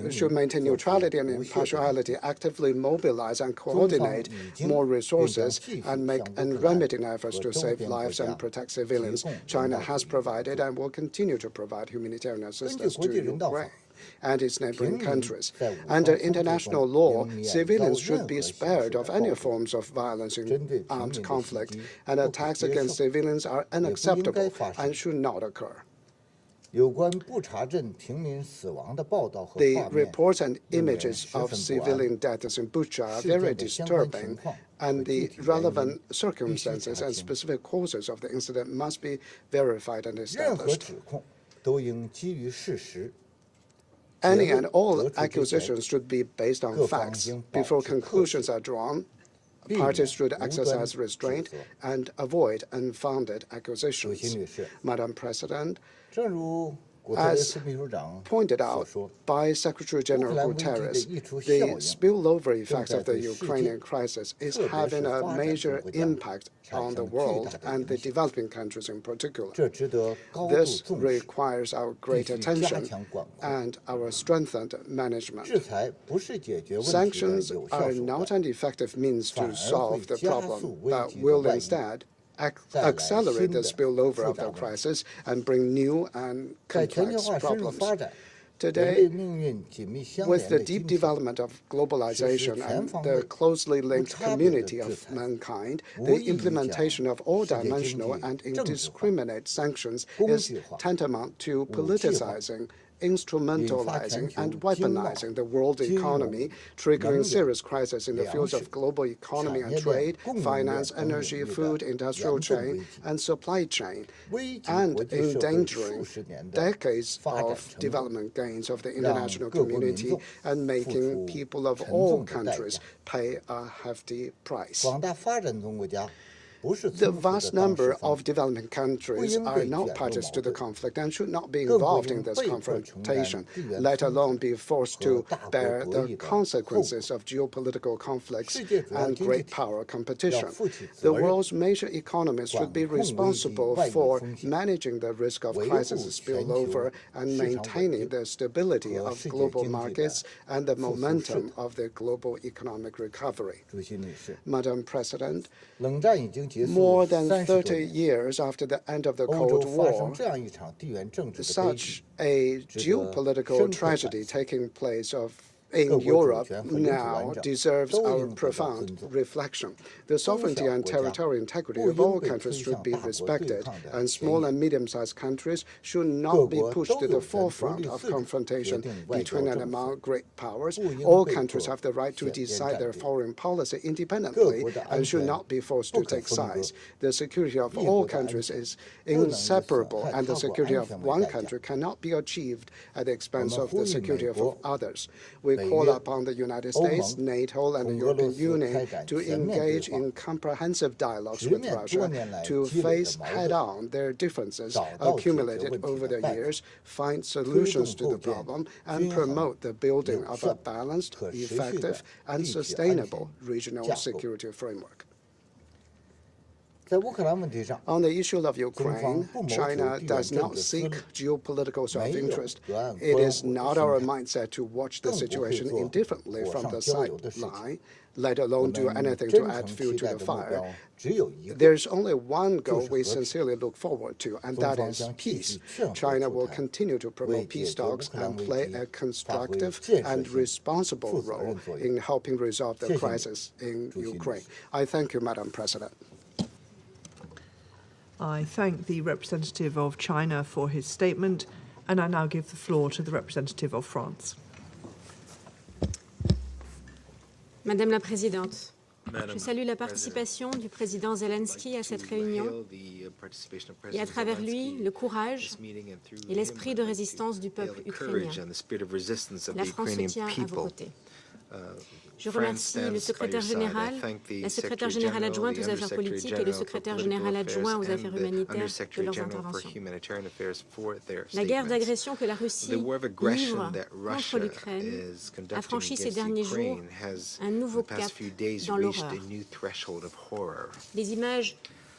should maintain neutrality and impartiality, actively mobilize and coordinate more resources, and make unremitting efforts to save lives and protect civilians. China has provided and will continue to provide humanitarian assistance to Ukraine and its neighboring countries. Under international law, civilians should be spared of any forms of violence in armed conflict, and attacks against civilians are unacceptable and should not occur. The reports and images of civilian deaths in Berkshire are very disturbing, and the relevant circumstances and specific causes of the incident must be verified and established. Any and all accusations should be based on facts. Before conclusions are drawn, parties should exercise restraint and avoid unfounded accusations. Madam President, as pointed out by Secretary General Guterres, the spillover effects of the Ukrainian crisis is having a major impact on the world and the developing countries in particular. This requires our great attention and our strengthened management. Sanctions are not an effective means to solve the problem, but will instead accelerate the spillover of the crisis and bring new and complex problems. Today, with the deep development of globalization and the closely linked community of mankind, the implementation of all-dimensional and indiscriminate sanctions is tantamount to politicizing, instrumentalizing and weaponizing the world economy, triggering serious crises in the fields of global economy and trade, finance, energy, food, industrial chain, and supply chain, and endangering decades of development gains of the international community and making people of all countries pay a hefty price. The vast number of developing countries are not parties to the conflict and should not be involved in this confrontation, let alone be forced to bear the consequences of geopolitical conflicts and great power competition. The world's major economies should be responsible for managing the risk of crisis spillover and maintaining the stability of global markets and the momentum of the global economic recovery. Madam President, more than 30 years after the end of the Cold War, such a geopolitical tragedy taking place in Europe now deserves our profound reflection. The sovereignty and territorial integrity of all countries should be respected, and small and medium-sized countries should not be pushed to the forefront of confrontation between and among great powers. All countries have the right to decide their foreign policy independently and should not be forced to take sides. The security of all countries is inseparable, and the security of one country cannot be achieved at the expense of the security of others. We call upon the United States, NATO, and the European Union to engage in comprehensive dialogues with Russia to face head-on their differences accumulated over the years, find solutions to the problem, and promote the building of a balanced, effective, and sustainable regional security framework. On the issue of Ukraine, China does not seek geopolitical self-interest. It is not our mindset to watch the situation indifferently from the sideline, let alone do anything to add fuel to the fire. There's only one goal we sincerely look forward to, and that is peace. China will continue to promote peace talks and play a constructive and responsible role in helping resolve the crisis in Ukraine. I thank you, Madam President. I thank the representative of China for his statement, and I now give the floor to the representative of France. Madame la Présidente, je salue la participation du président Zelensky à cette réunion et à travers lui le courage et l'esprit de résistance du peuple ukrainien. La France se tient à vos côtés. Je remercie le secrétaire général, la secrétaire générale adjointe aux affaires politiques et le secrétaire général adjoint aux affaires humanitaires de leurs interventions. La guerre d'agression que la Russie livre contre l'Ukraine a franchi ces derniers jours un nouveau cap dans l'horreur. Les images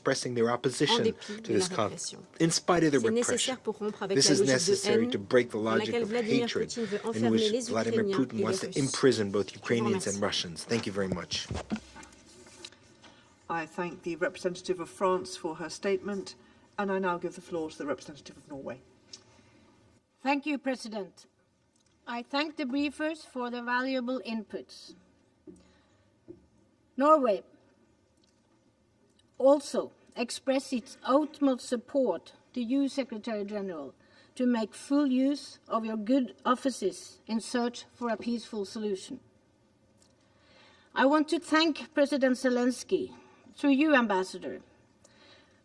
expressing their opposition to this conflict, in spite of the repression. This is necessary to break the logic of hatred in which Vladimir Putin wants to imprison both Ukrainians and Russians. Thank you very much. I thank the representative of France for her statement, and I now give the floor to the representative of Norway. Thank you, President. I thank the briefers for their valuable inputs. Norway also expressed its utmost support to you, Secretary General, to make full use of your good offices in search for a peaceful solution. I want to thank President Zelensky, through you, Ambassador,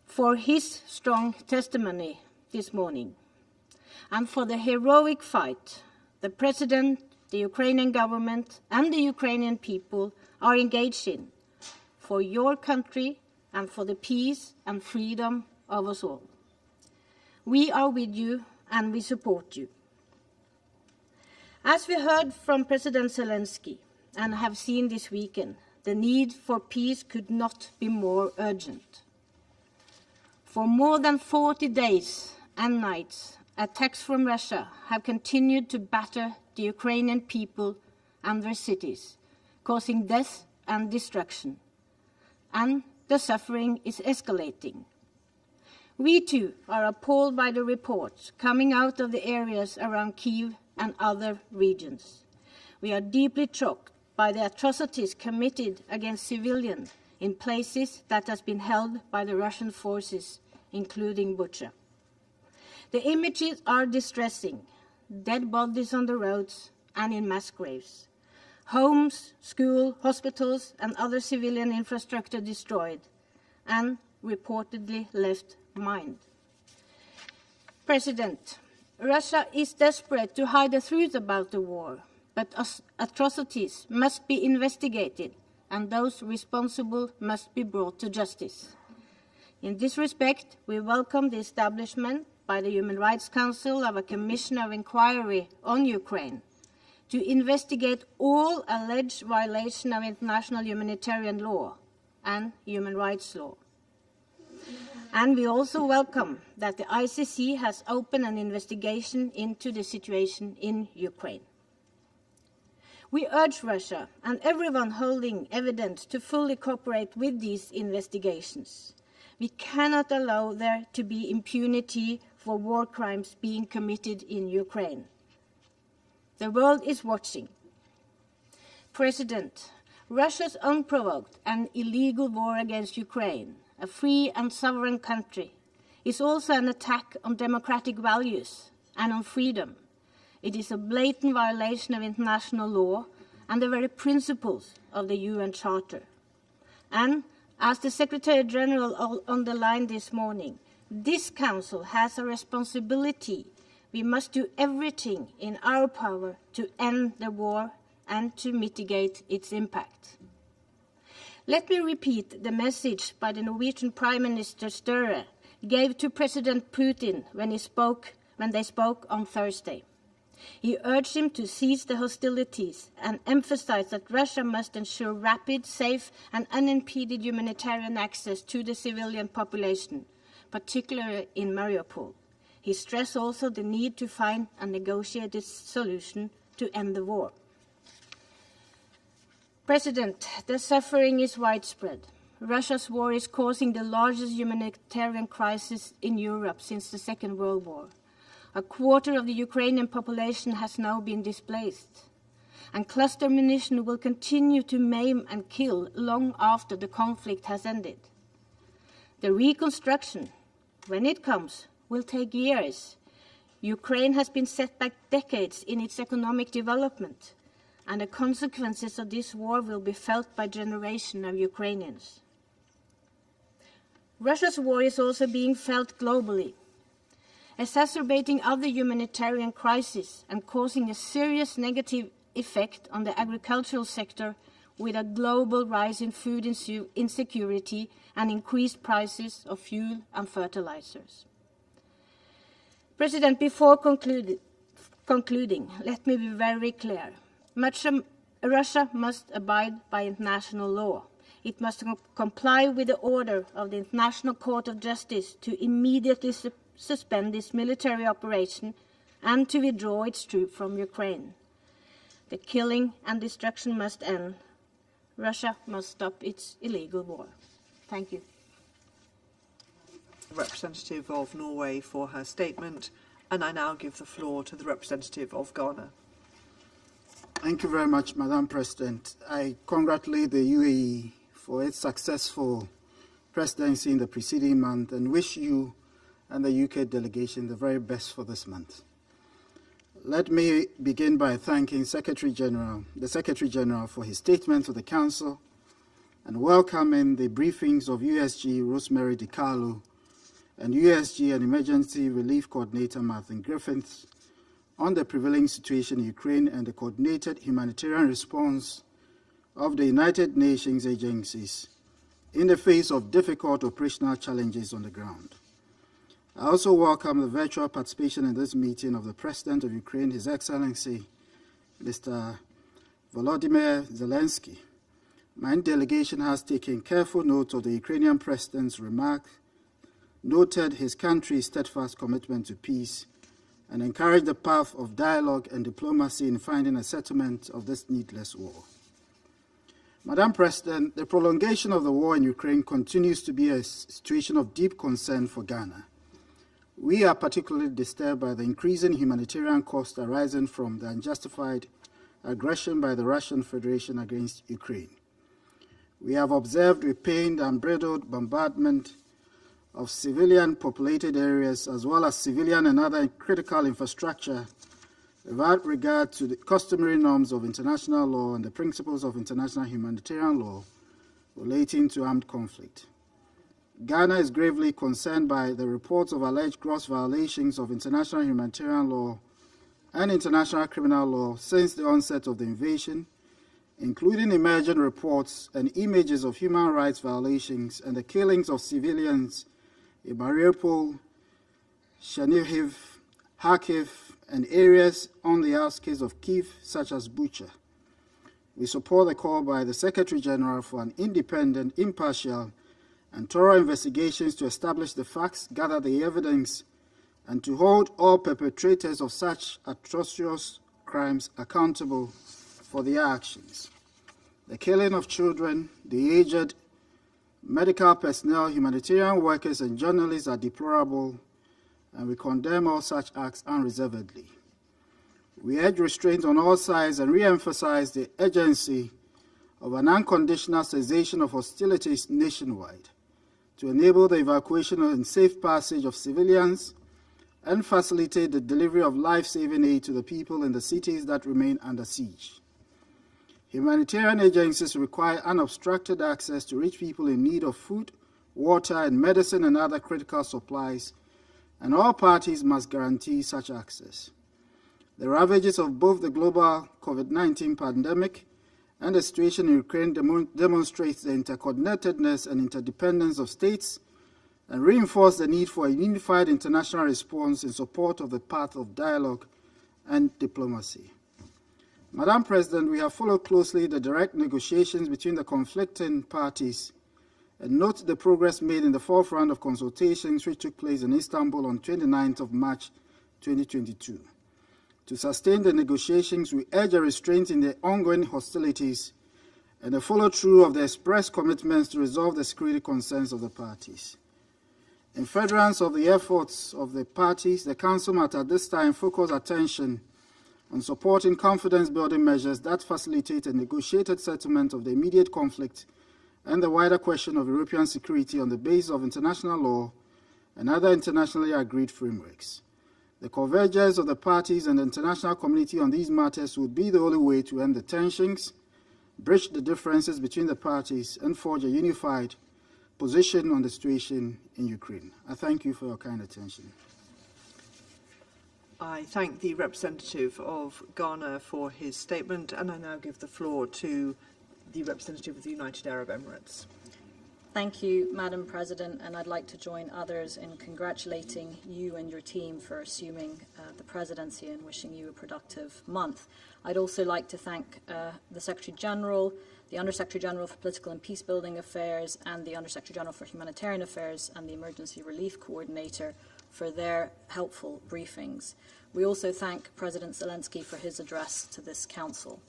for his strong testimony this morning. and for the heroic fight the President, the Ukrainian government, and the Ukrainian people are engaged in for your country and for the peace and freedom of us all. We are with you and we support you. As we heard from President Zelensky and have seen this weekend, the need for peace could not be more urgent. For more than 40 days and nights, attacks from Russia have continued to batter the Ukrainian people and their cities, causing death and destruction. And the suffering is escalating. We too are appalled by the reports coming out of the areas around Kyiv and other regions. We are deeply shocked by the atrocities committed against civilians in places that has been held by the Russian forces, including Berkshire. The images are distressing: dead bodies on the roads and in mass graves, homes, schools, hospitals, and other civilian infrastructure destroyed and reportedly left behind. President, Russia is desperate to hide the truth about the war, but atrocities must be investigated and those responsible must be brought to justice. In this respect, we welcome the establishment by the Human Rights Council of a Commission of Inquiry on Ukraine to investigate all alleged violations of international humanitarian law and human rights law. And we also welcome that the ICC has opened an investigation into the situation in Ukraine. We urge Russia and everyone holding evidence to fully cooperate with these investigations. We cannot allow there to be impunity for war crimes being committed in Ukraine. The world is watching. President, Russia's unprovoked and illegal war against Ukraine, a free and sovereign country, is also an attack on democratic values and on freedom. It is a blatant violation of international law and the very principles of the UN Charter. And as the Secretary General underlined this morning, this Council has a responsibility. We must do everything in our power to end the war and to mitigate its impact. Let me repeat the message by the Norwegian Prime Minister Støre gave to President Putin when they spoke on Thursday. He urged him to cease the hostilities and emphasized that Russia must ensure rapid, safe, and unimpeded humanitarian access to the civilian population, particularly in Mariupol. He stressed also the need to find a negotiated solution to end the war. President, the suffering is widespread. Russia's war is causing the largest humanitarian crisis in Europe since the Second World War. A quarter of the Ukrainian population has now been displaced, and cluster munition will continue to maim and kill long after the conflict has ended. The reconstruction, when it comes, will take years. Ukraine has been set back decades in its economic development, and the consequences of this war will be felt by generations of Ukrainians. Russia's war is also being felt globally, exacerbating other humanitarian crises and causing a serious negative effect on the agricultural sector with a global rise in food insecurity and increased prices of fuel and fertilizers. President, before concluding, let me be very clear. Russia must abide by international law. It must comply with the order of the International Court of Justice to immediately suspend this military operation and to withdraw its troops from Ukraine. The killing and destruction must end. Russia must stop its illegal war. Thank you. The representative of Norway for her statement, and I now give the floor to the representative of Ghana. Thank you very much, Madam President. I congratulate the UAE for its successful presidency in the preceding month and wish you and the UK delegation the very best for this month. Let me begin by thanking the Secretary General for his statement to the Council and welcoming the briefings of USG Rosemary DiCarlo and USG and Emergency Relief Coordinator Martin Griffiths on the prevailing situation in Ukraine and the coordinated humanitarian response of the United Nations agencies in the face of difficult operational challenges on the ground. I also welcome the virtual participation in this meeting of the President of Ukraine, His Excellency, Mr. Volodymyr Zelensky. My delegation has taken careful note of the Ukrainian President's remarks, noted his country's steadfast commitment to peace, and encouraged the path of dialogue and diplomacy in finding a settlement of this needless war. Madam President, the prolongation of the war in Ukraine continues to be a situation of deep concern for Ghana. We are particularly disturbed by the increasing humanitarian cost arising from the unjustified aggression by the Russian Federation against Ukraine. We have observed with pain the unbridled bombardment of civilian-populated areas as well as civilian and other critical infrastructure without regard to the customary norms of international law and the principles of international humanitarian law relating to armed conflict. Ghana is gravely concerned by the reports of alleged gross violations of international humanitarian law and international criminal law since the onset of the invasion, including emerging reports and images of human rights violations and the killings of civilians in Mariupol, Chernihiv, Kharkiv, and areas on the outskirts of Kyiv, such as Bucha. We support the call by the Secretary General for an independent, impartial, and thorough investigations to establish the facts, gather the evidence, and to hold all perpetrators of such atrocious crimes accountable for their actions. The killing of children, the aged, medical personnel, humanitarian workers, and journalists are deplorable, and we condemn all such acts unreservedly. We urge restraint on all sides and re-emphasize the urgency of an unconditional cessation of hostilities nationwide to enable the evacuation and safe passage of civilians and facilitate the delivery of life-saving aid to the people in the cities that remain under siege. Humanitarian agencies require unobstructed access to reach people in need of food, water, and medicine and other critical supplies, and all parties must guarantee such access. The ravages of both the global COVID-19 pandemic and the situation in Ukraine demonstrates the interconnectedness and interdependence of states and reinforce the need for a unified international response in support of the path of dialogue and diplomacy. Madam President, we have followed closely the direct negotiations between the conflicting parties and note the progress made in the fourth round of consultations which took place in Istanbul on 29th of March 2022. To sustain the negotiations, we urge a restraint in the ongoing hostilities and a follow-through of the express commitments to resolve the security concerns of the parties. In furtherance of the efforts of the parties, the Council must at this time focus attention on supporting confidence-building measures that facilitate a negotiated settlement of the immediate conflict and the wider question of European security on the basis of international law and other internationally agreed frameworks. The convergence of the parties and the international community on these matters would be the only way to end the tensions, bridge the differences between the parties, and forge a unified position on the situation in Ukraine. I thank you for your kind attention. I thank the representative of Ghana for his statement, and I now give the floor to the representative of the United Arab Emirates. Thank you, Madam President, and I'd like to join others in congratulating you and your team for assuming the presidency and wishing you a productive month. I'd also like to thank the Secretary General, the Under-Secretary General for Political and Peacebuilding Affairs, and the Under-Secretary General for Humanitarian Affairs and the Emergency Relief Coordinator for their helpful briefings. We also thank President Zelensky for his address to this Council.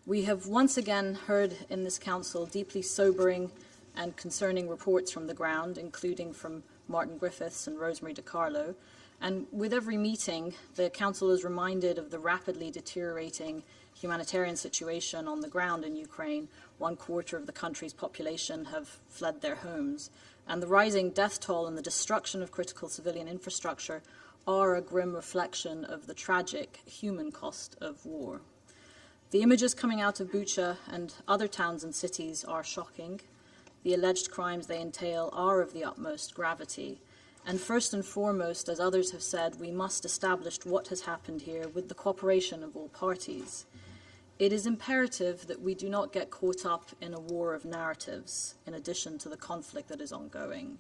We have once again heard in this Council deeply sobering and concerning reports from the ground, including from Martin Griffiths and Rosemary DiCarlo. And with every meeting, the Council is reminded of the rapidly deteriorating humanitarian situation on the ground in Ukraine. 1/4 of the country's population have fled their homes. And the rising death toll and the destruction of critical civilian infrastructure are a grim reflection of the tragic human cost of war. The images coming out of Bucha and other towns and cities are shocking. The alleged crimes they entail are of the utmost gravity, And first and foremost, as others have said, we must establish what has happened here with the cooperation of all parties. It is imperative that we do not get caught up in a war of narratives in addition to the conflict that is ongoing.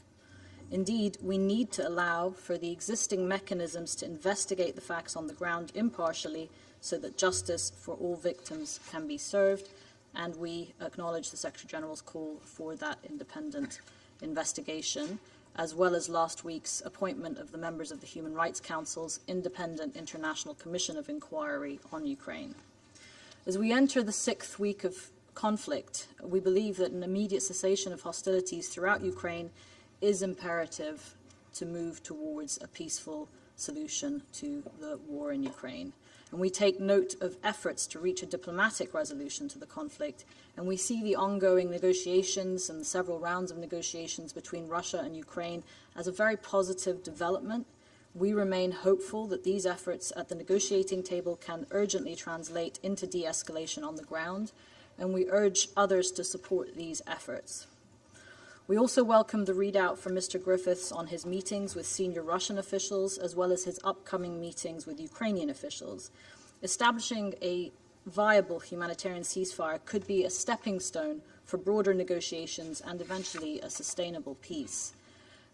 Indeed, we need to allow for the existing mechanisms to investigate the facts on the ground impartially so that justice for all victims can be served, and we acknowledge the Secretary-General's call for that independent investigation, as well as last week's appointment of the members of the Human Rights Council's Independent International Commission of Inquiry on Ukraine. As we enter the 6th week of conflict, we believe that an immediate cessation of hostilities throughout Ukraine is imperative to move towards a peaceful solution to the war in Ukraine. And we take note of efforts to reach a diplomatic resolution to the conflict, and we see the ongoing negotiations and several rounds of negotiations between Russia and Ukraine as a very positive development. We remain hopeful that these efforts at the negotiating table can urgently translate into de-escalation on the ground, and we urge others to support these efforts. We also welcome the readout from Mr. Griffiths on his meetings with senior Russian officials, as well as his upcoming meetings with Ukrainian officials. Establishing a viable humanitarian ceasefire could be a stepping stone for broader negotiations and eventually a sustainable peace.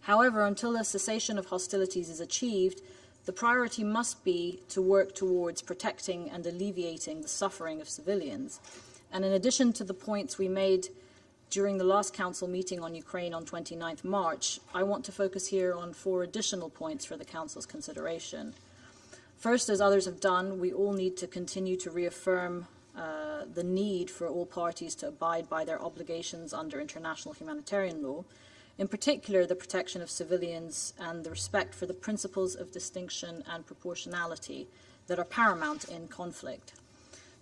However, until a cessation of hostilities is achieved, the priority must be to work towards protecting and alleviating the suffering of civilians. And in addition to the points we made during the last Council meeting on Ukraine on 29th March, I want to focus here on 4 additional points for the Council's consideration. First, as others have done, we all need to continue to reaffirm the need for all parties to abide by their obligations under international humanitarian law, in particular the protection of civilians and the respect for the principles of distinction and proportionality that are paramount in conflict.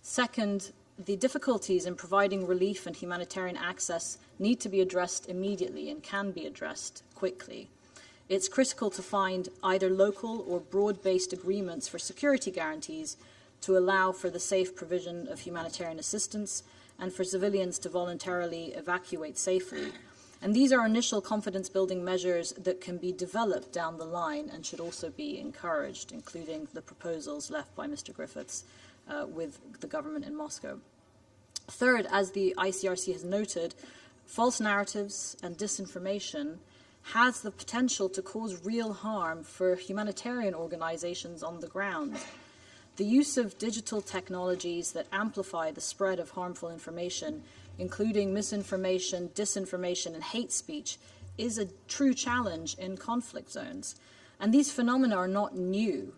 Second, the difficulties in providing relief and humanitarian access need to be addressed immediately and can be addressed quickly. It's critical to find either local or broad-based agreements for security guarantees to allow for the safe provision of humanitarian assistance and for civilians to voluntarily evacuate safely. And these are initial confidence-building measures that can be developed down the line and should also be encouraged, including the proposals left by Mr. Griffiths with the government in Moscow. Third, as the ICRC has noted, false narratives and disinformation has the potential to cause real harm for humanitarian organizations on the ground. The use of digital technologies that amplify the spread of harmful information, including misinformation, disinformation, and hate speech, is a true challenge in conflict zones. And these phenomena are not new,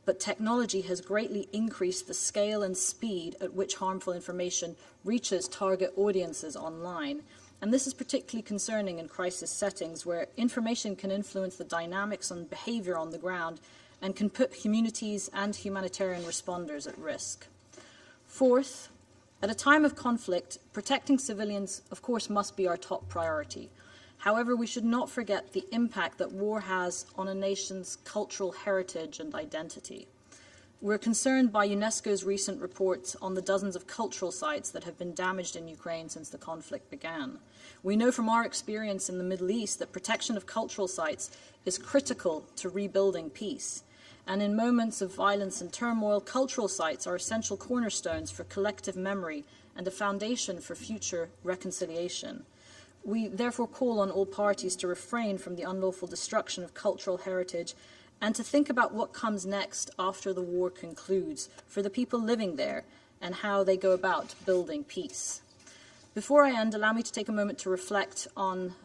but technology has greatly increased the scale and speed at which harmful information reaches target audiences online. And this is particularly concerning in crisis settings where information can influence the dynamics and behavior on the ground and can put communities and humanitarian responders at risk. Fourth, at a time of conflict, protecting civilians, of course, must be our top priority. However, we should not forget the impact that war has on a nation's cultural heritage and identity. We're concerned by UNESCO's recent reports on the dozens of cultural sites that have been damaged in Ukraine since the conflict began. We know from our experience in the Middle East that protection of cultural sites is critical to rebuilding peace. And in moments of violence and turmoil, cultural sites are essential cornerstones for collective memory and a foundation for future reconciliation. We therefore call on all parties to refrain from the unlawful destruction of cultural heritage and to think about what comes next after the war concludes for the people living there and how they go about building peace. Before I end, allow me to take a moment to reflect on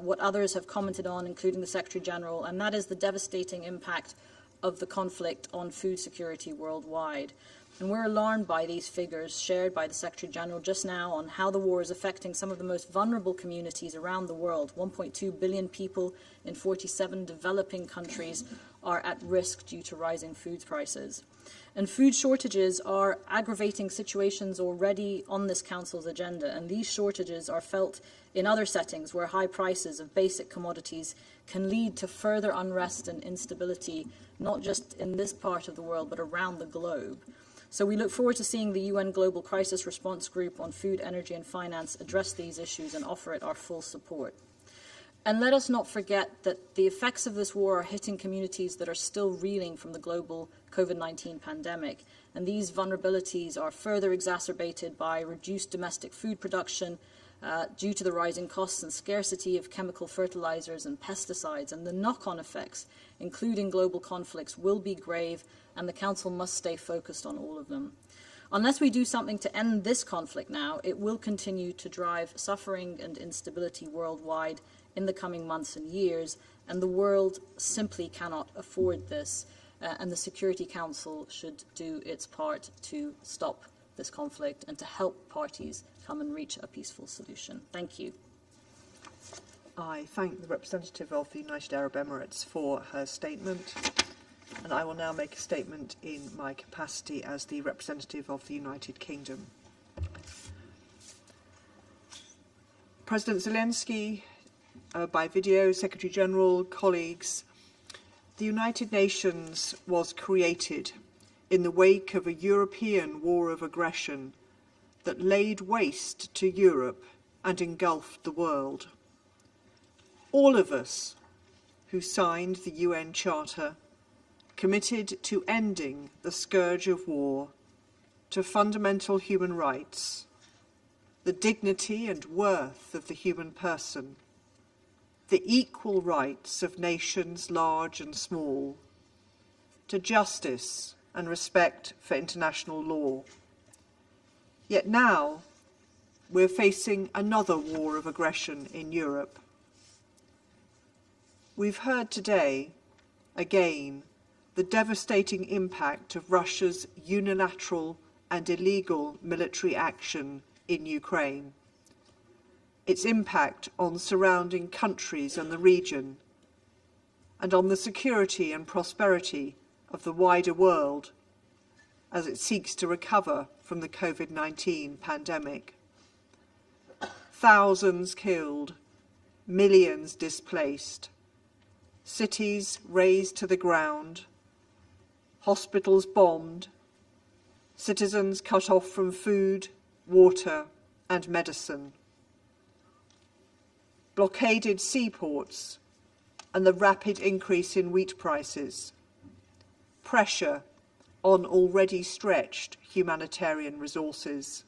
what others have commented on, including the Secretary-General, and that is the devastating impact of the conflict on food security worldwide. And we're alarmed by these figures shared by the Secretary-General just now on how the war is affecting some of the most vulnerable communities around the world. 1.2 billion people in 47 developing countries are at risk due to rising food prices. And food shortages are aggravating situations already on this Council's agenda, and these shortages are felt in other settings where high prices of basic commodities can lead to further unrest and instability, not just in this part of the world, but around the globe. So we look forward to seeing the UN Global Crisis Response Group on Food, Energy and Finance address these issues and offer it our full support. And let us not forget that the effects of this war are hitting communities that are still reeling from the global COVID-19 pandemic. And these vulnerabilities are further exacerbated by reduced domestic food production due to the rising costs and scarcity of chemical fertilizers and pesticides. And the knock-on effects, including global conflicts, will be grave, and the Council must stay focused on all of them. Unless we do something to end this conflict now, it will continue to drive suffering and instability worldwide in the coming months and years, and the world simply cannot afford this, and the Security Council should do its part to stop this conflict and to help parties come and reach a peaceful solution. Thank you. I thank the representative of the United Arab Emirates for her statement, and I will now make a statement in my capacity as the representative of the United Kingdom. President Zelensky, by video, Secretary General, colleagues, the United Nations was created in the wake of a European war of aggression that laid waste to Europe and engulfed the world. All of us who signed the UN Charter committed to ending the scourge of war, to fundamental human rights, the dignity and worth of the human person, the equal rights of nations large and small, to justice and respect for international law. Yet now we're facing another war of aggression in Europe. We've heard today, again, the devastating impact of Russia's unilateral and illegal military action in Ukraine, its impact on surrounding countries and the region, and on the security and prosperity of the wider world as it seeks to recover from the COVID-19 pandemic. Thousands killed, millions displaced, cities razed to the ground, hospitals bombed, citizens cut off from food, water, and medicine, blockaded seaports, and the rapid increase in wheat prices, pressure on already stretched humanitarian resources.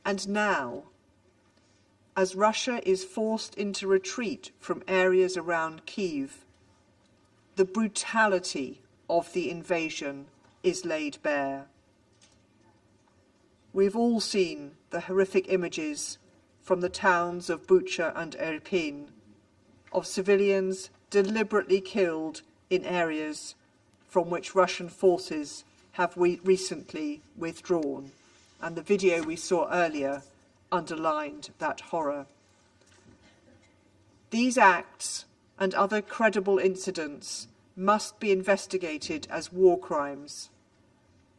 And now, as Russia is forced into retreat from areas around Kyiv, the brutality of the invasion is laid bare. We've all seen the horrific images from the towns of Bucha and Irpin, of civilians deliberately killed in areas from which Russian forces have recently withdrawn, and the video we saw earlier underlined that horror. These acts and other credible incidents must be investigated as war crimes,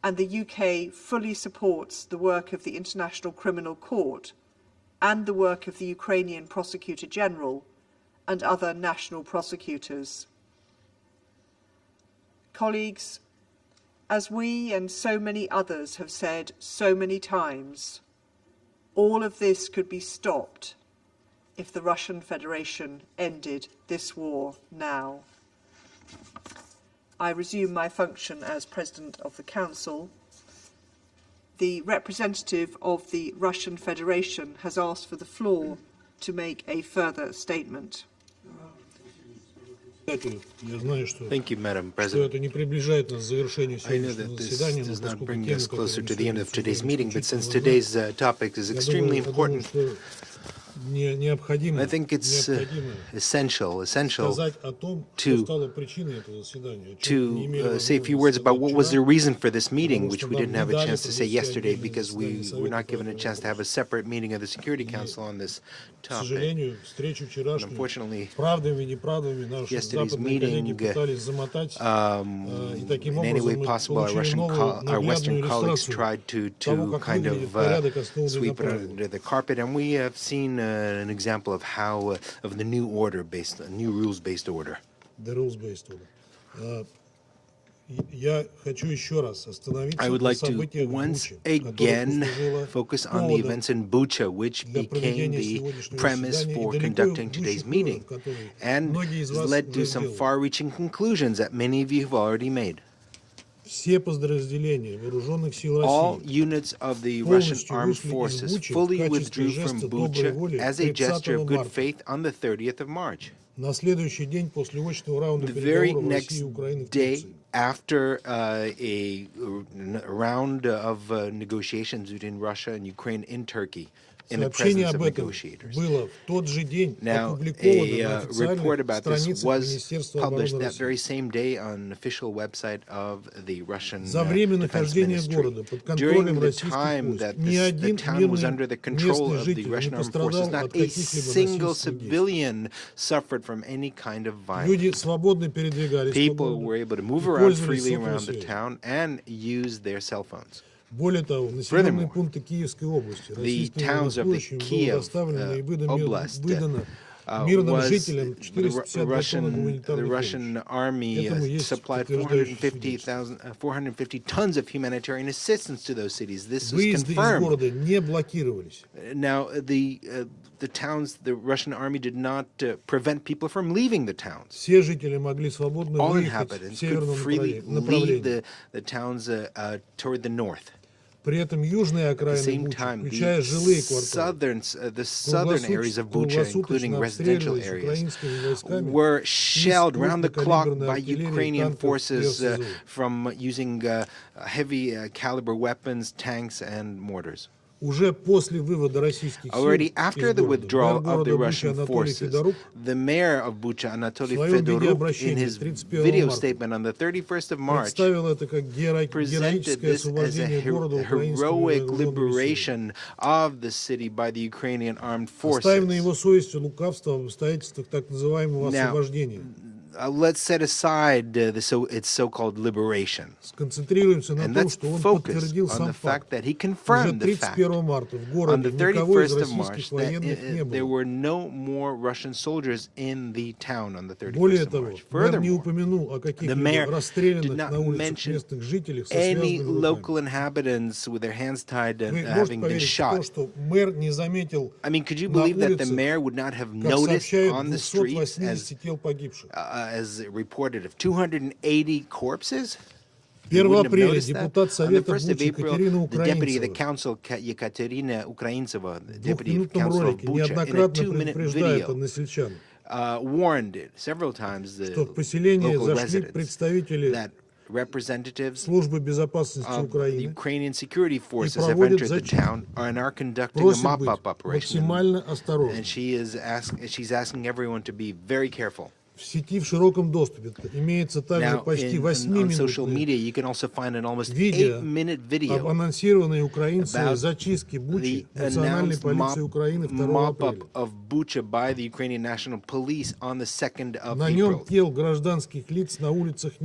and the UK fully supports the work of the International Criminal Court and the work of the Ukrainian Prosecutor General and other national prosecutors. Colleagues, as we and so many others have said so many times, all of this could be stopped if the Russian Federation ended this war now. I resume my function as President of the Council. The representative of the Russian Federation has asked for the floor to make a further statement. Thank you, Madam President. I know that this does not bring us closer to the end of today's meeting, but since today's topic is extremely important, I think it's essential to say a few words about what was the reason for this meeting, which we didn't have a chance to say yesterday because we were not given a chance to have a separate meeting of the Security Council on this topic. And unfortunately, yesterday's meeting, in any way possible, our Western colleagues tried to kind of sweep it under the carpet, and we have seen an example of how of the new rules-based order. The rules-based order. I would like to once again focus on the events in Bucha, which became the premise for conducting today's meeting and led to some far-reaching conclusions that many of you have already made. All units of the Russian armed forces fully withdrew from Bucha as a gesture of good faith on the 30th of March. The very next day, after a round of negotiations between Russia and Ukraine in Turkey, in the presence of negotiators. Now, a report about this was published that very same day on an official website of the Russian Defense Ministry. During the time that the town was under the control of the Russian armed forces, not a single civilian suffered from any kind of violence. People were able to move around freely around the town and use their cell phones. Furthermore, the towns of the Kiev Oblast the Russian army supplied 450 tons of humanitarian assistance to those cities. This was confirmed. Now, the towns, the Russian army did not prevent people from leaving the towns. All inhabitants could freely leave the towns toward the north. At the same time, the southern areas of Bucha, including residential areas, were shelled round the clock by Ukrainian forces from using heavy caliber weapons, tanks, and mortars. Already after the withdrawal of the Russian forces, the mayor of Bucha, Anatoly Fedoruk, in his video statement on the 31st of March, presented this as a heroic liberation of the city by the Ukrainian armed forces. Now, let's set aside its so-called liberation, and let's focus on the fact that he confirmed the fact on the 31st of March that there were no more Russian soldiers in the town on the 31st of March. Furthermore, the mayor did not mention any local inhabitants with their hands tied and having been shot. I mean, could you believe that the mayor would not have noticed on the streets as reported of 280 corpses? On the 1st of April, the deputy of the council, Yekaterina Ukraintseva, the deputy of council of Bucha, in a 2-minute video, warned several times the local residents that representatives of the Ukrainian security forces have entered the town and are conducting a mop-up operation. And she's asking everyone to be very careful. Now, on social media, you can also find an almost 8-minute video about the announced mop-up of Bucha by the Ukrainian National Police on the 2nd of April.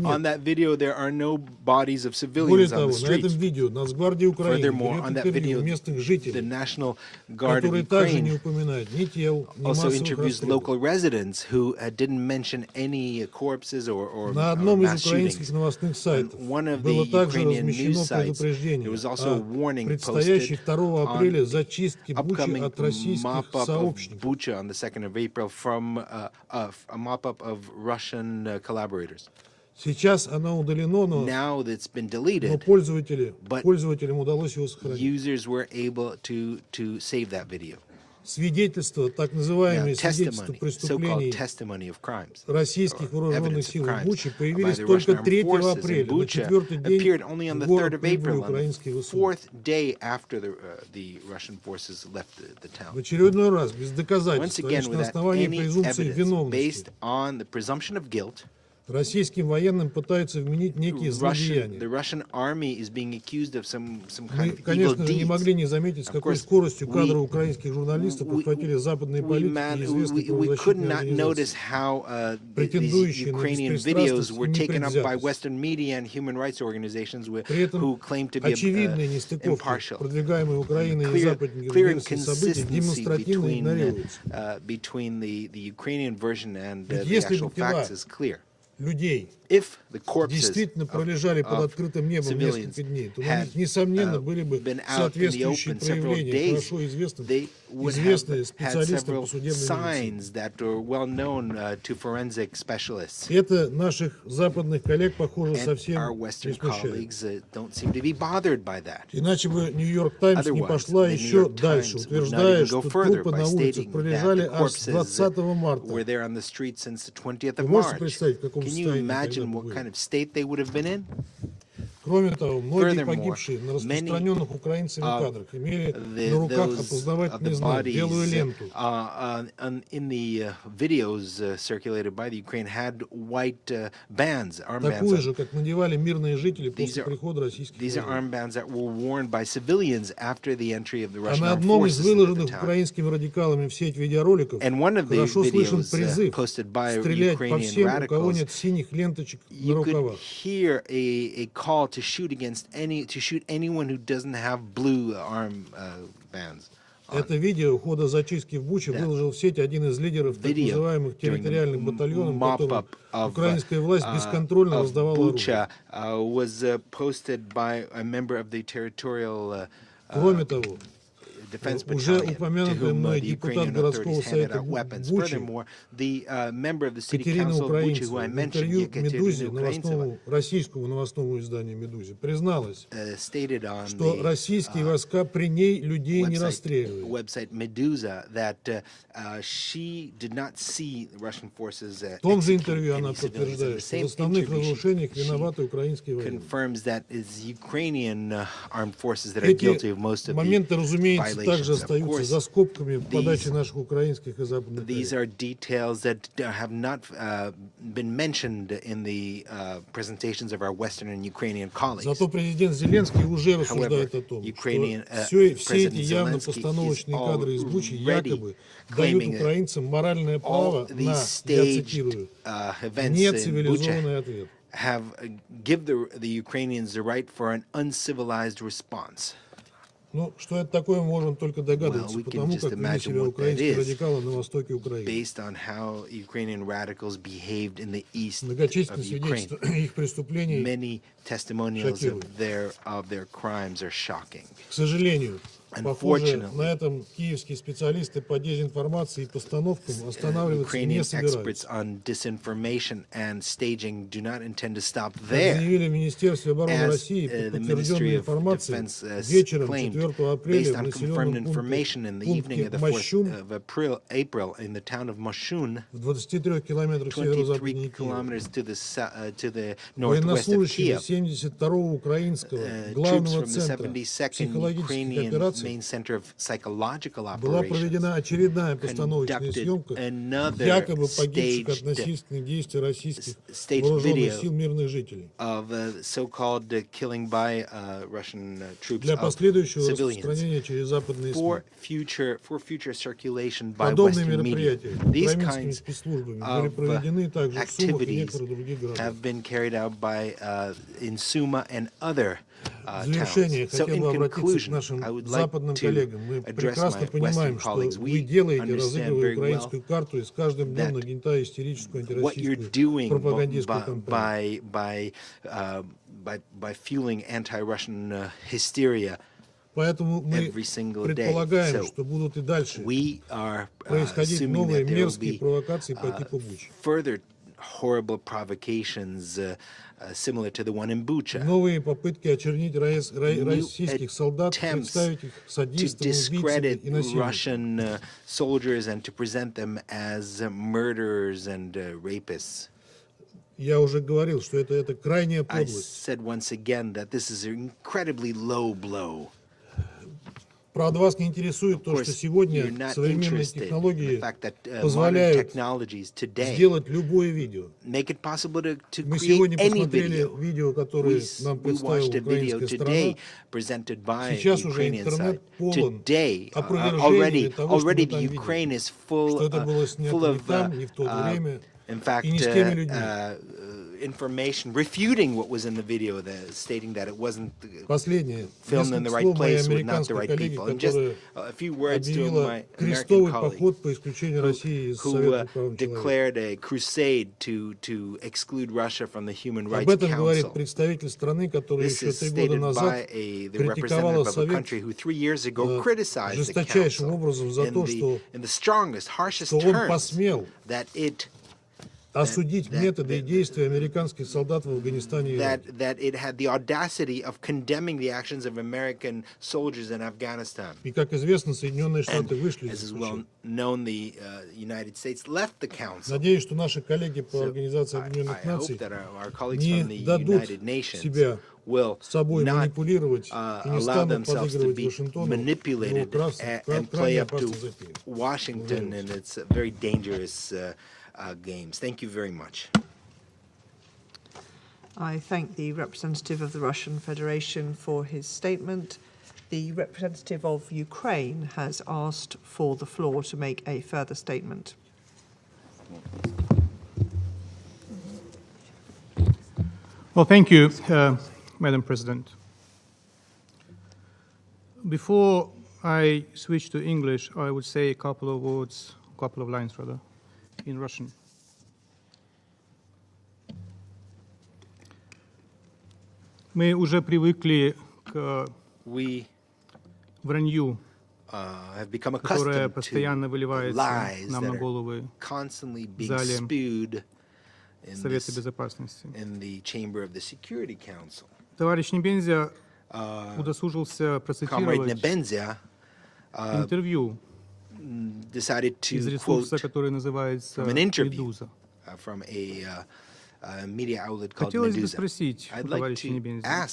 On that video, there are no bodies of civilians on the streets. Furthermore, on that video, the National Guard of Ukraine also interviews local residents who didn't mention any corpses or mass shootings. On one of the Ukrainian news sites, there was also a warning posted on the upcoming mop-up of Bucha on the 2nd of April from a mop-up of Russian collaborators. Now that's been deleted, but users were able to save that video. Now, so-called testimony of crimes, or evidence of crimes by the Russian armed forces in Bucha appeared only on the 3rd of April, on the 4th day after the Russian forces left the town. Once again, without any evidence, based on the presumption of guilt, the Russian army is being accused of some kind of evil deeds. Of course, we could not notice how these Ukrainian videos were taken up by Western media and human rights organizations who claim to be impartial. Clear inconsistency between the Ukrainian version and the actual facts is clear. If the corpses действительно пролежали под открытым небом несколько дней, то на них, несомненно, были бы соответствующие проявления, хорошо известные специалистам по судебной медицине. Это наших западных коллег, похоже, совсем не смущает. Иначе бы Нью-Йорк Таймс не пошла еще дальше, утверждая, что трупы на улицах пролежали аж с 20 марта. Вы можете представить, в каком состоянии? What kind of state they would have been in? Кроме того, многие погибшие на распространенных украинцами кадрах имели на руках опознавательный знак, белую ленту. In the videos circulated by the Ukraine had white bands, armbands. Такую же, как надевали мирные жители после прихода российских These are armbands that were worn by civilians after the entry of the Russian armed forces. А на одном из выложенных украинскими радикалами в сеть видеороликов хорошо слышен призыв стрелять по всем, у кого нет синих ленточек на рукавах. Hear a call to shoot anyone who doesn't have blue arm bands. Это видео хода зачистки в Буче выложил в сеть один из лидеров так называемых территориальных батальонов, которым украинская власть бесконтрольно раздавала оружие. Кроме того, уже упомянутый мной депутат городского совета Бучи Катерина Украинцева в интервью Медузе, российскому новостному изданию «Медузе», призналась, что российские войска при ней людей не расстреливали. В том же интервью она подтверждает, что в основных разрушениях виноваты украинские военные. Эти моменты, разумеется, также остаются за скобками в подаче наших украинских и западных коллег. These are details that have not been mentioned in the presentations of our Western and Ukrainian colleagues. Зато президент Зеленский уже рассуждает о том, что все эти явно постановочные кадры из Бучи якобы дают украинцам моральное право на, я цитирую, нецивилизованный ответ. Give the Ukrainians the right for an uncivilized response. Ну, что это такое, мы можем только догадываться, потому как вели себя украинские радикалы на востоке Украины. Многочисленные свидетельства их преступлений шокируют. К сожалению, похоже, на этом киевские специалисты по дезинформации и постановкам останавливаться не собираются. Как заявили в Министерстве обороны России, по подтвержденной информации, вечером 4 апреля в населенном пункте Мощун в 23 километрах северо-западнее Киева военнослужащими 72-го украинского главного центра психологических операций была проведена очередная постановочная съемка якобы погибших от насильственных действий российских вооруженных сил мирных жителей. Для последующего распространения через западные СМИ. Подобные мероприятия украинскими спецслужбами были проведены также в Сумах и некоторых других городах. В завершение хотел бы обратиться к нашим западным коллегам. Мы прекрасно понимаем, что вы делаете, разыгрывая украинскую карту и с каждым днем нагнетая истерическую антироссийскую пропагандистскую кампанию. Поэтому мы предполагаем, что будут и дальше происходить новые мерзкие провокации по типу Бучи. Horrible provocations similar to the one in Bucha. Новые попытки очернить российских солдат, представить их садистами, убийцами и насильниками. Russian soldiers and to present them as murderers and rapists. Я уже говорил, что это крайняя подлость. I said once again that this is an incredibly low blow. Правда, вас не интересует то, что сегодня современные технологии позволяют сделать любое видео. Мы сегодня посмотрели видео, которое нам представила украинская сторона. Сейчас уже интернет полон опровержений того, что мы там видели, что это было снято не там, не в то время, и не с теми людьми. information refuting what was in the video, stating that it wasn't filmed in the right place with not the right people. And just a few words to my American colleague who declared a crusade to exclude Russia from the Human Rights Council. This is stated by the representative of a country who 3 years ago criticized the council in the strongest, harshest terms that it осудить методы и действия американских солдат в Афганистане и Ираке. That it had the audacity of condemning the actions of American soldiers in Afghanistan. И как известно, Соединенные Штаты вышли из As is well known, the United States left the council. Надеюсь, что наши коллеги по Организации Объединенных Наций не дадут себя собой манипулировать и не станут подыгрывать Вашингтону его крайне опасной затее. Washington and its very dangerous games. Thank you very much. I thank the representative of the Russian Federation for his statement. The representative of Ukraine has asked for the floor to make a further statement. Well, thank you, Madam President. Before I switch to English, I would say a couple of lines in Russian. Мы уже привыкли к вранью, которое постоянно выливается нам на головы в зале Совета Безопасности. Товарищ Небензя удосужился процитировать интервью из ресурса, который называется «Медуза». Хотелось бы спросить у товарища Небензя,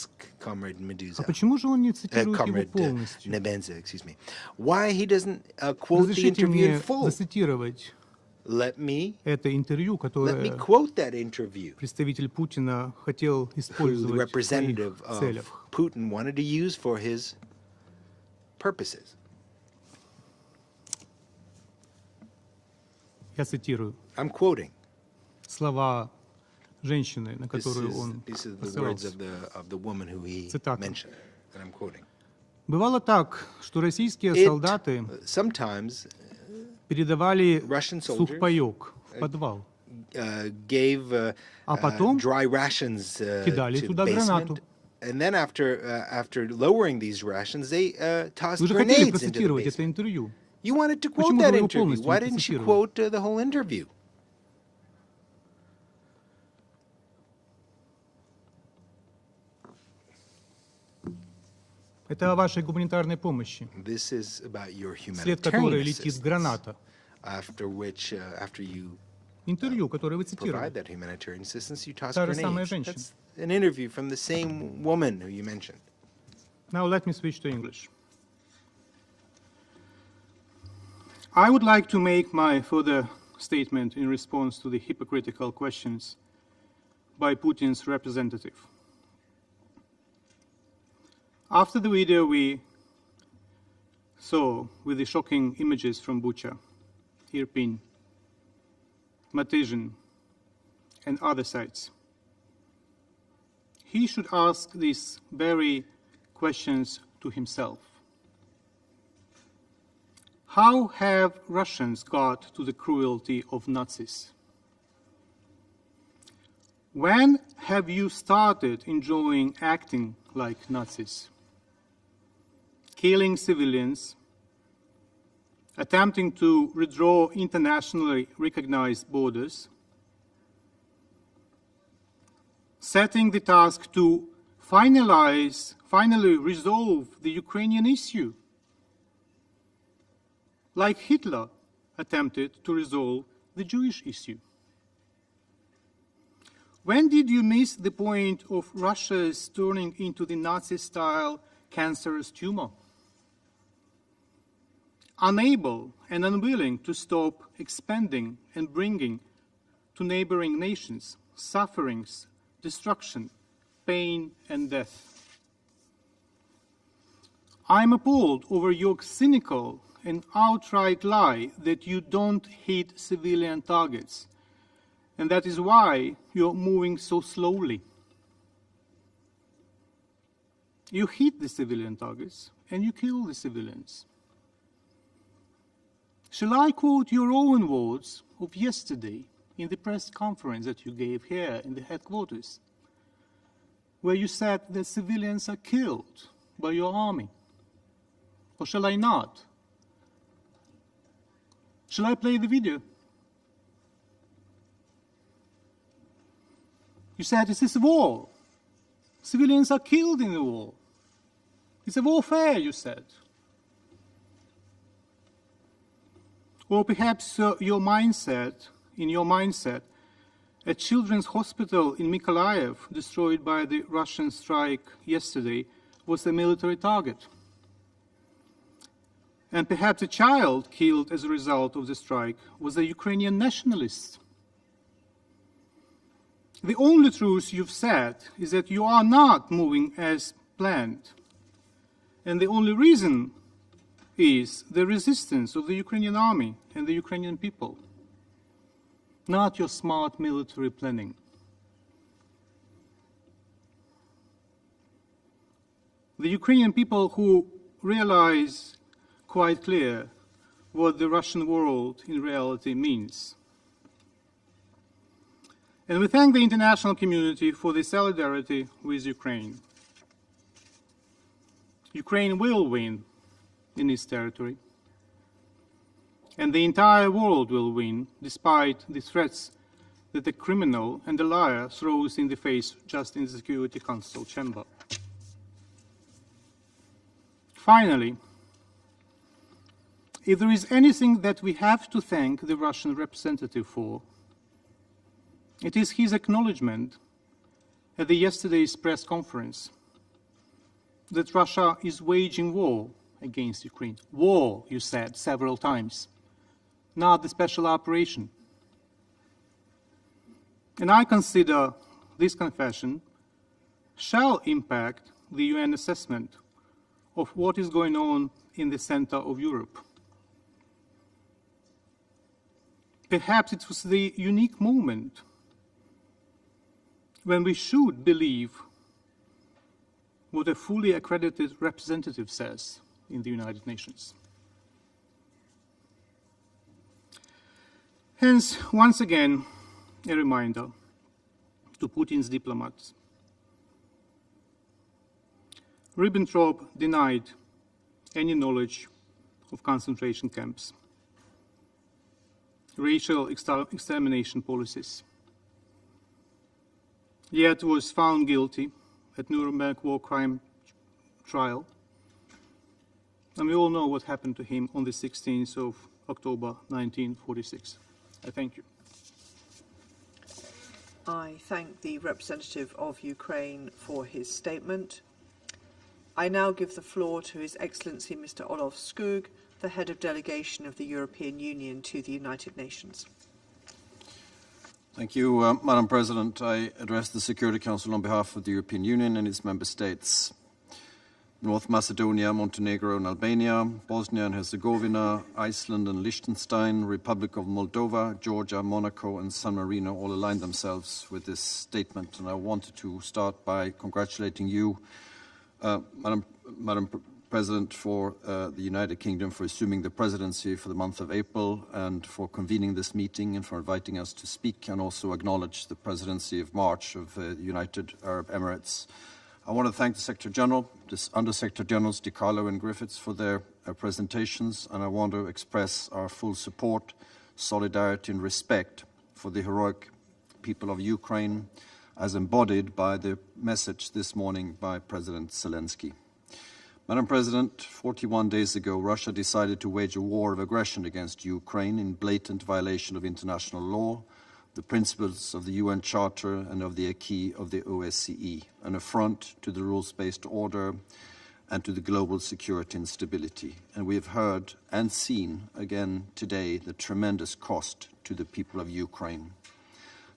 а почему же он не цитирует его полностью? Разрешите мне зацитировать это интервью, которое представитель Путина хотел использовать в своих целях. Я цитирую слова женщины, на которую он ссылался. Цитата. Бывало так, что российские солдаты передавали сухпайок в подвал, а потом кидали туда гранату. Вы же хотели процитировать это интервью. You wanted to quote that interview. Why didn't you quote the whole interview? Это о вашей гуманитарной помощи, вслед которой летит граната. Интервью, которое вы цитировали. Та же самая женщина. Now let me switch to English. I would like to make my further statement in response to the hypocritical questions by Putin's representative. After the video we saw with the shocking images from Bucha, Irpin, Matizhin, and other sites, he should ask these very questions to himself. How have Russians got to the cruelty of Nazis? When have you started enjoying acting like Nazis? Killing civilians, attempting to redraw internationally recognized borders, setting the task to finally resolve the Ukrainian issue, like Hitler attempted to resolve the Jewish issue. When did you miss the point of Russia's turning into the Nazi-style cancerous tumor? Unable and unwilling to stop expanding and bringing to neighboring nations sufferings, destruction, pain, and death. I'm appalled over your cynical and outright lie that you don't hit civilian targets And that is why you're moving so slowly. You hit the civilian targets and you kill the civilians. Shall I quote your own words of yesterday in the press conference that you gave here in the headquarters, where you said that civilians are killed by your army? Or shall I not? Shall I play the video? You said this is a war. Civilians are killed in the war. It's a warfare, you said. Or perhaps in your mindset, a children's hospital in Mykolaiv, destroyed by the Russian strike yesterday, was a military target. And perhaps a child killed as a result of the strike was a Ukrainian nationalist. The only truth you've said is that you are not moving as planned. And the only reason is the resistance of the Ukrainian army and the Ukrainian people, not your smart military planning. The Ukrainian people who realize quite clear what the Russian world in reality means. And we thank the international community for the solidarity with Ukraine. Ukraine will win in its territory, and the entire world will win, despite the threats that the criminal and the liar throws in the face just in the Security Council chamber. Finally, if there is anything that we have to thank the Russian representative for, it is his acknowledgement at yesterday's press conference that Russia is waging war against Ukraine. War, you said several times, not the special operation. And I consider this confession shall impact the UN assessment of what is going on in the center of Europe. Perhaps it was the unique moment when we should believe what a fully accredited representative says in the United Nations. Hence, once again, a reminder to Putin's diplomats. Ribbentrop denied any knowledge of concentration camps, racial extermination policies, yet was found guilty at Nuremberg war crime trial. And we all know what happened to him on the 16th of October 1946. I thank you. I thank the representative of Ukraine for his statement. I now give the floor to His Excellency Mr. Olof Skog, the head of delegation of the European Union to the United Nations. Thank you, Madam President. I address the Security Council on behalf of the European Union and its member states. North Macedonia, Montenegro and Albania, Bosnia and Herzegovina, Iceland and Liechtenstein, Republic of Moldova, Georgia, Monaco and San Marino all aligned themselves with this statement. And I wanted to start by congratulating you, Madam President, for the United Kingdom for assuming the presidency for the month of April and for convening this meeting and for inviting us to speak and also acknowledge the presidency of March of the United Arab Emirates. I want to thank the Secretary General, Under Secretary Generals Di Carlo and Griffiths for their presentations, and I want to express our full support, solidarity and respect for the heroic people of Ukraine as embodied by the message this morning by President Zelensky. Madam President, 41 days ago, Russia decided to wage a war of aggression against Ukraine in blatant violation of international law, the principles of the UN Charter and of the acquis of the OSCE, an affront to the rules-based order and to the global security and stability. And we have heard and seen again today the tremendous cost to the people of Ukraine.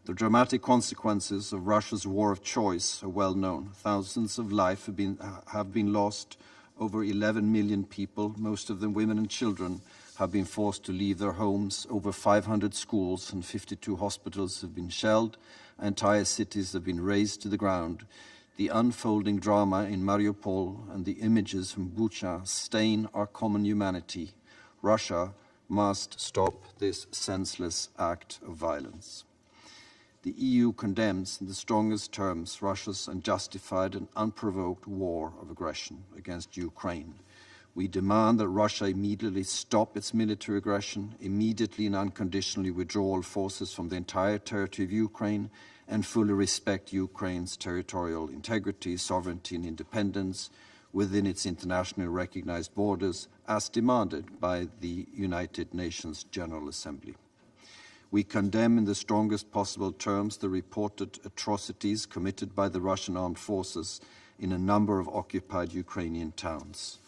The dramatic consequences of Russia's war of choice are well known. Thousands of lives have been lost. Over 11 million people, most of them women and children, have been forced to leave their homes. Over 500 schools and 52 hospitals have been shelled. Entire cities have been razed to the ground. The unfolding drama in Mariupol and the images from Bucha stain our common humanity. Russia must stop this senseless act of violence. The EU condemns in the strongest terms Russia's unjustified and unprovoked war of aggression against Ukraine. We demand that Russia immediately stop its military aggression, immediately and unconditionally withdraw all forces from the entire territory of Ukraine, and fully respect Ukraine's territorial integrity, sovereignty and independence within its internationally recognized borders as demanded by the United Nations General Assembly. We condemn in the strongest possible terms the reported atrocities committed by the Russian armed forces in a number of occupied Ukrainian towns.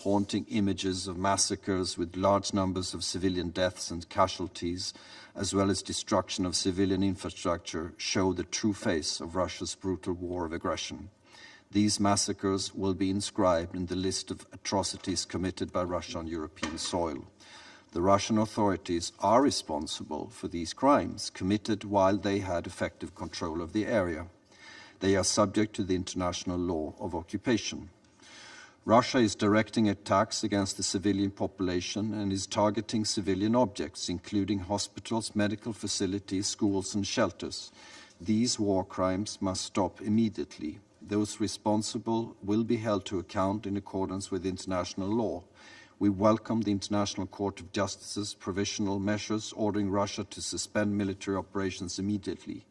Haunting images of massacres with large numbers of civilian deaths and casualties, as well as destruction of civilian infrastructure, show the true face of Russia's brutal war of aggression. These massacres will be inscribed in the list of atrocities committed by Russia on European soil. The Russian authorities are responsible for these crimes committed while they had effective control of the area. They are subject to the international law of occupation. Russia is directing attacks against the civilian population and is targeting civilian objects, including hospitals, medical facilities, schools and shelters. These war crimes must stop immediately. Those responsible will be held to account in accordance with international law. We welcome the International Court of Justice's provisional measures ordering Russia to suspend military operations immediately.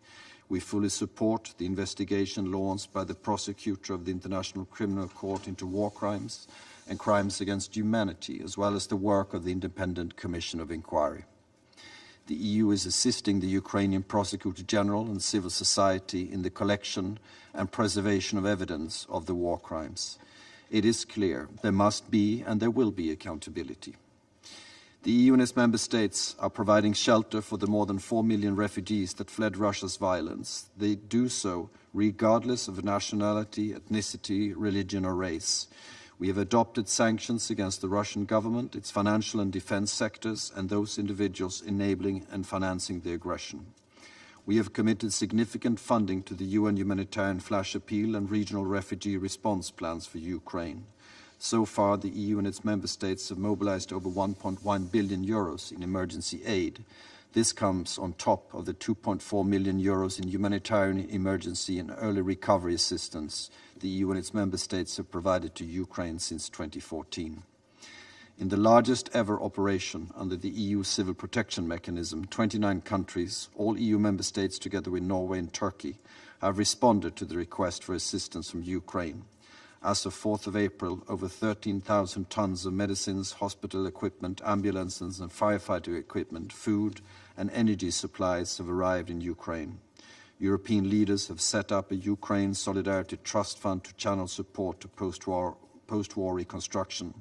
We fully support the investigation launched by the prosecutor of the International Criminal Court into war crimes and crimes against humanity, as well as the work of the Independent Commission of Inquiry. The EU is assisting the Ukrainian Prosecutor General and civil society in the collection and preservation of evidence of the war crimes. It is clear there must be and there will be accountability. The EU and its member states are providing shelter for the more than 4 million refugees that fled Russia's violence. They do so regardless of nationality, ethnicity, religion or race. We have adopted sanctions against the Russian government, its financial and defense sectors, and those individuals enabling and financing the aggression. We have committed significant funding to the UN Humanitarian Flash Appeal and regional refugee response plans for Ukraine. So far, the EU and its member states have mobilized over 1.1 billion euros in emergency aid. This comes on top of the 2.4 million euros in humanitarian emergency and early recovery assistance the EU and its member states have provided to Ukraine since 2014. In the largest ever operation under the EU Civil Protection Mechanism, 29 countries, all EU member states together with Norway and Turkey, have responded to the request for assistance from Ukraine. As of 4th of April, over 13,000 tons of medicines, hospital equipment, ambulances and firefighter equipment, food and energy supplies have arrived in Ukraine. European leaders have set up a Ukraine Solidarity Trust Fund to channel support to post-war reconstruction.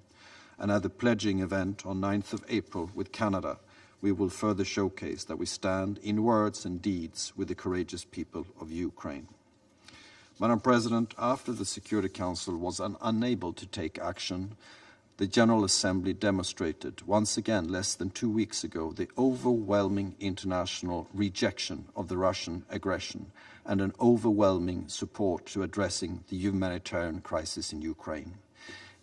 And at the pledging event on 9th of April with Canada, we will further showcase that we stand in words and deeds with the courageous people of Ukraine. Madam President, after the Security Council was unable to take action, the General Assembly demonstrated once again less than 2 weeks ago the overwhelming international rejection of the Russian aggression and an overwhelming support to addressing the humanitarian crisis in Ukraine.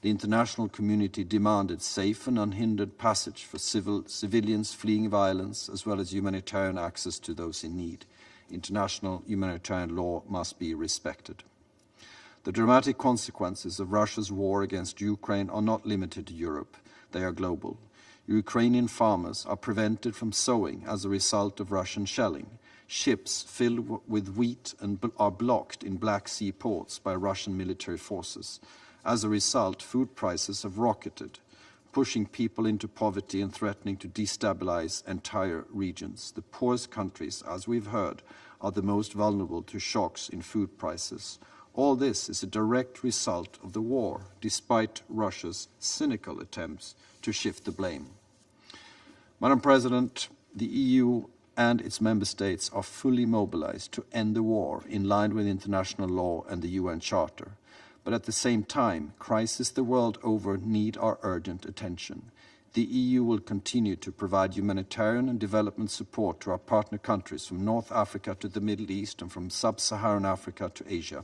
The international community demanded safe and unhindered passage for civilians fleeing violence as well as humanitarian access to those in need. International humanitarian law must be respected. The dramatic consequences of Russia's war against Ukraine are not limited to Europe. They are global. Ukrainian farmers are prevented from sowing as a result of Russian shelling. Ships filled with wheat are blocked in Black Sea ports by Russian military forces. As a result, food prices have rocketed, pushing people into poverty and threatening to destabilize entire regions. The poorest countries, as we've heard, are the most vulnerable to shocks in food prices. All this is a direct result of the war, despite Russia's cynical attempts to shift the blame. Madam President, the EU and its member states are fully mobilized to end the war in line with international law and the UN Charter. But at the same time, crises the world over need our urgent attention. The EU will continue to provide humanitarian and development support to our partner countries from North Africa to the Middle East and from Sub-Saharan Africa to Asia.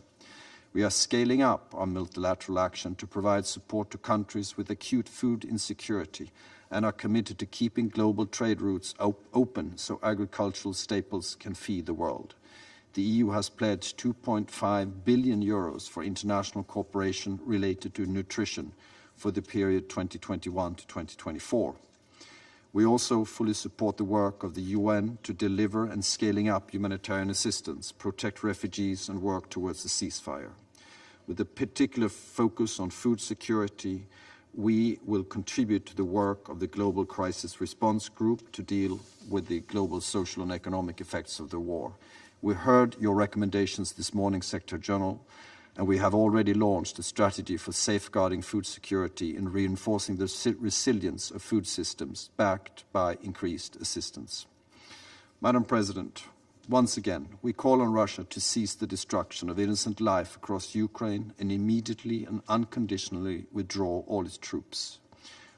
We are scaling up our multilateral action to provide support to countries with acute food insecurity and are committed to keeping global trade routes open so agricultural staples can feed the world. The EU has pledged 2.5 billion euros for international cooperation related to nutrition for the period 2021 to 2024. We also fully support the work of the UN to deliver and scaling up humanitarian assistance, protect refugees and work towards a ceasefire. With a particular focus on food security, we will contribute to the work of the Global Crisis Response Group to deal with the global social and economic effects of the war. We heard your recommendations this morning, Secretary General, and we have already launched a strategy for safeguarding food security and reinforcing the resilience of food systems backed by increased assistance. Madam President, once again, we call on Russia to cease the destruction of innocent life across Ukraine and immediately and unconditionally withdraw all its troops.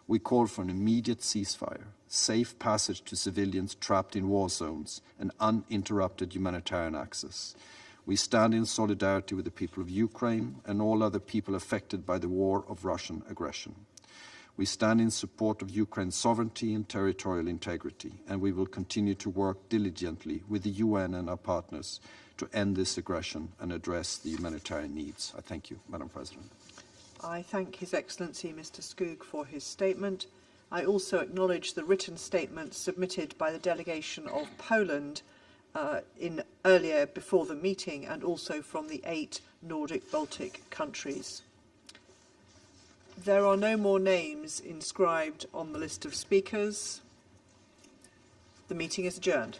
We call for an immediate ceasefire, safe passage to civilians trapped in war zones, and uninterrupted humanitarian access. We stand in solidarity with the people of Ukraine and all other people affected by the war of Russian aggression. We stand in support of Ukraine's sovereignty and territorial integrity, and we will continue to work diligently with the UN and our partners to end this aggression and address the humanitarian needs. I thank you, Madam President. I thank His Excellency Mr. Skoog for his statement. I also acknowledge the written statement submitted by the delegation of Poland earlier before the meeting, and also from the 8 Nordic Baltic countries. There are no more names inscribed on the list of speakers. The meeting is adjourned.